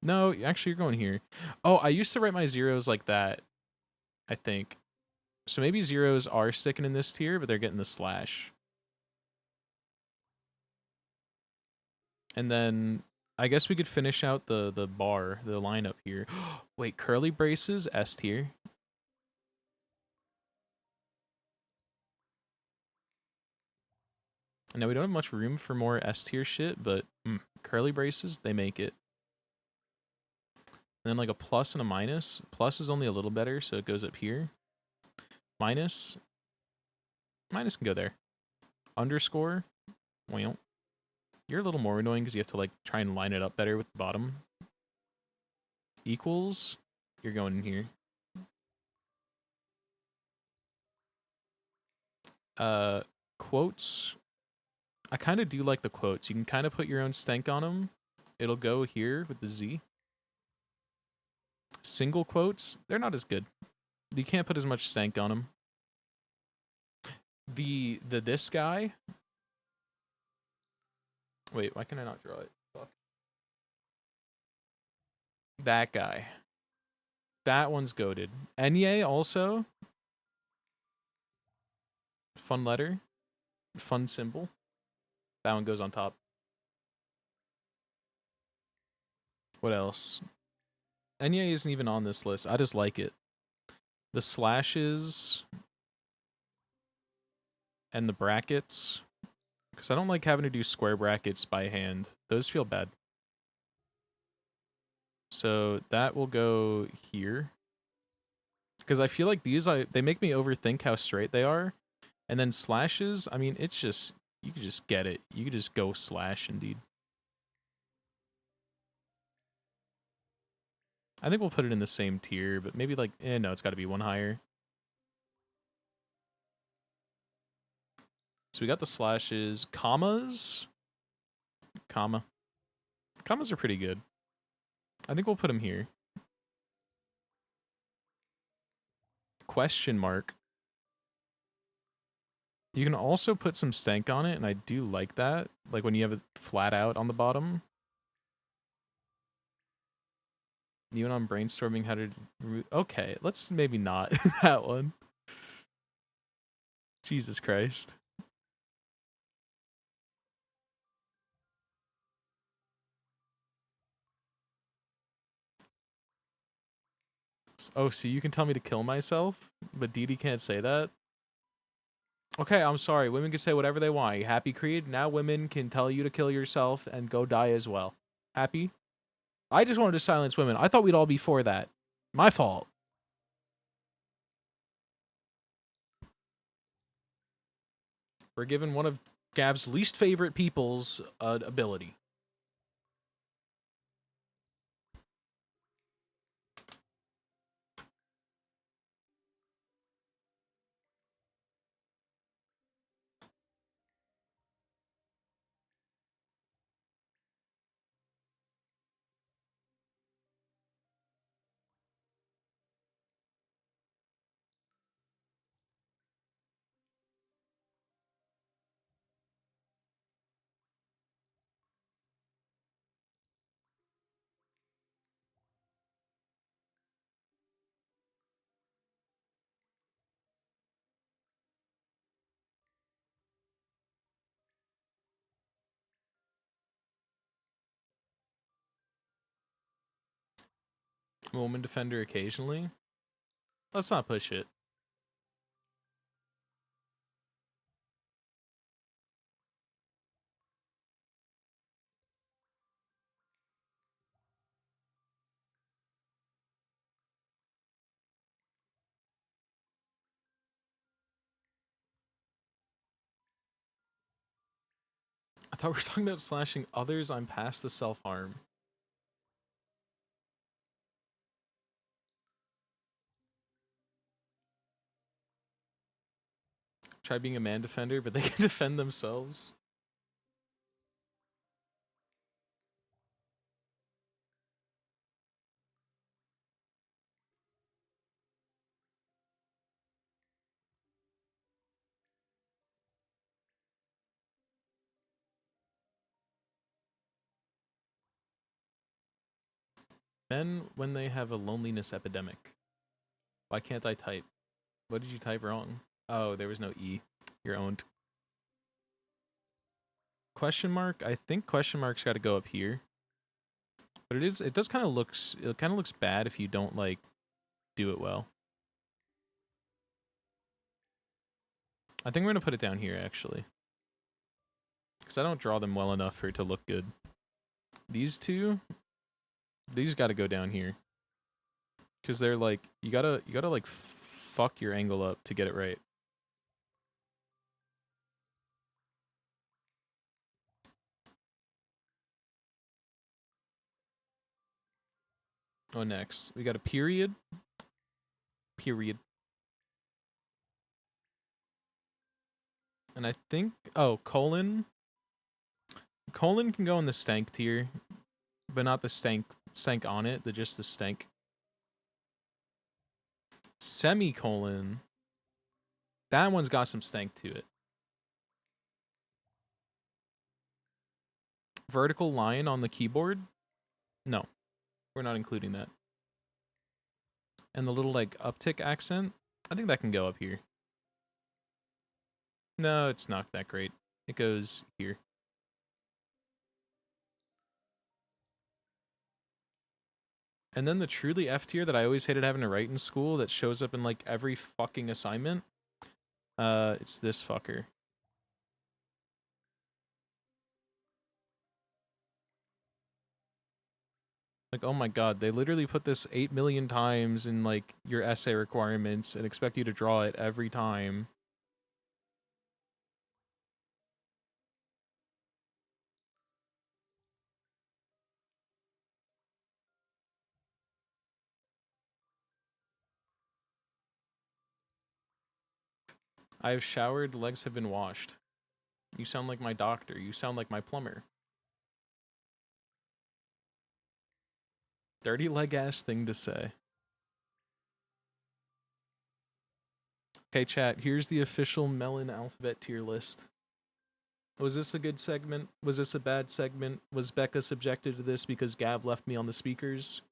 No, actually you're going here. Oh, I used to write my zeros like that, I think. So maybe zeros are sticking in this tier, but they're getting the slash. And then I guess we could finish out the bar, the lineup here. Wait, curly braces, S tier. And now we don't have much room for more S tier shit, but curly braces, they make it. And then like a plus and a minus. Plus is only a little better, so it goes up here. Minus can go there. Underscore, well, you're a little more annoying because you have to like try and line it up better with the bottom. Equals, you're going in here. Quotes, I kind of do like the quotes. You can kind of put your own stank on them. It'll go here with the Z. Single quotes, they're not as good. You can't put as much stank on them. The this guy. Wait, why can I not draw it? Fuck. That guy. That one's goated. Enye also. Fun letter. Fun symbol. That one goes on top. What else? Enye isn't even on this list. I just like it. The slashes and the brackets. Because I don't like having to do square brackets by hand. Those feel bad. So that will go here. Because I feel like these, they make me overthink how straight they are. And then slashes, I mean, it's just, you can just get it. You can just go slash, indeed. I think we'll put it in the same tier, but maybe like, no, it's got to be one higher. So we got the slashes. Commas. Commas are pretty good. I think we'll put them here. Question mark. You can also put some stank on it, and I do like that. Like when you have it flat out on the bottom. You and I'm brainstorming how to... Okay, let's maybe not that one. Jesus Christ. Oh, so you can tell me to kill myself, but Didi can't say that? Okay, I'm sorry. Women can say whatever they want. Happy, Creed? Now women can tell you to kill yourself and go die as well. Happy? I just wanted to silence women. I thought we'd all be for that. My fault. We're given one of Gav's least favorite people's ability. Woman defender occasionally. Let's not push it. I thought we were talking about slashing others. I'm past the self-harm. Try being a man defender, but they can defend themselves. Men when they have a loneliness epidemic. Why can't I type? What did you type wrong? Oh, there was no E. You're owned. Question mark? I think question mark's got to go up here. But it does kind of looks, it kind of looks bad if you don't, like, do it well. I think we're going to put it down here, actually. Because I don't draw them well enough for it to look good. These two, these got to go down here. Because they're, like, you gotta, like, fuck your angle up to get it right. Oh, next. We got a period. Period. And I think, oh, colon. Colon can go in the stank tier, but not the stank on it, just the stank. Semicolon. That one's got some stank to it. Vertical line on the keyboard? No, we're not including that. And the little, like, uptick accent? I think that can go up here. No, it's not that great. It goes here. And then the truly F tier that I always hated having to write in school that shows up in, like, every fucking assignment. It's this fucker. Like, oh my god, they literally put this 8 million times in, like, your essay requirements and expect you to draw it every time. I have showered, legs have been washed. You sound like my doctor. You sound like my plumber. Dirty leg ass thing to say. Okay, chat, here's the official Melon alphabet tier list. Was this a good segment? Was this a bad segment? Was Becca subjected to this because Gav left me on the speakers?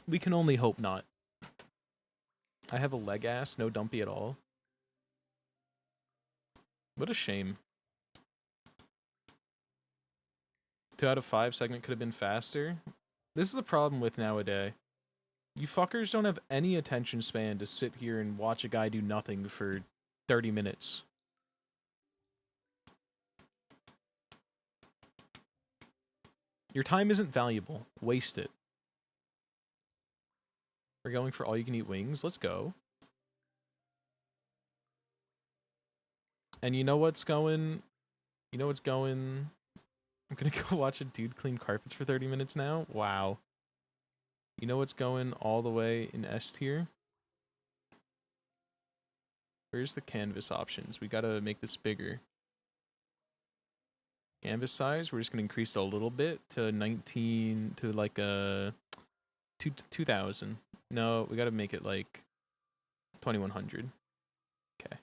We can only hope not. I have a leg ass, no dumpy at all. What a shame. 2 out of 5 segment could have been faster. This is the problem with nowadays. You fuckers don't have any attention span to sit here and watch a guy do nothing for 30 minutes. Your time isn't valuable. Waste it. We're going for all-you-can-eat wings. Let's go. And you know what's going? You know what's going? I'm gonna go watch a dude clean carpets for 30 minutes now? Wow. You know what's going all the way in S tier? Where's the canvas options? We gotta make this bigger. Canvas size, we're just gonna increase it a little bit to 19, to like a 2000. No, we gotta make it like 2100. Okay.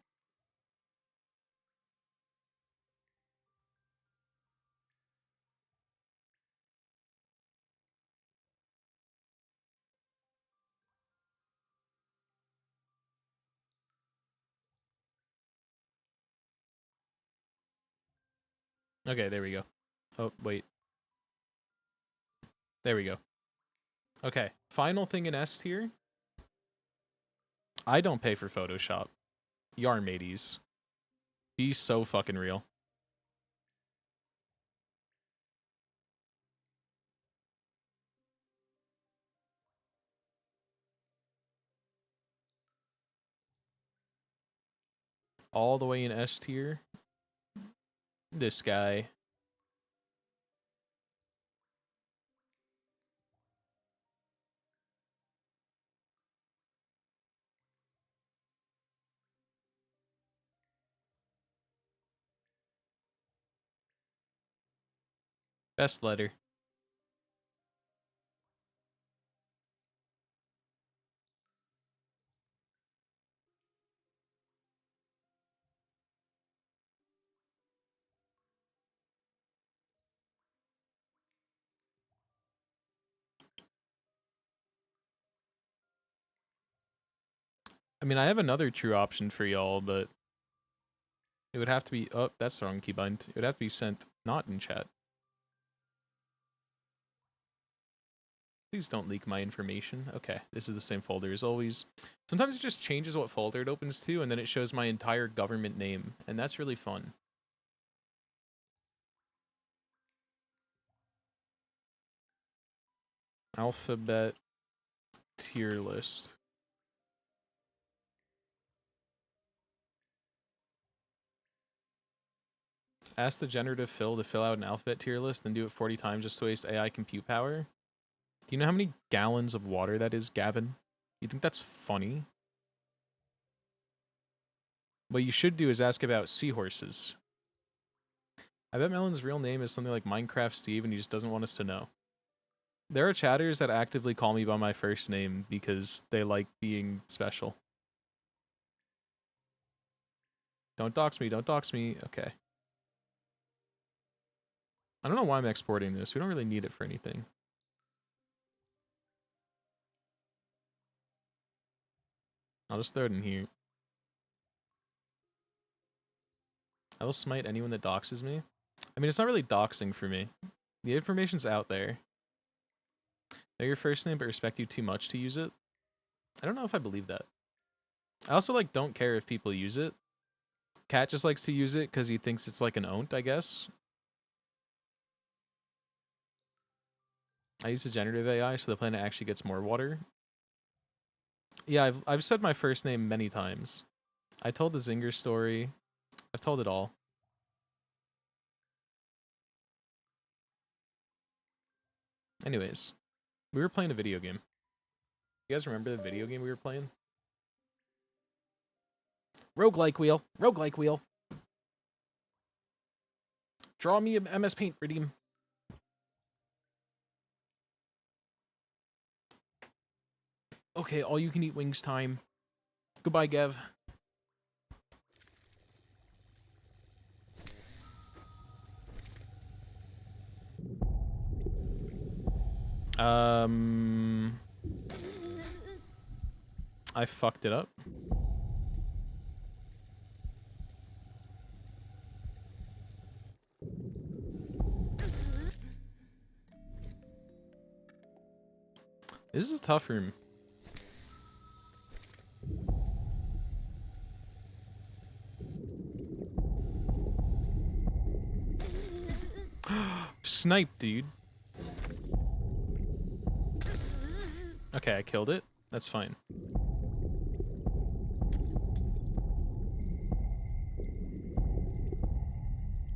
Okay, there we go. Oh, wait. There we go. Okay, final thing in S tier. I don't pay for Photoshop. Yarn mateys. Be so fucking real. All the way in S tier. This guy. Best letter. mean, I have another true option for y'all, but it would have to be... Oh, that's the wrong keybind. It would have to be sent not in chat. Please don't leak my information. Okay, this is the same folder as always. Sometimes it just changes what folder it opens to, and then it shows my entire government name, and that's really fun. Alphabet tier list. Ask the generative Phil to fill out an alphabet tier list, then do it 40 times just to waste AI compute power. Do you know how many gallons of water that is, Gavin? You think that's funny? What you should do is ask about seahorses. I bet Melon's real name is something like Minecraft Steve and he just doesn't want us to know. There are chatters that actively call me by my first name because they like being special. Don't dox me, don't dox me. Okay. I don't know why I'm exporting this. We don't really need it for anything. I'll just throw it in here. I will smite anyone that doxes me. I mean, it's not really doxing for me. The information's out there. Know your first name, but respect you too much to use it. I don't know if I believe that. I also, like, don't care if people use it. Cat just likes to use it because he thinks it's like an oont, I guess. I use the generative AI so the planet actually gets more water. Yeah, I've said my first name many times. I told the Zinger story. I've told it all. Anyways, we were playing a video game. You guys remember the video game we were playing? Roguelike wheel. Roguelike wheel. Draw me a MS Paint, redeem. Okay, all you can eat wings time. Goodbye, Gev. I fucked it up. This is a tough room. Snipe, dude. Okay, I killed it. That's fine.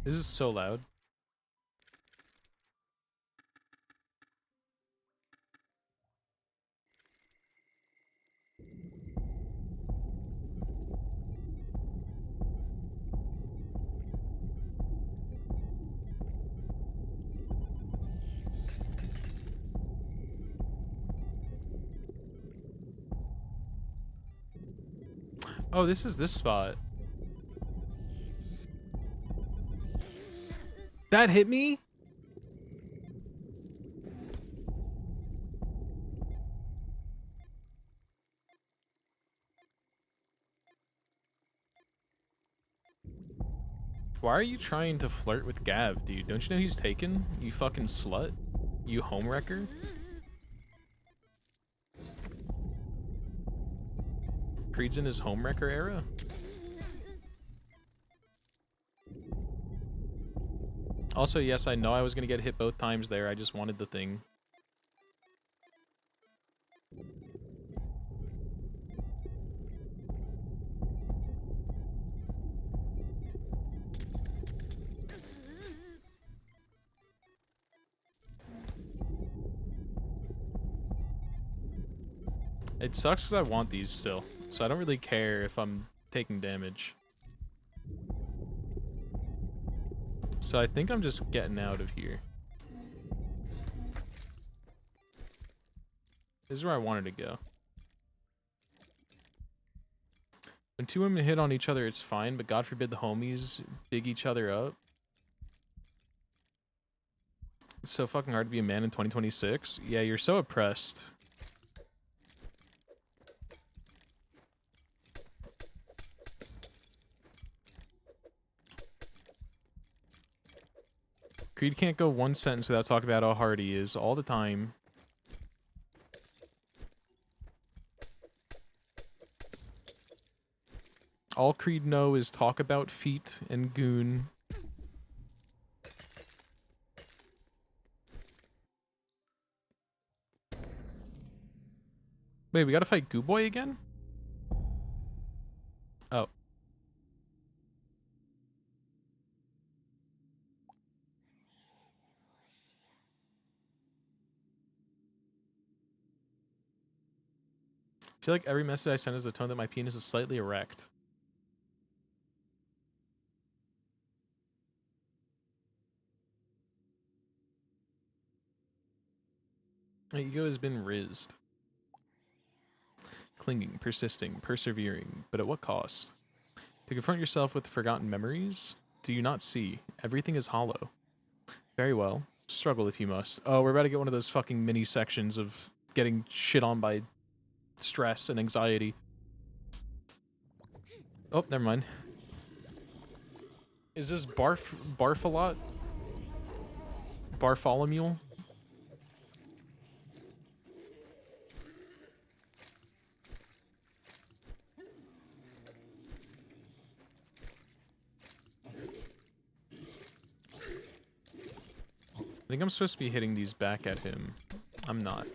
This is so loud. Oh, this is this spot. That hit me? Why are you trying to flirt with Gav, dude? Don't you know he's taken? You fucking slut. You homewrecker. Creed's in his homewrecker era? Also, yes, I know I was gonna get hit both times there. I just wanted the thing. It sucks because I want these still, so I don't really care if I'm taking damage. So I think I'm just getting out of here. This is where I wanted to go. When two women hit on each other, it's fine, but God forbid the homies big each other up. It's so fucking hard to be a man in 2026. Yeah, you're so oppressed. Creed can't go one sentence without talking about how hard he is all the time. All Creed know is talk about feet and goon. Wait, we gotta fight Goo Boy again? Oh. I feel like every message I send is the tone that my penis is slightly erect. My ego has been rizzed. Clinging, persisting, persevering, but at what cost? To confront yourself with forgotten memories? Do you not see? Everything is hollow. Very well. Struggle if you must. Oh, we're about to get one of those fucking mini sections of getting shit on by stress and anxiety. Oh, never mind. Is this Bartholomew's? Bartholomew? I think I'm supposed to be hitting these back at him. I'm not.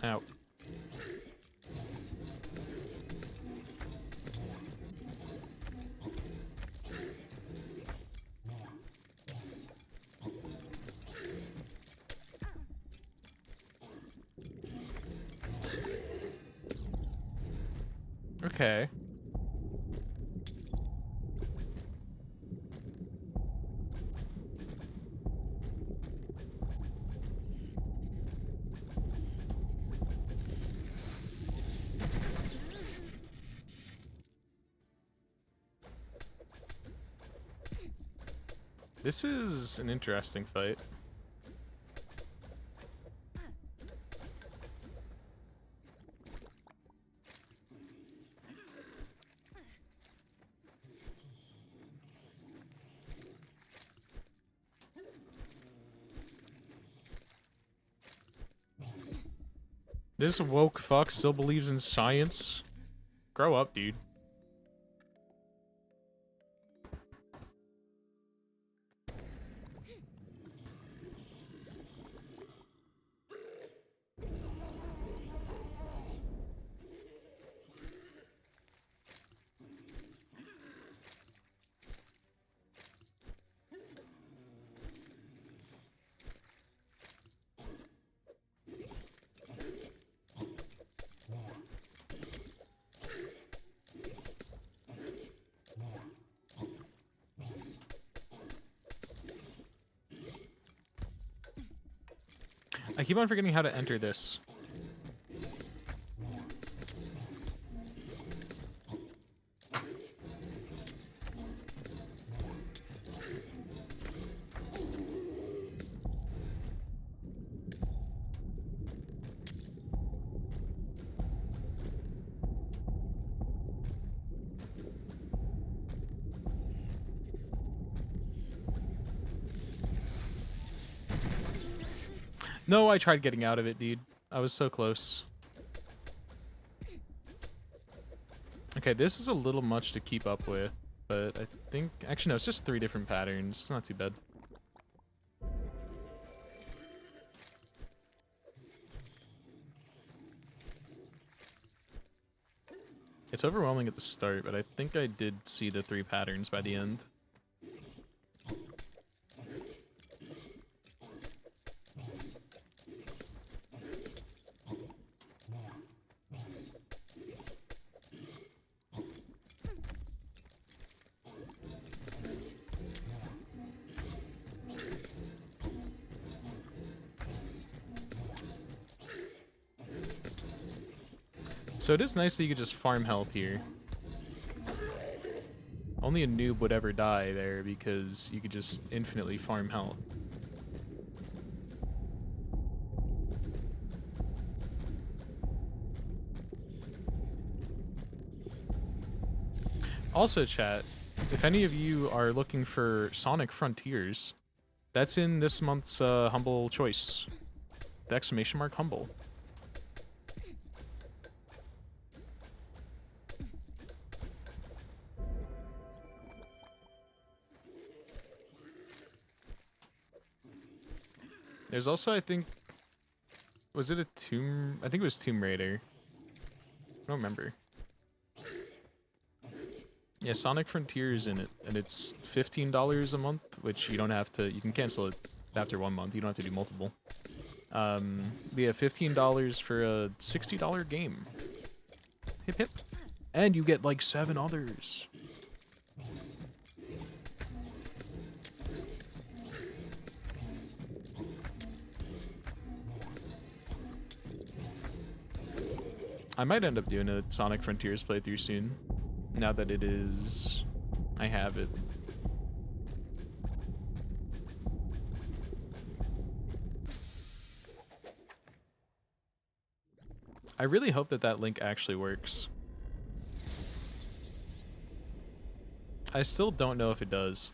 Ow. Okay. This is an interesting fight. This woke fuck still believes in science? Grow up, dude. I keep on forgetting how to enter this. No, I tried getting out of it, dude. I was so close. Okay, this is a little much to keep up with, but I think... Actually, no, it's just 3 different patterns. It's not too bad. It's overwhelming at the start, but I think I did see the 3 patterns by the end. So it is nice that you could just farm health here. Only a noob would ever die there because you could just infinitely farm health. Also, chat, if any of you are looking for Sonic Frontiers, that's in this month's Humble Choice. The exclamation mark Humble. There's also, I think, was it a Tomb? I think it was Tomb Raider. I don't remember. Yeah, Sonic Frontiers in it, and it's $15 a month, which you don't have to. You can cancel it after 1 month. You don't have to do multiple. We have $15 for a $60 game. Hip hip, and you get like 7 others. I might end up doing a Sonic Frontiers playthrough soon, now that it is... I have it. I really hope that that link actually works. I still don't know if it does.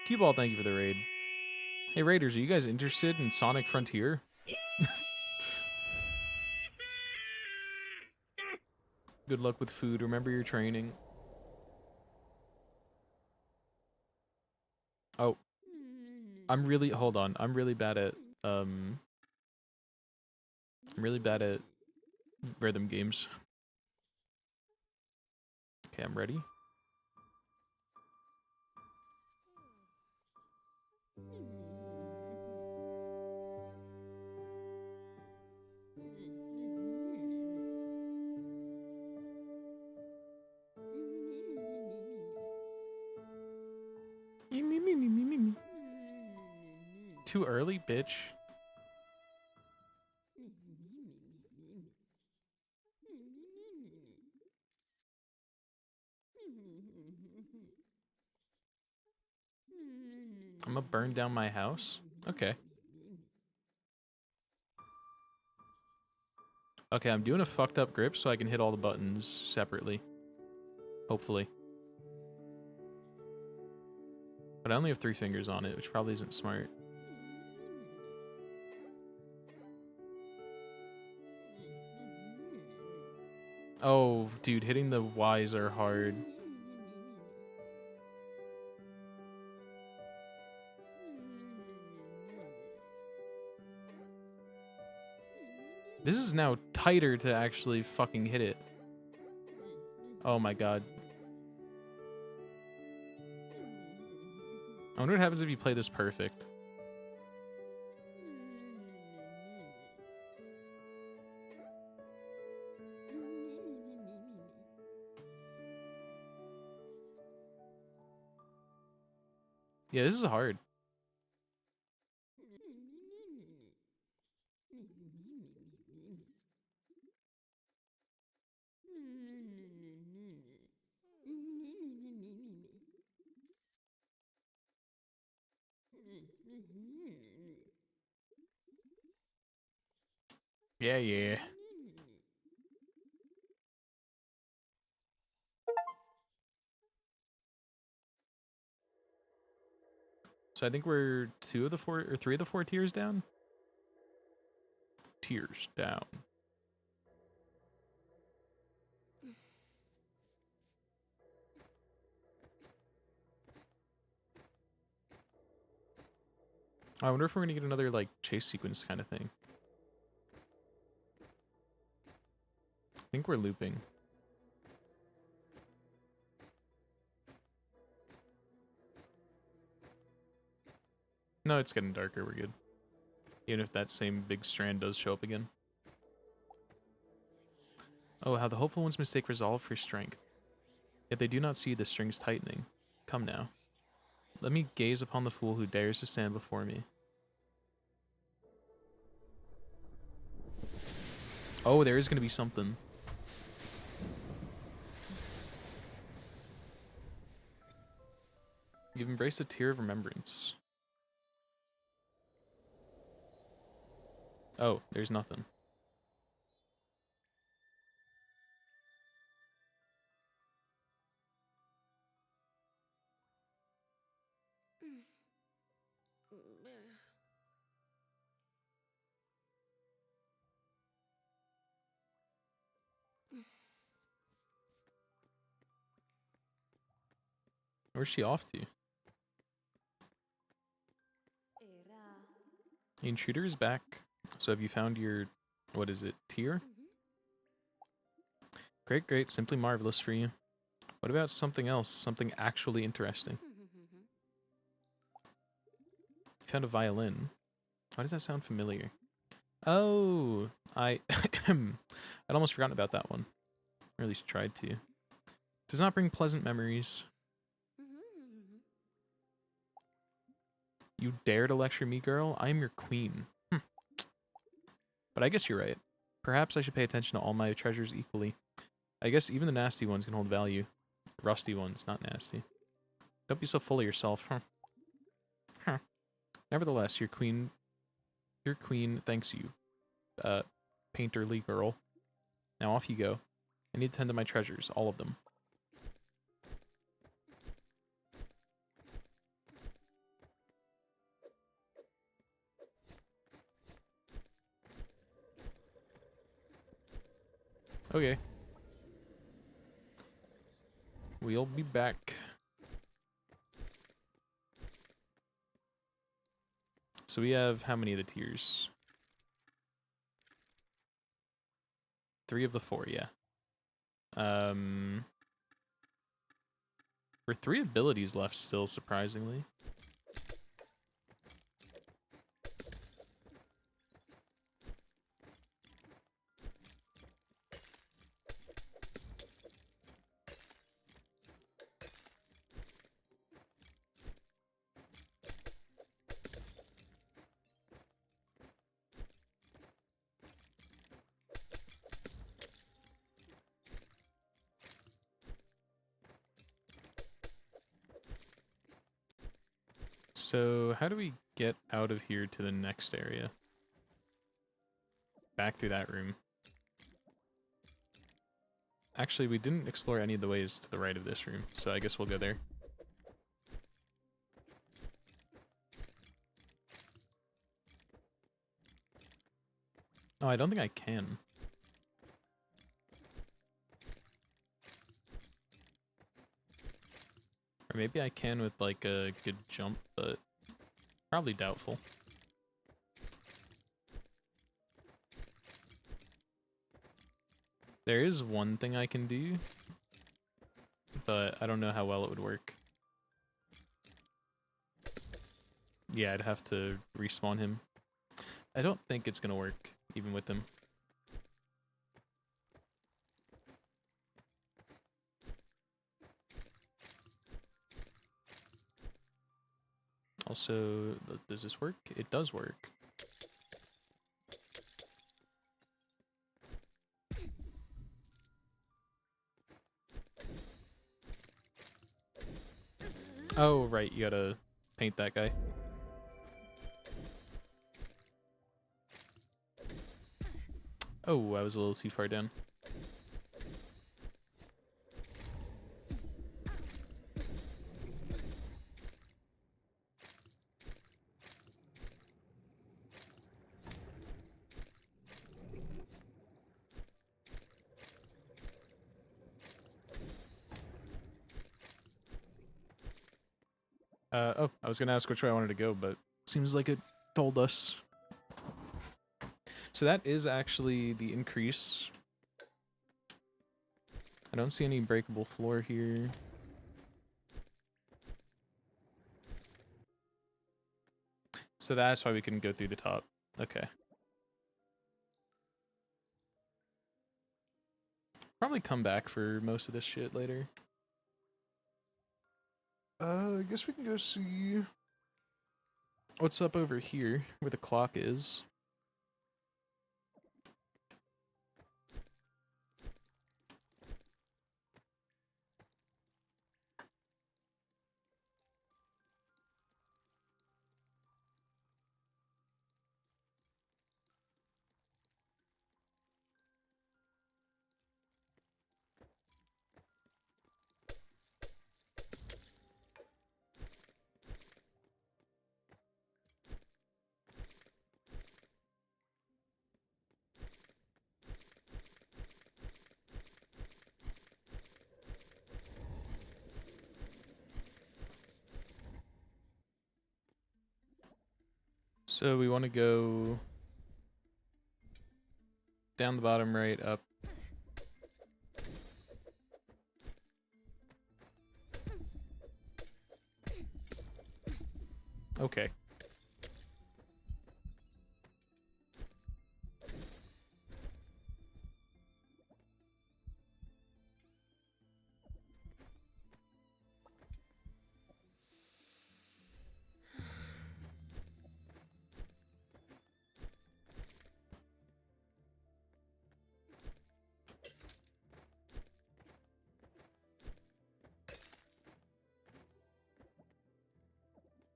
Cue Ball, thank you for the raid. Hey Raiders, are you guys interested in Sonic Frontier? Good luck with food. Remember your training. Oh. Hold on. I'm really bad at rhythm games. Okay, I'm ready. Too early, bitch. I'm gonna burn down my house? Okay. Okay, I'm doing a fucked up grip so I can hit all the buttons separately. Hopefully. But I only have 3 fingers on it, which probably isn't smart. Oh, dude, hitting the Ys are hard. This is now tighter to actually fucking hit it. Oh my god. I wonder what happens if you play this perfect. Yeah, this is hard. Yeah, yeah. So I think we're 3 of the 4 tiers down? Tiers down. I wonder if we're gonna get another, like, chase sequence kind of thing. I think we're looping. No, it's getting darker, we're good. Even if that same big strand does show up again. Oh, how the hopeful ones mistake resolve for strength. Yet they do not see the strings tightening. Come now. Let me gaze upon the fool who dares to stand before me. Oh, there is gonna be something. You've embraced a tear of remembrance. Oh, there's nothing. Where's she off to? The intruder is back. So have you found your, what is it, tier? Great, great, simply marvelous for you. What about something else, something actually interesting? You found a violin. Why does that sound familiar? Oh, I'd almost forgotten about that one. Or at least tried to. Does not bring pleasant memories. You dare to lecture me, girl? I am your queen. But I guess you're right. Perhaps I should pay attention to all my treasures equally. I guess even the nasty ones can hold value. Rusty ones, not nasty. Don't be so full of yourself. Huh. Nevertheless, your queen thanks you, painterly girl. Now off you go. I need to tend to my treasures, all of them. Okay. We'll be back. So we have how many of the tiers? 3 of the 4, yeah. We're 3 abilities left still, surprisingly. So how do we get out of here to the next area? Back through that room. Actually, we didn't explore any of the ways to the right of this room, so I guess we'll go there. Oh, I don't think I can. Or maybe I can with like a good jump, but probably doubtful. There is one thing I can do, but I don't know how well it would work. Yeah, I'd have to respawn him. I don't think it's gonna work, even with him. Also, does this work? It does work. Oh, right, you gotta paint that guy. Oh, I was a little too far down. Oh, I was gonna ask which way I wanted to go, but seems like it told us. So that is actually the increase. I don't see any breakable floor here. So that's why we couldn't go through the top. Okay. Probably come back for most of this shit later. I guess we can go see what's up over here, where the clock is. So we want to go down the bottom right, up. Okay.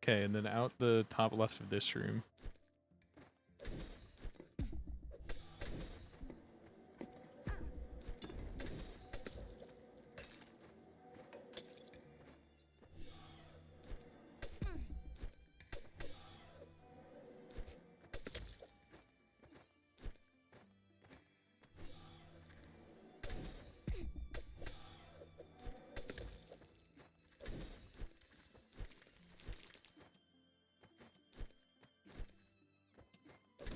Okay, and then out the top left of this room.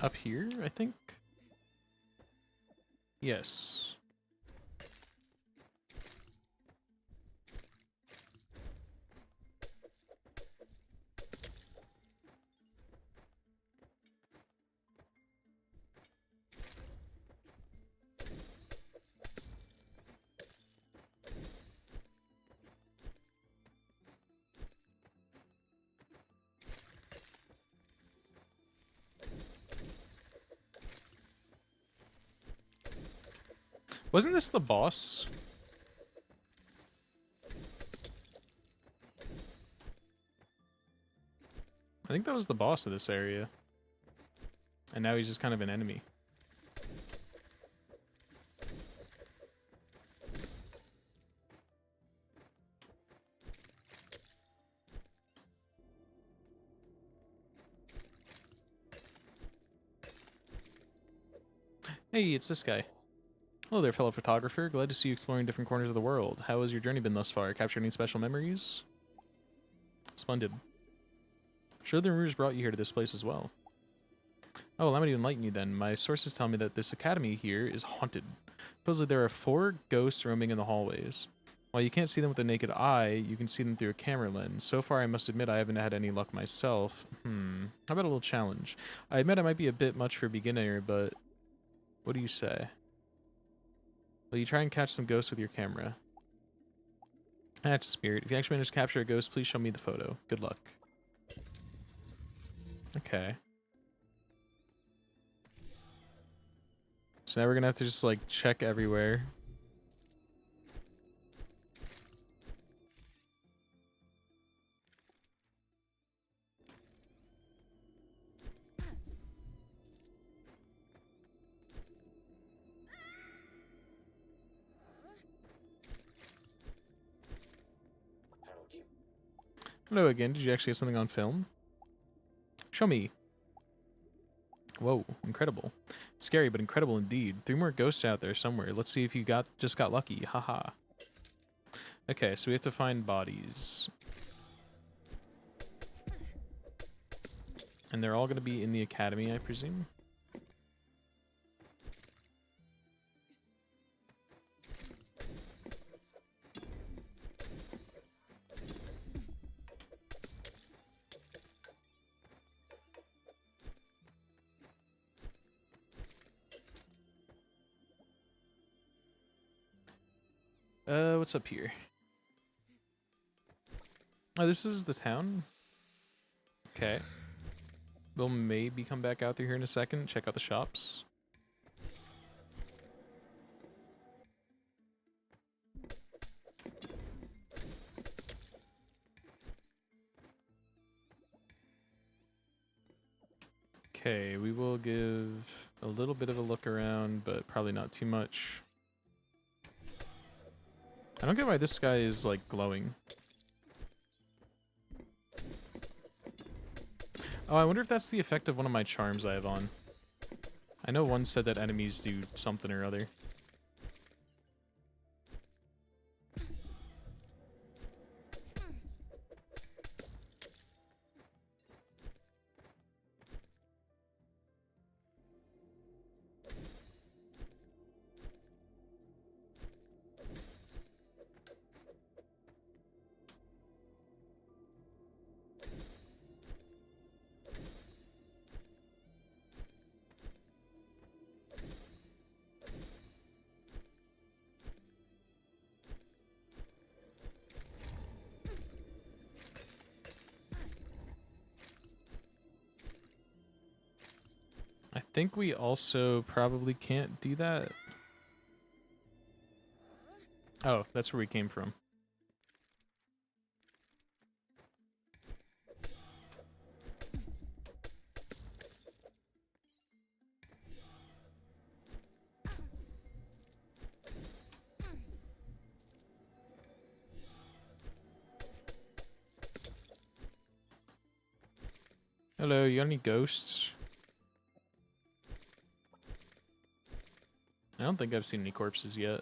Up here, I think? Yes. Wasn't this the boss? I think that was the boss of this area. And now he's just kind of an enemy. Hey, it's this guy. Hello there, fellow photographer. Glad to see you exploring different corners of the world. How has your journey been thus far? Captured any special memories? Splendid. Sure, the rumors brought you here to this place as well. Oh, allow me to enlighten you then. My sources tell me that this academy here is haunted. Supposedly there are 4 ghosts roaming in the hallways. While you can't see them with the naked eye, you can see them through a camera lens. So far, I must admit I haven't had any luck myself. How about a little challenge? I admit I might be a bit much for a beginner, but what do you say? Will you try and catch some ghosts with your camera? That's a spirit. If you actually manage to capture a ghost, please show me the photo. Good luck. Okay. So now we're gonna have to just, like, check everywhere. Hello again. Did you actually get something on film? Show me. Whoa, incredible. Scary, but incredible indeed. 3 more ghosts out there somewhere. Let's see if you just got lucky. Haha. Okay, so we have to find bodies. And they're all going to be in the academy, I presume? What's up here? Oh, this is the town? Okay. We'll maybe come back out through here in a second, check out the shops. Okay, we will give a little bit of a look around, but probably not too much. I don't get why this guy is, like, glowing. Oh, I wonder if that's the effect of one of my charms I have on. I know one said that enemies do something or other. think we also probably can't do that. Oh, that's where we came from. Hello, you got any ghosts? I don't think I've seen any corpses yet.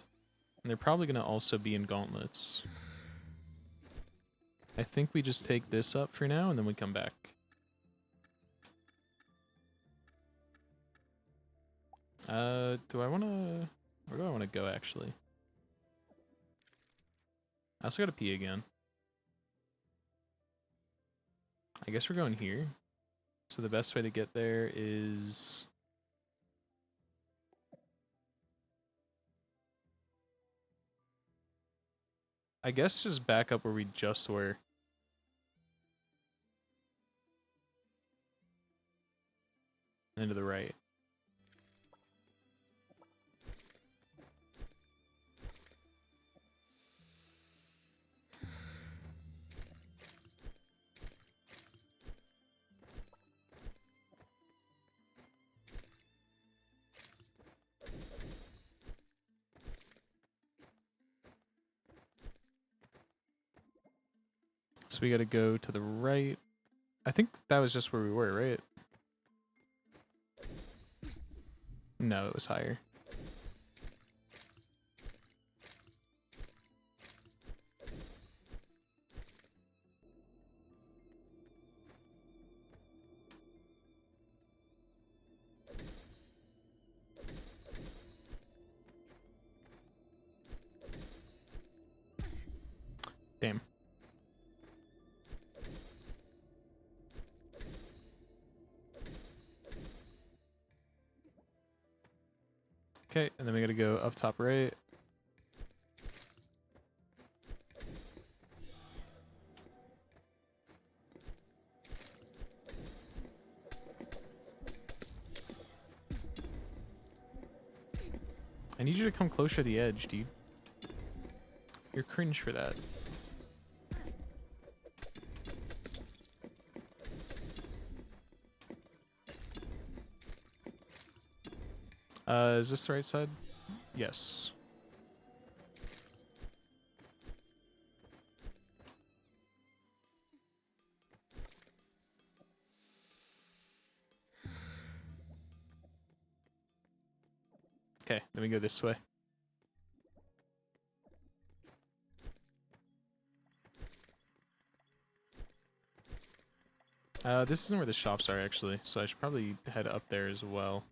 And they're probably going to also be in gauntlets. I think we just take this up for now and then we come back. Do I want to... Where do I want to go, actually? I also got to pee again. I guess we're going here. So the best way to get there is... I guess just back up where we just were. And to the right. So we gotta go to the right. I think that was just where we were, right? No, it was higher. Damn. Okay, and then we gotta go up top right. I need you to come closer to the edge, dude. You're cringe for that. Is this the right side? Yes. Okay, then we go this way. This isn't where the shops are, actually, so I should probably head up there as well.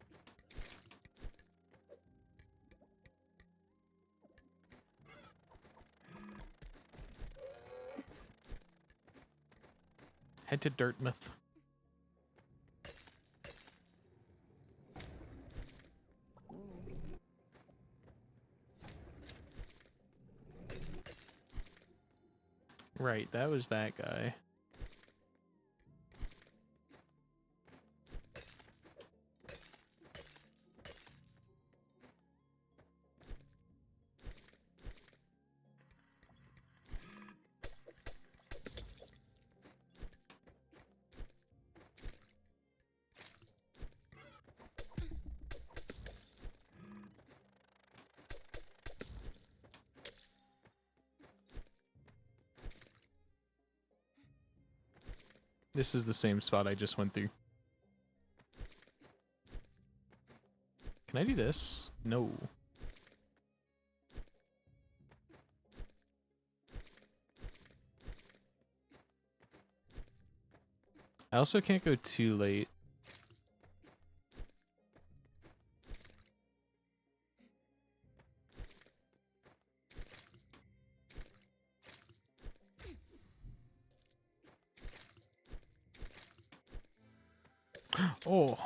Head to Dartmouth. Right, that was that guy. This is the same spot I just went through. Can I do this? No. I also can't go too late. Oh.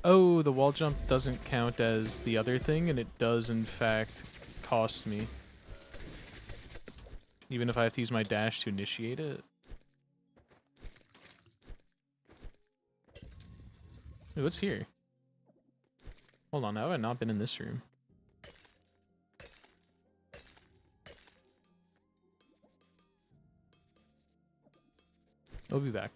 Oh, the wall jump doesn't count as the other thing, and it does in fact cost me. Even if I have to use my dash to initiate it. Wait, what's here? Hold on, how have I not been in this room? I'll be back.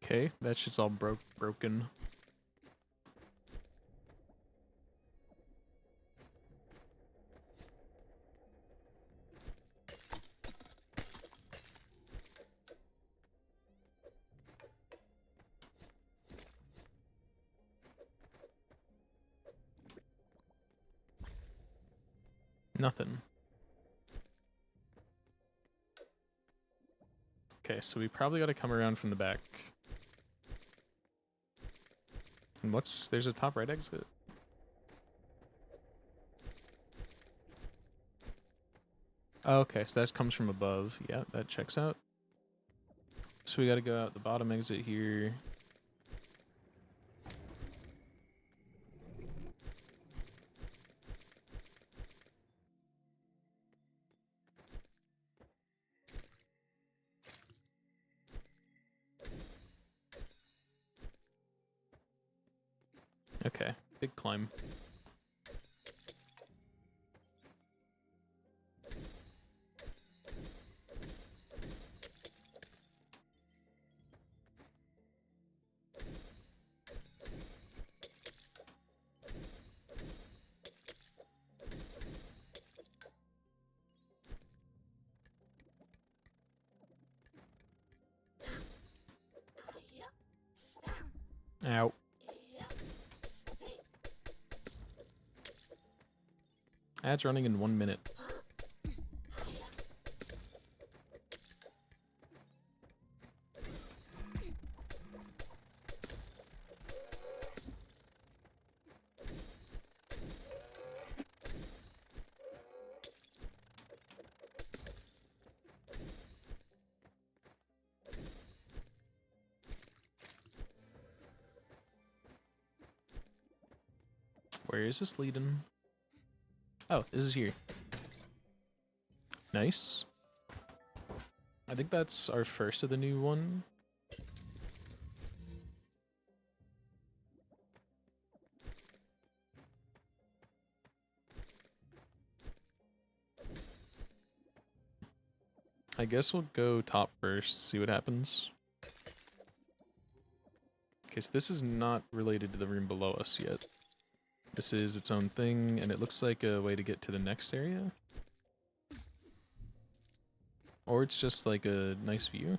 Okay, that shit's all broken. Nothing. Okay, so we probably gotta come around from the back. And there's a top right exit. Oh, okay, so that comes from above. Yeah, that checks out. So we gotta go out the bottom exit here. Okay, big climb. Ow. Ads running in 1 minute. Where is this leading? Oh, this is here. Nice. I think that's our first of the new one. I guess we'll go top first, see what happens. Okay, so this is not related to the room below us yet. This is its own thing, and it looks like a way to get to the next area. Or it's just like a nice view.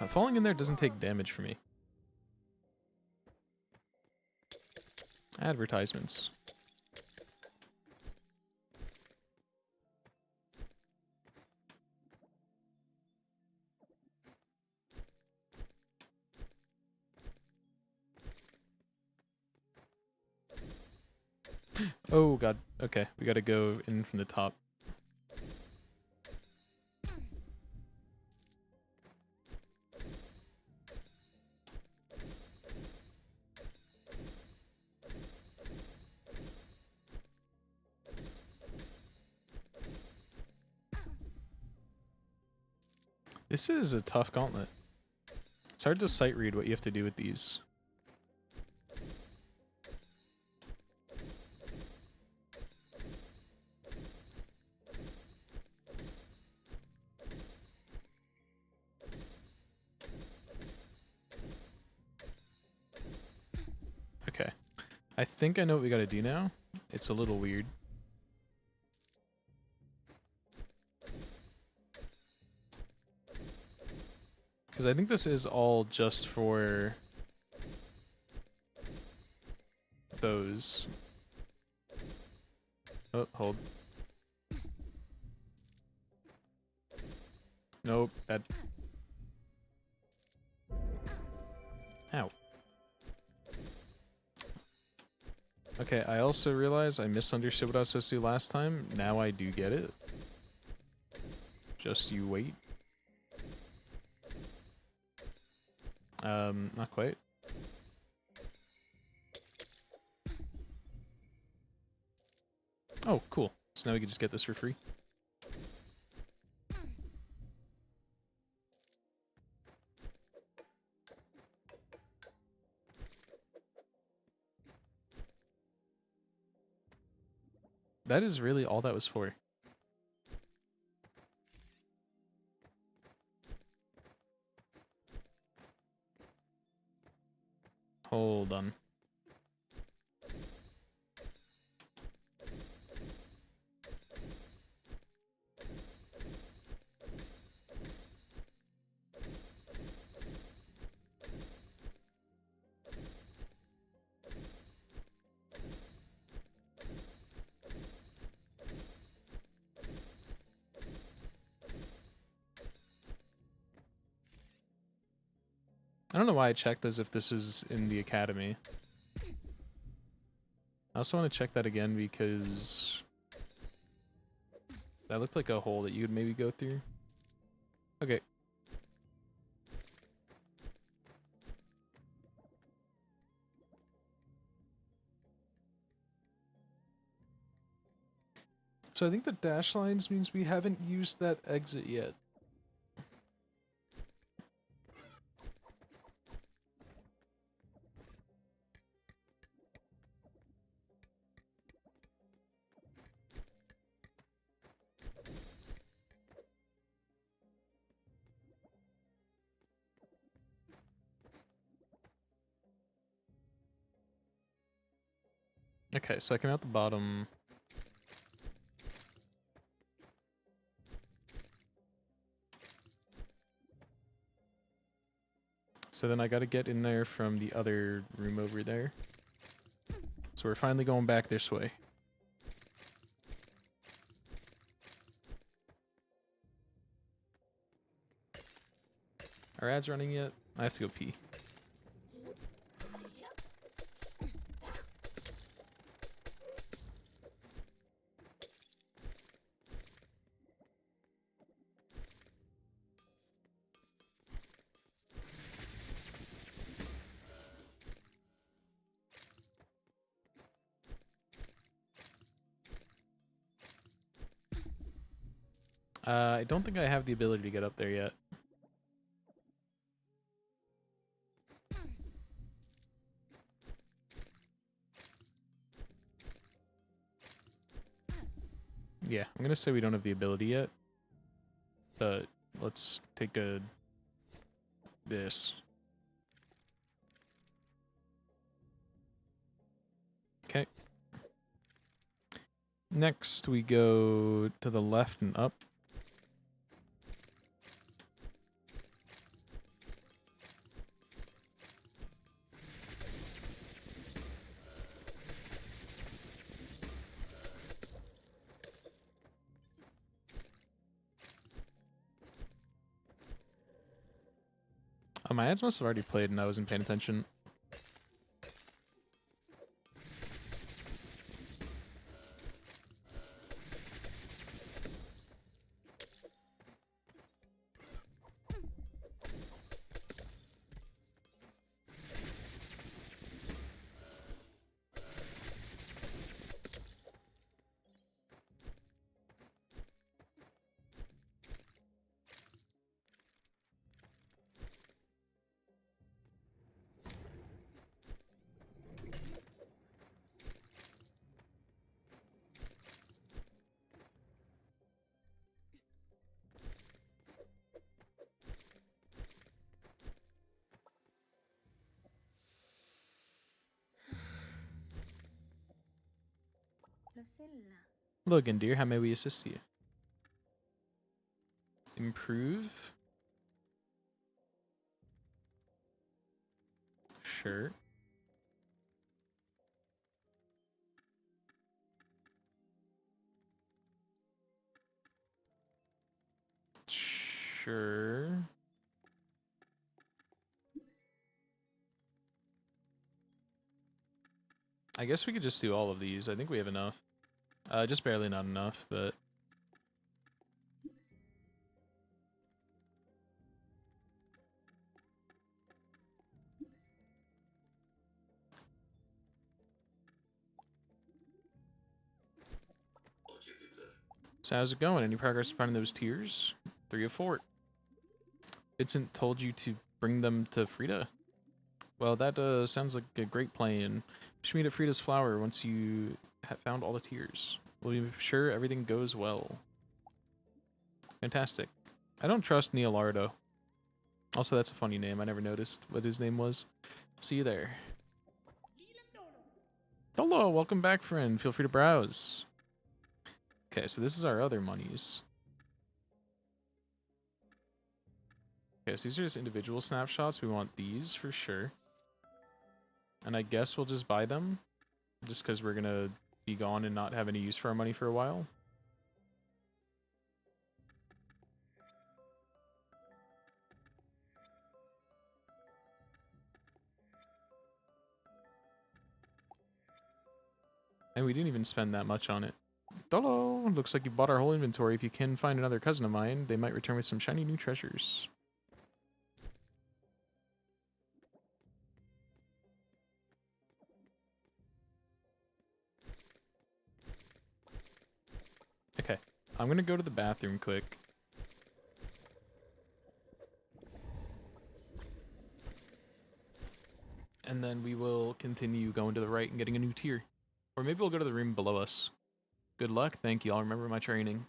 Falling in there doesn't take damage for me. Advertisements. Oh god, okay, we gotta go in from the top. This is a tough gauntlet. It's hard to sight read what you have to do with these. I think I know what we gotta do now. It's a little weird. Because I think this is all just for those. Oh, hold. Nope, that... Ow. Okay, I also realize I misunderstood what I was supposed to do last time. Now I do get it. Just you wait. Not quite. Oh, cool. So now we can just get this for free. That is really all that was for. Hold on. I don't know why I checked as if this is in the academy. I also want to check that again because that looked like a hole that you would maybe go through. Okay. So I think the dash lines means we haven't used that exit yet. Okay, so I came out the bottom. So then I gotta get in there from the other room over there. So we're finally going back this way. Are ads running yet? I have to go pee. I don't think I have the ability to get up there yet. Yeah, I'm gonna say we don't have the ability yet. But let's take this. Okay. Next we go to the left and up. My ads must have already played and I wasn't paying attention. Logan, dear, how may we assist you? Improve? Sure. Sure. I guess we could just do all of these. I think we have enough. Just barely not enough, but... So how's it going? Any progress in finding those tiers? 3 of 4. Vincent told you to bring them to Frida. Well, that sounds like a great plan. We should meet at Frida's Flower once you have found all the tiers. We'll be sure everything goes well. Fantastic. I don't trust Neolardo. Also, that's a funny name. I never noticed what his name was. See you there. Hello, welcome back, friend. Feel free to browse. Okay, so this is our other monies. Okay, so these are just individual snapshots. We want these for sure. And I guess we'll just buy them. Just because we're going to be gone and not have any use for our money for a while. And we didn't even spend that much on it. Hello! Looks like you bought our whole inventory. If you can find another cousin of mine, they might return with some shiny new treasures. Okay, I'm gonna go to the bathroom quick. And then we will continue going to the right and getting a new tier. Or maybe we'll go to the room below us. Good luck, thank you, I'll remember my training.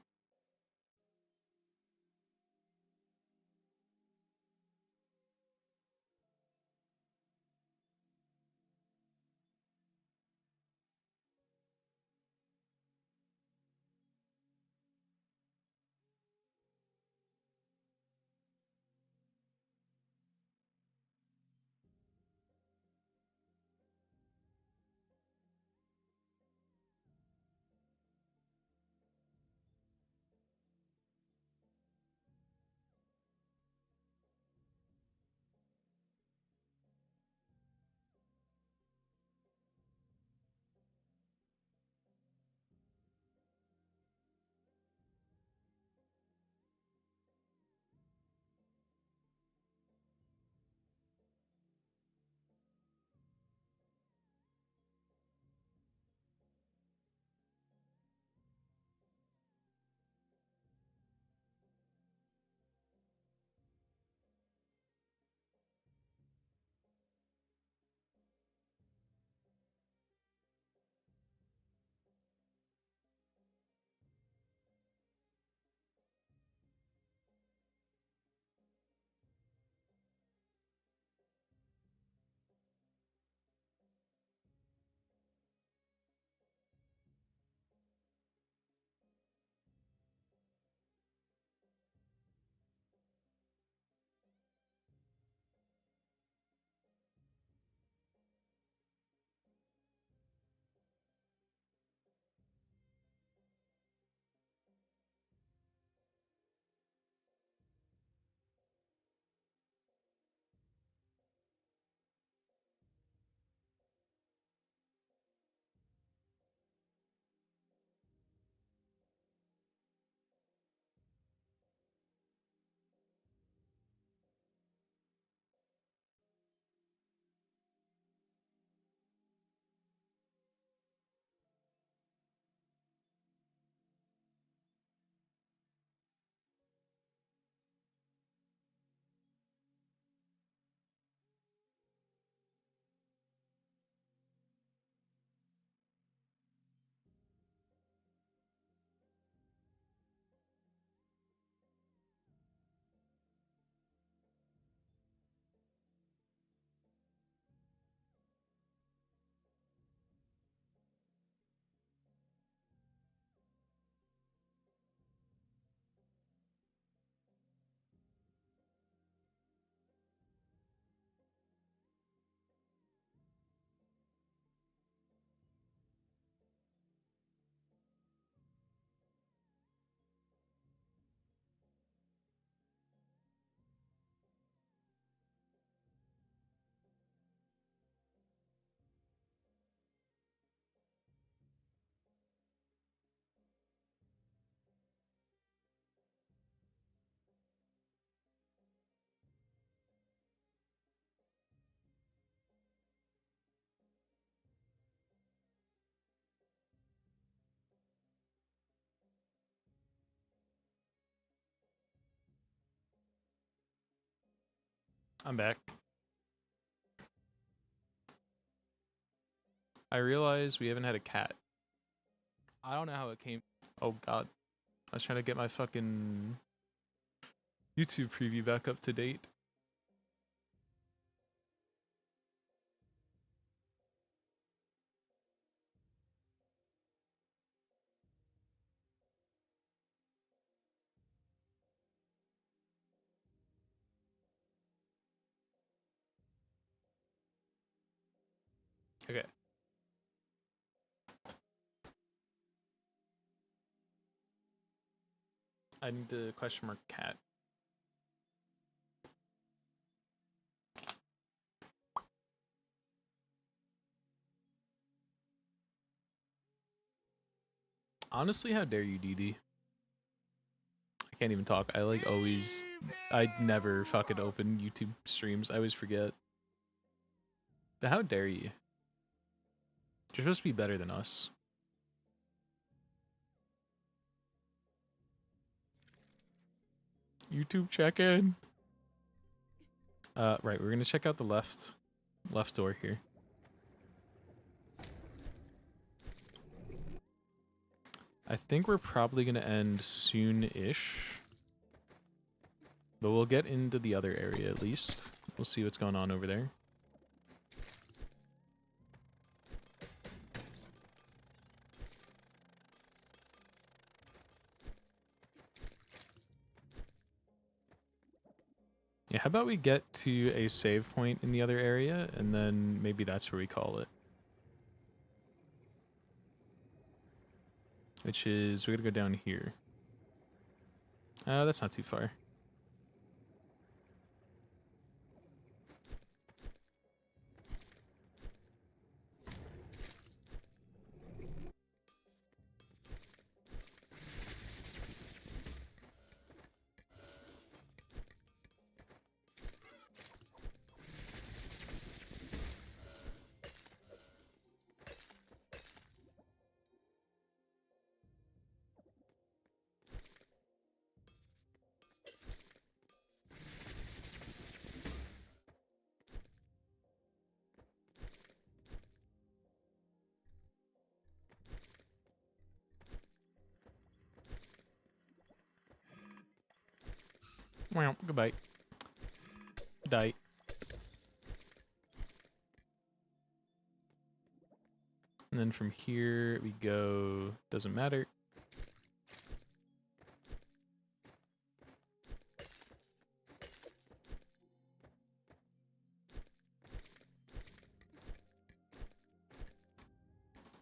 I'm back. I realize we haven't had a cat. I don't know how it came. Oh god. I was trying to get my fucking YouTube preview back up to date. Okay. I need to question mark cat. Honestly, how dare you, DD? I can't even talk. I like always... I never fucking open YouTube streams. I always forget. But how dare you? You're supposed to be better than us. YouTube check-in. Right, we're gonna check out the left door here. I think we're probably gonna end soon-ish. But we'll get into the other area at least. We'll see what's going on over there. Yeah, how about we get to a save point in the other area, and then maybe that's where we call it. Which is, we're gonna go down here. That's not too far. Well, goodbye. Die. And then from here we go, doesn't matter.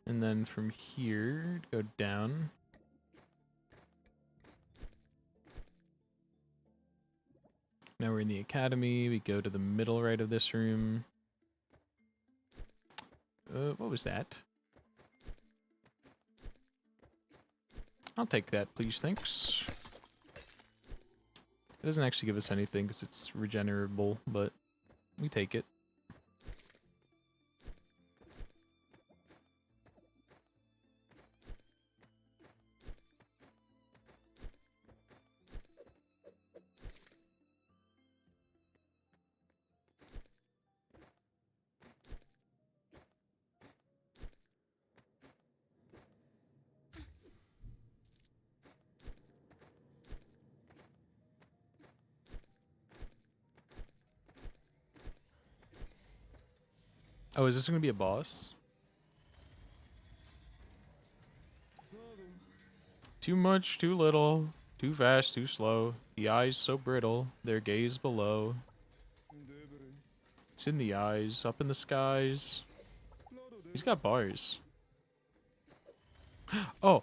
And then from here, go down. Now we're in the academy. We go to the middle right of this room. What was that? I'll take that, please, thanks. It doesn't actually give us anything because it's regenerable, but we take it. Oh, is this going to be a boss? Too much, too little, too fast, too slow. The eyes so brittle, their gaze below. It's in the eyes, up in the skies. He's got bars. Oh,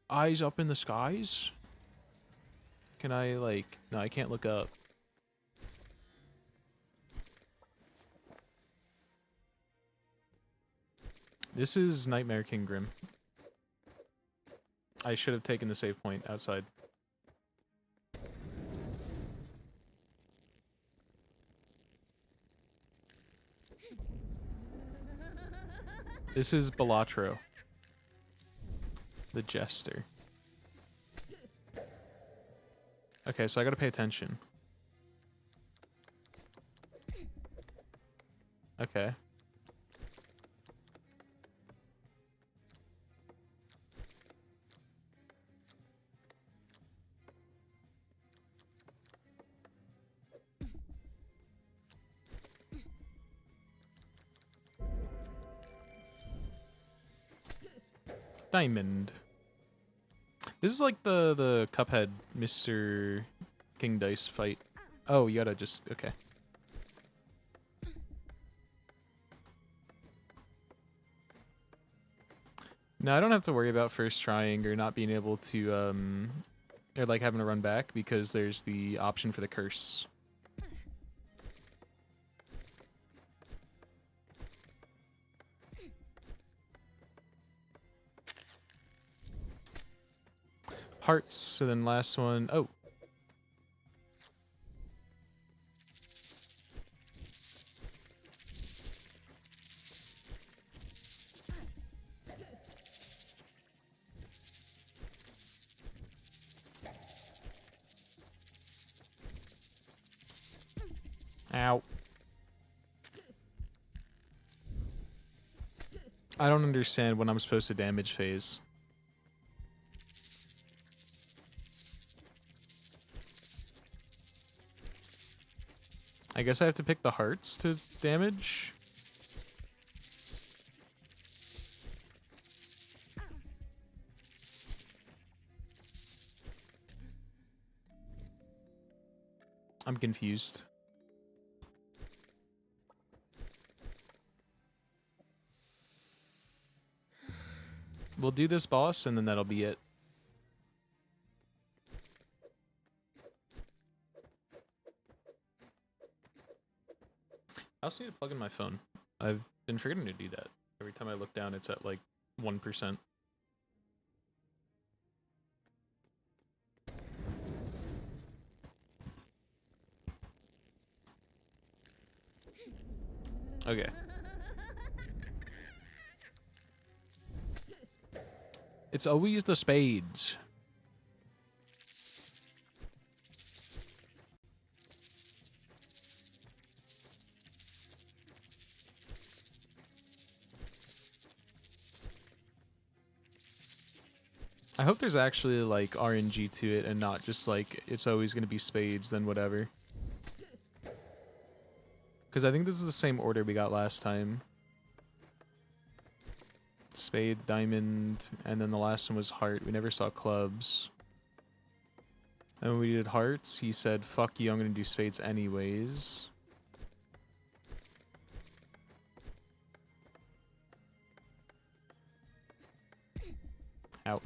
eyes up in the skies? Can I, like... No, I can't look up. This is Nightmare King Grim. I should have taken the save point outside. This is Balatro, the Jester. Okay, so I gotta pay attention. Okay. Diamond. This is like the Cuphead Mr. King Dice fight. Oh, you gotta just okay. No, I don't have to worry about first trying or not being able to or like having to run back because there's the option for the curse. Hearts, so then last one. Oh. Ow. I don't understand when I'm supposed to damage phase. I guess I have to pick the hearts to damage. I'm confused. We'll do this boss and then that'll be it. I also need to plug in my phone. I've been forgetting to do that. Every time I look down, it's at like 1%. Okay. It's always the spades. I hope there's actually like RNG to it and not just like it's always going to be spades then whatever. Because I think this is the same order we got last time. Spade, diamond, and then the last one was heart. We never saw clubs. And when we did hearts, he said, fuck you, I'm going to do spades anyways. Out.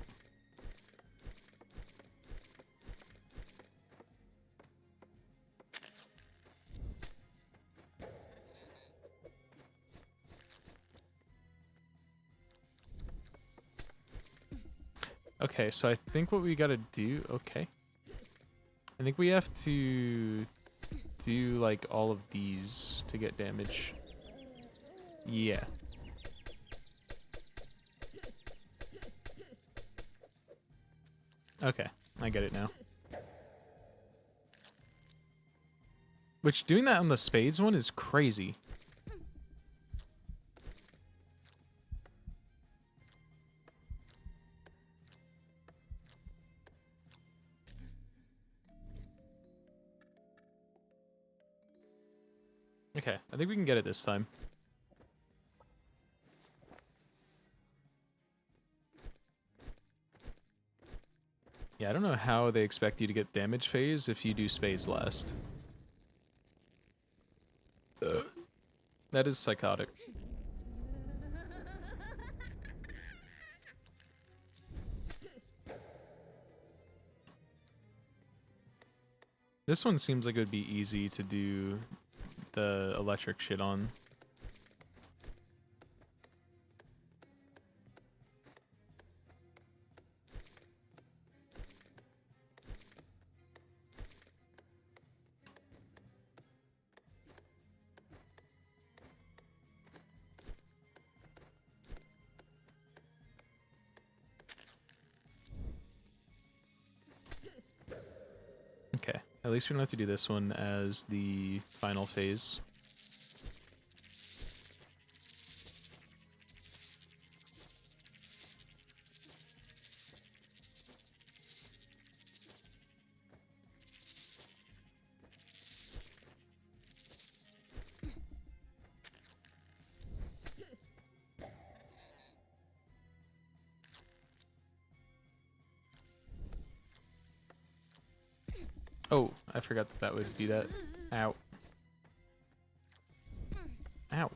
Okay, so I think what we gotta do... Okay. I think we have to do, like, all of these to get damage. Yeah. Okay, I get it now. Which, doing that on the spades one is crazy. Okay, I think we can get it this time. Yeah, I don't know how they expect you to get damage phase if you do spades last. That is psychotic. This one seems like it would be easy to do the electric shit on. Okay, at least we don't have to do this one as the final phase. Oh, I forgot that that would be that. Ow. Ow.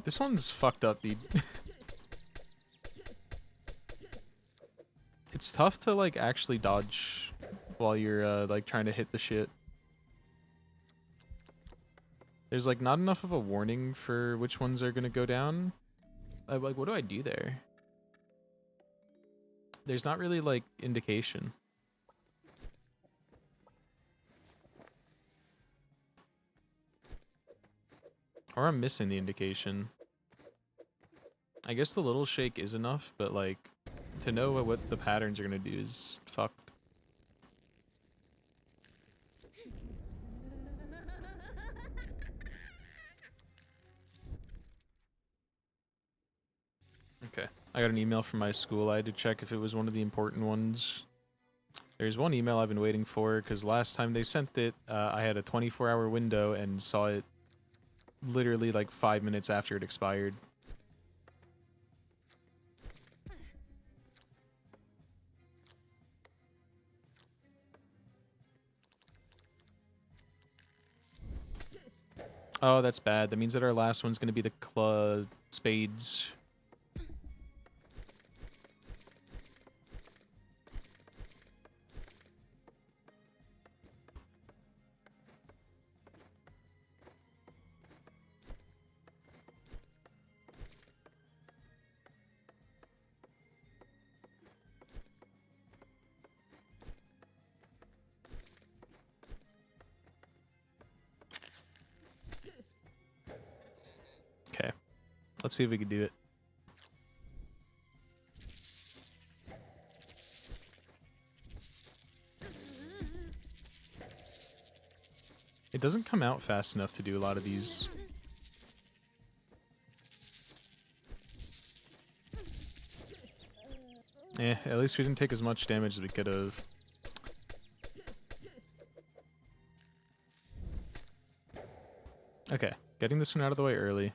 This one's fucked up, dude. It's tough to, like, actually dodge while you're, like, trying to hit the shit. There's, like, not enough of a warning for which ones are gonna go down. Like, what do I do there? There's not really, like, indication. Or I'm missing the indication. I guess the little shake is enough, but, like, to know what the patterns are gonna do is fucked. Okay. I got an email from my school. I had to check if it was one of the important ones. There's one email I've been waiting for, because last time they sent it, I had a 24-hour window and saw it literally like 5 minutes after it expired. Oh, that's bad. That means that our last one's going to be the spades. Okay. Let's see if we can do it. It doesn't come out fast enough to do a lot of these. At least we didn't take as much damage as we could have. Okay, getting this one out of the way early.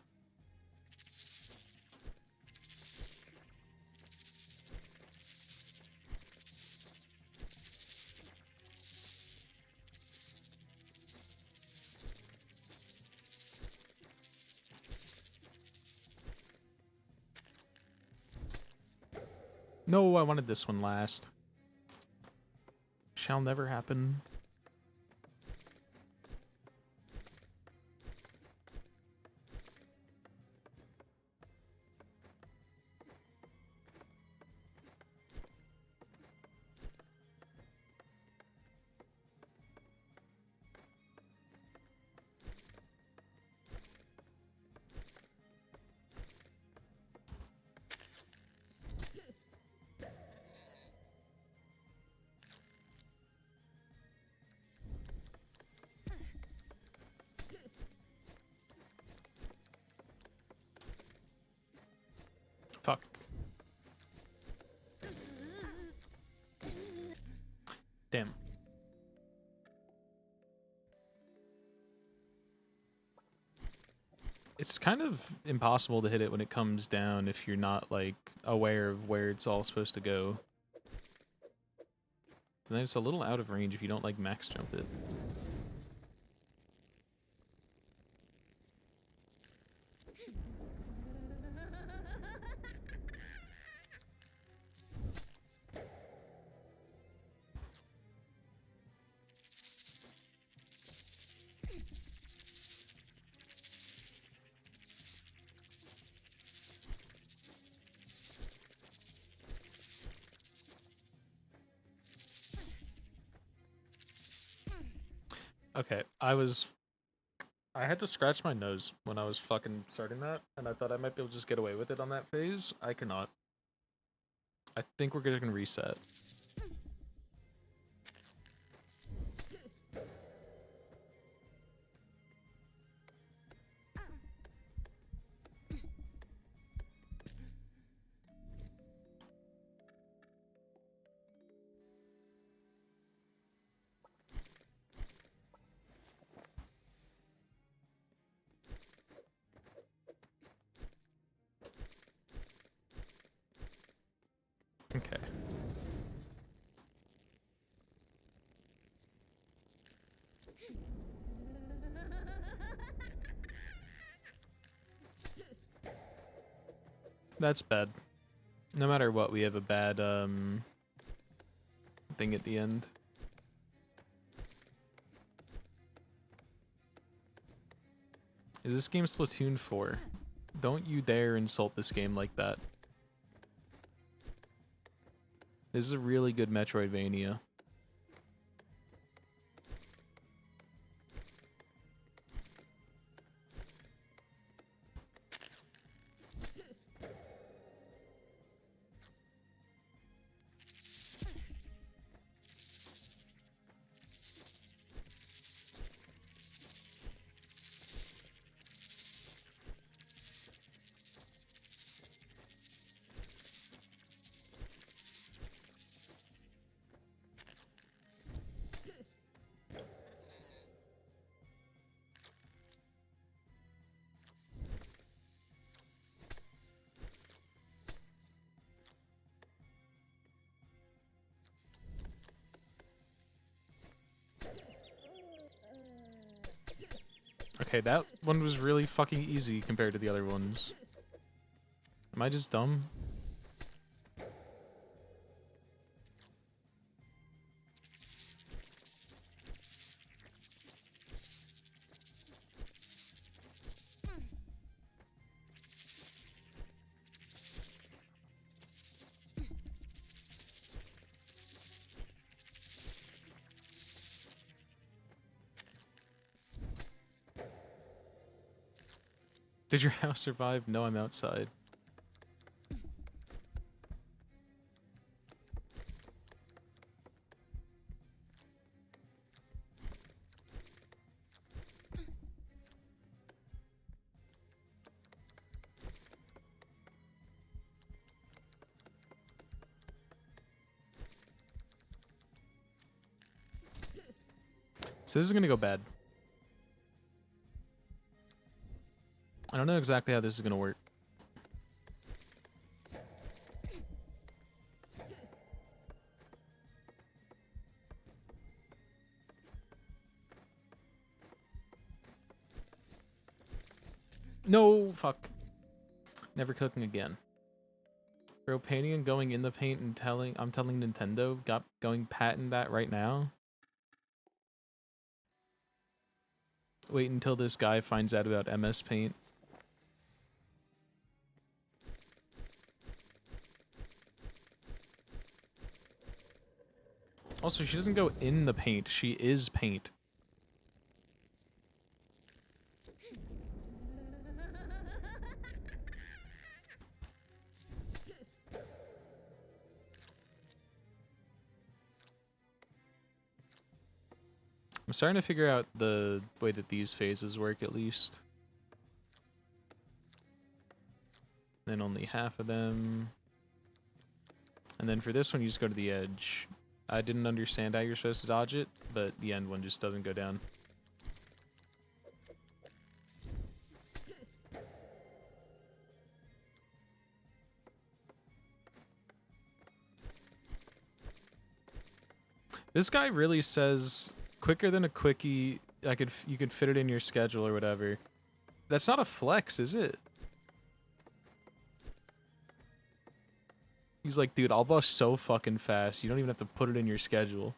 No, I wanted this one last. Shall never happen. Fuck. Damn. It's kind of impossible to hit it when it comes down if you're not, like, aware of where it's all supposed to go. And then it's a little out of range if you don't, like, max jump it. Okay, I had to scratch my nose when I was fucking starting that, and I thought I might be able to just get away with it on that phase. I cannot. I think we're gonna reset. Okay. That's bad. No matter what, we have a bad thing at the end. Is this game Splatoon 4? Don't you dare insult this game like that. This is a really good Metroidvania. Okay, that one was really fucking easy compared to the other ones. Am I just dumb? Did your house survive? No, I'm outside. So this is gonna go bad. I don't know exactly how this is gonna work. No, fuck. Never cooking again. Bro, painting and going in the paint and I'm telling Nintendo, going patent that right now. Wait until this guy finds out about MS Paint. Also, she doesn't go in the paint, she is paint. I'm starting to figure out the way that these phases work, at least. Then only half of them. And then for this one, you just go to the edge. I didn't understand how you're supposed to dodge it, but the end one just doesn't go down. This guy really says quicker than a quickie. You could fit it in your schedule or whatever. That's not a flex, is it? He's like, dude, I'll bust so fucking fast. You don't even have to put it in your schedule.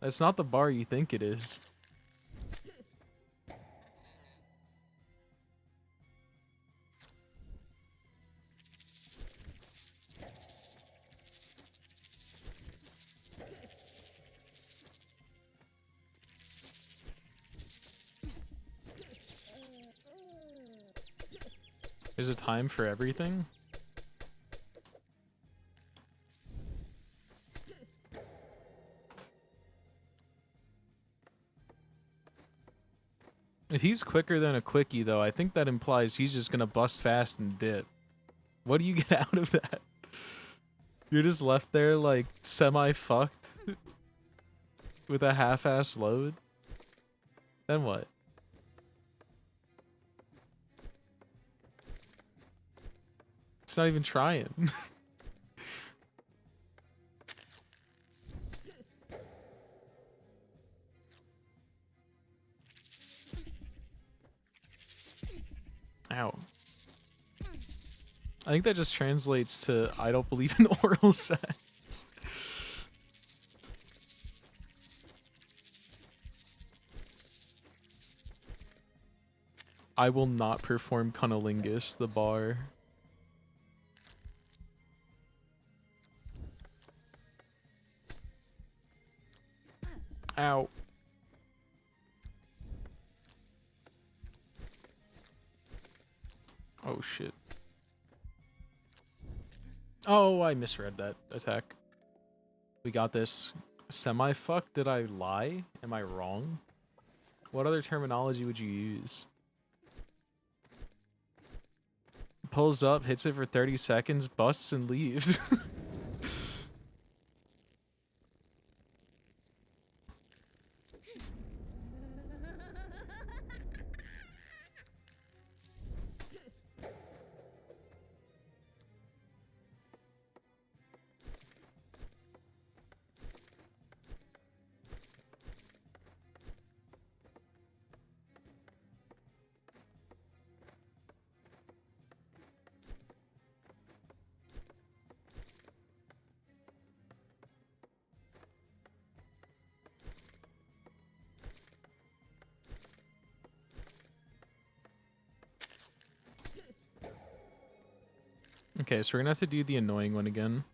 That's not the bar you think it is. There's a time for everything? If he's quicker than a quickie, though, I think that implies he's just gonna bust fast and dip. What do you get out of that? You're just left there, like, semi-fucked with a half-ass load? Then what? It's not even trying. Ow. I think that just translates to I don't believe in oral sex. I will not perform cunnilingus, the bar. Ow. Oh shit. Oh, I misread that attack. We got this. Semi-fuck? Did I lie? Am I wrong? What other terminology would you use? Pulls up, hits it for 30 seconds, busts, and leaves. Okay, so we're gonna have to do the annoying one again.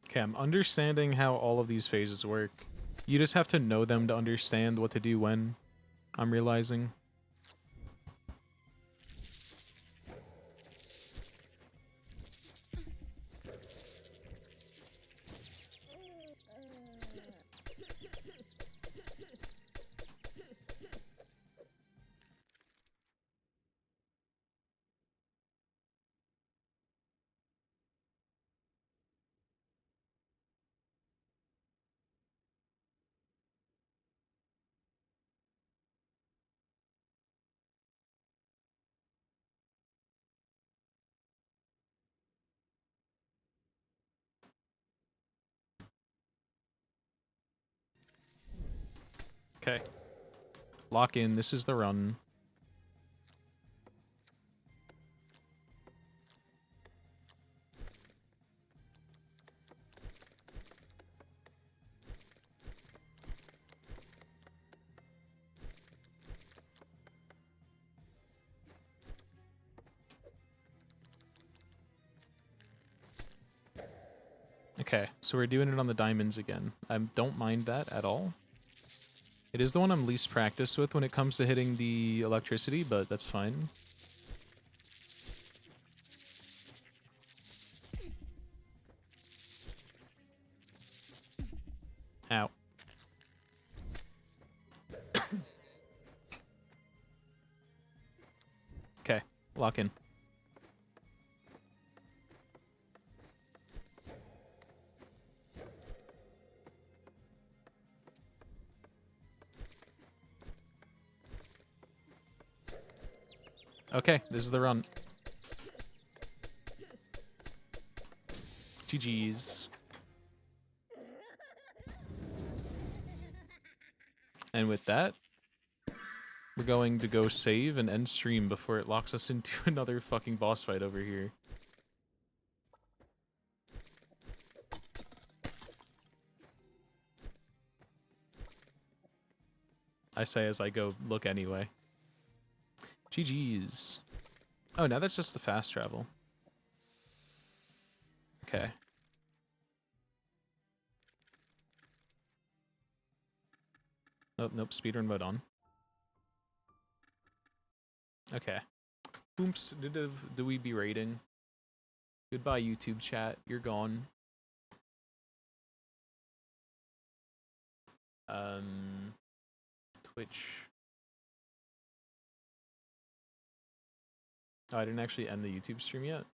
Okay, I'm understanding how all of these phases work. You just have to know them to understand what to do when. I'm realizing. Okay. Lock in. This is the run. Okay, so we're doing it on the diamonds again. I don't mind that at all. It is the one I'm least practiced with when it comes to hitting the electricity, but that's fine. Ow. Okay, lock in. Okay, this is the run. GG's. And with that, we're going to go save and end stream before it locks us into another fucking boss fight over here. I say as I go look anyway. GG's. Oh, now that's just the fast travel. Okay. Nope, nope, speedrun mode on. Okay. Oops, do we be rating? Goodbye, YouTube chat. You're gone. Twitch. Oh, I didn't actually end the YouTube stream yet.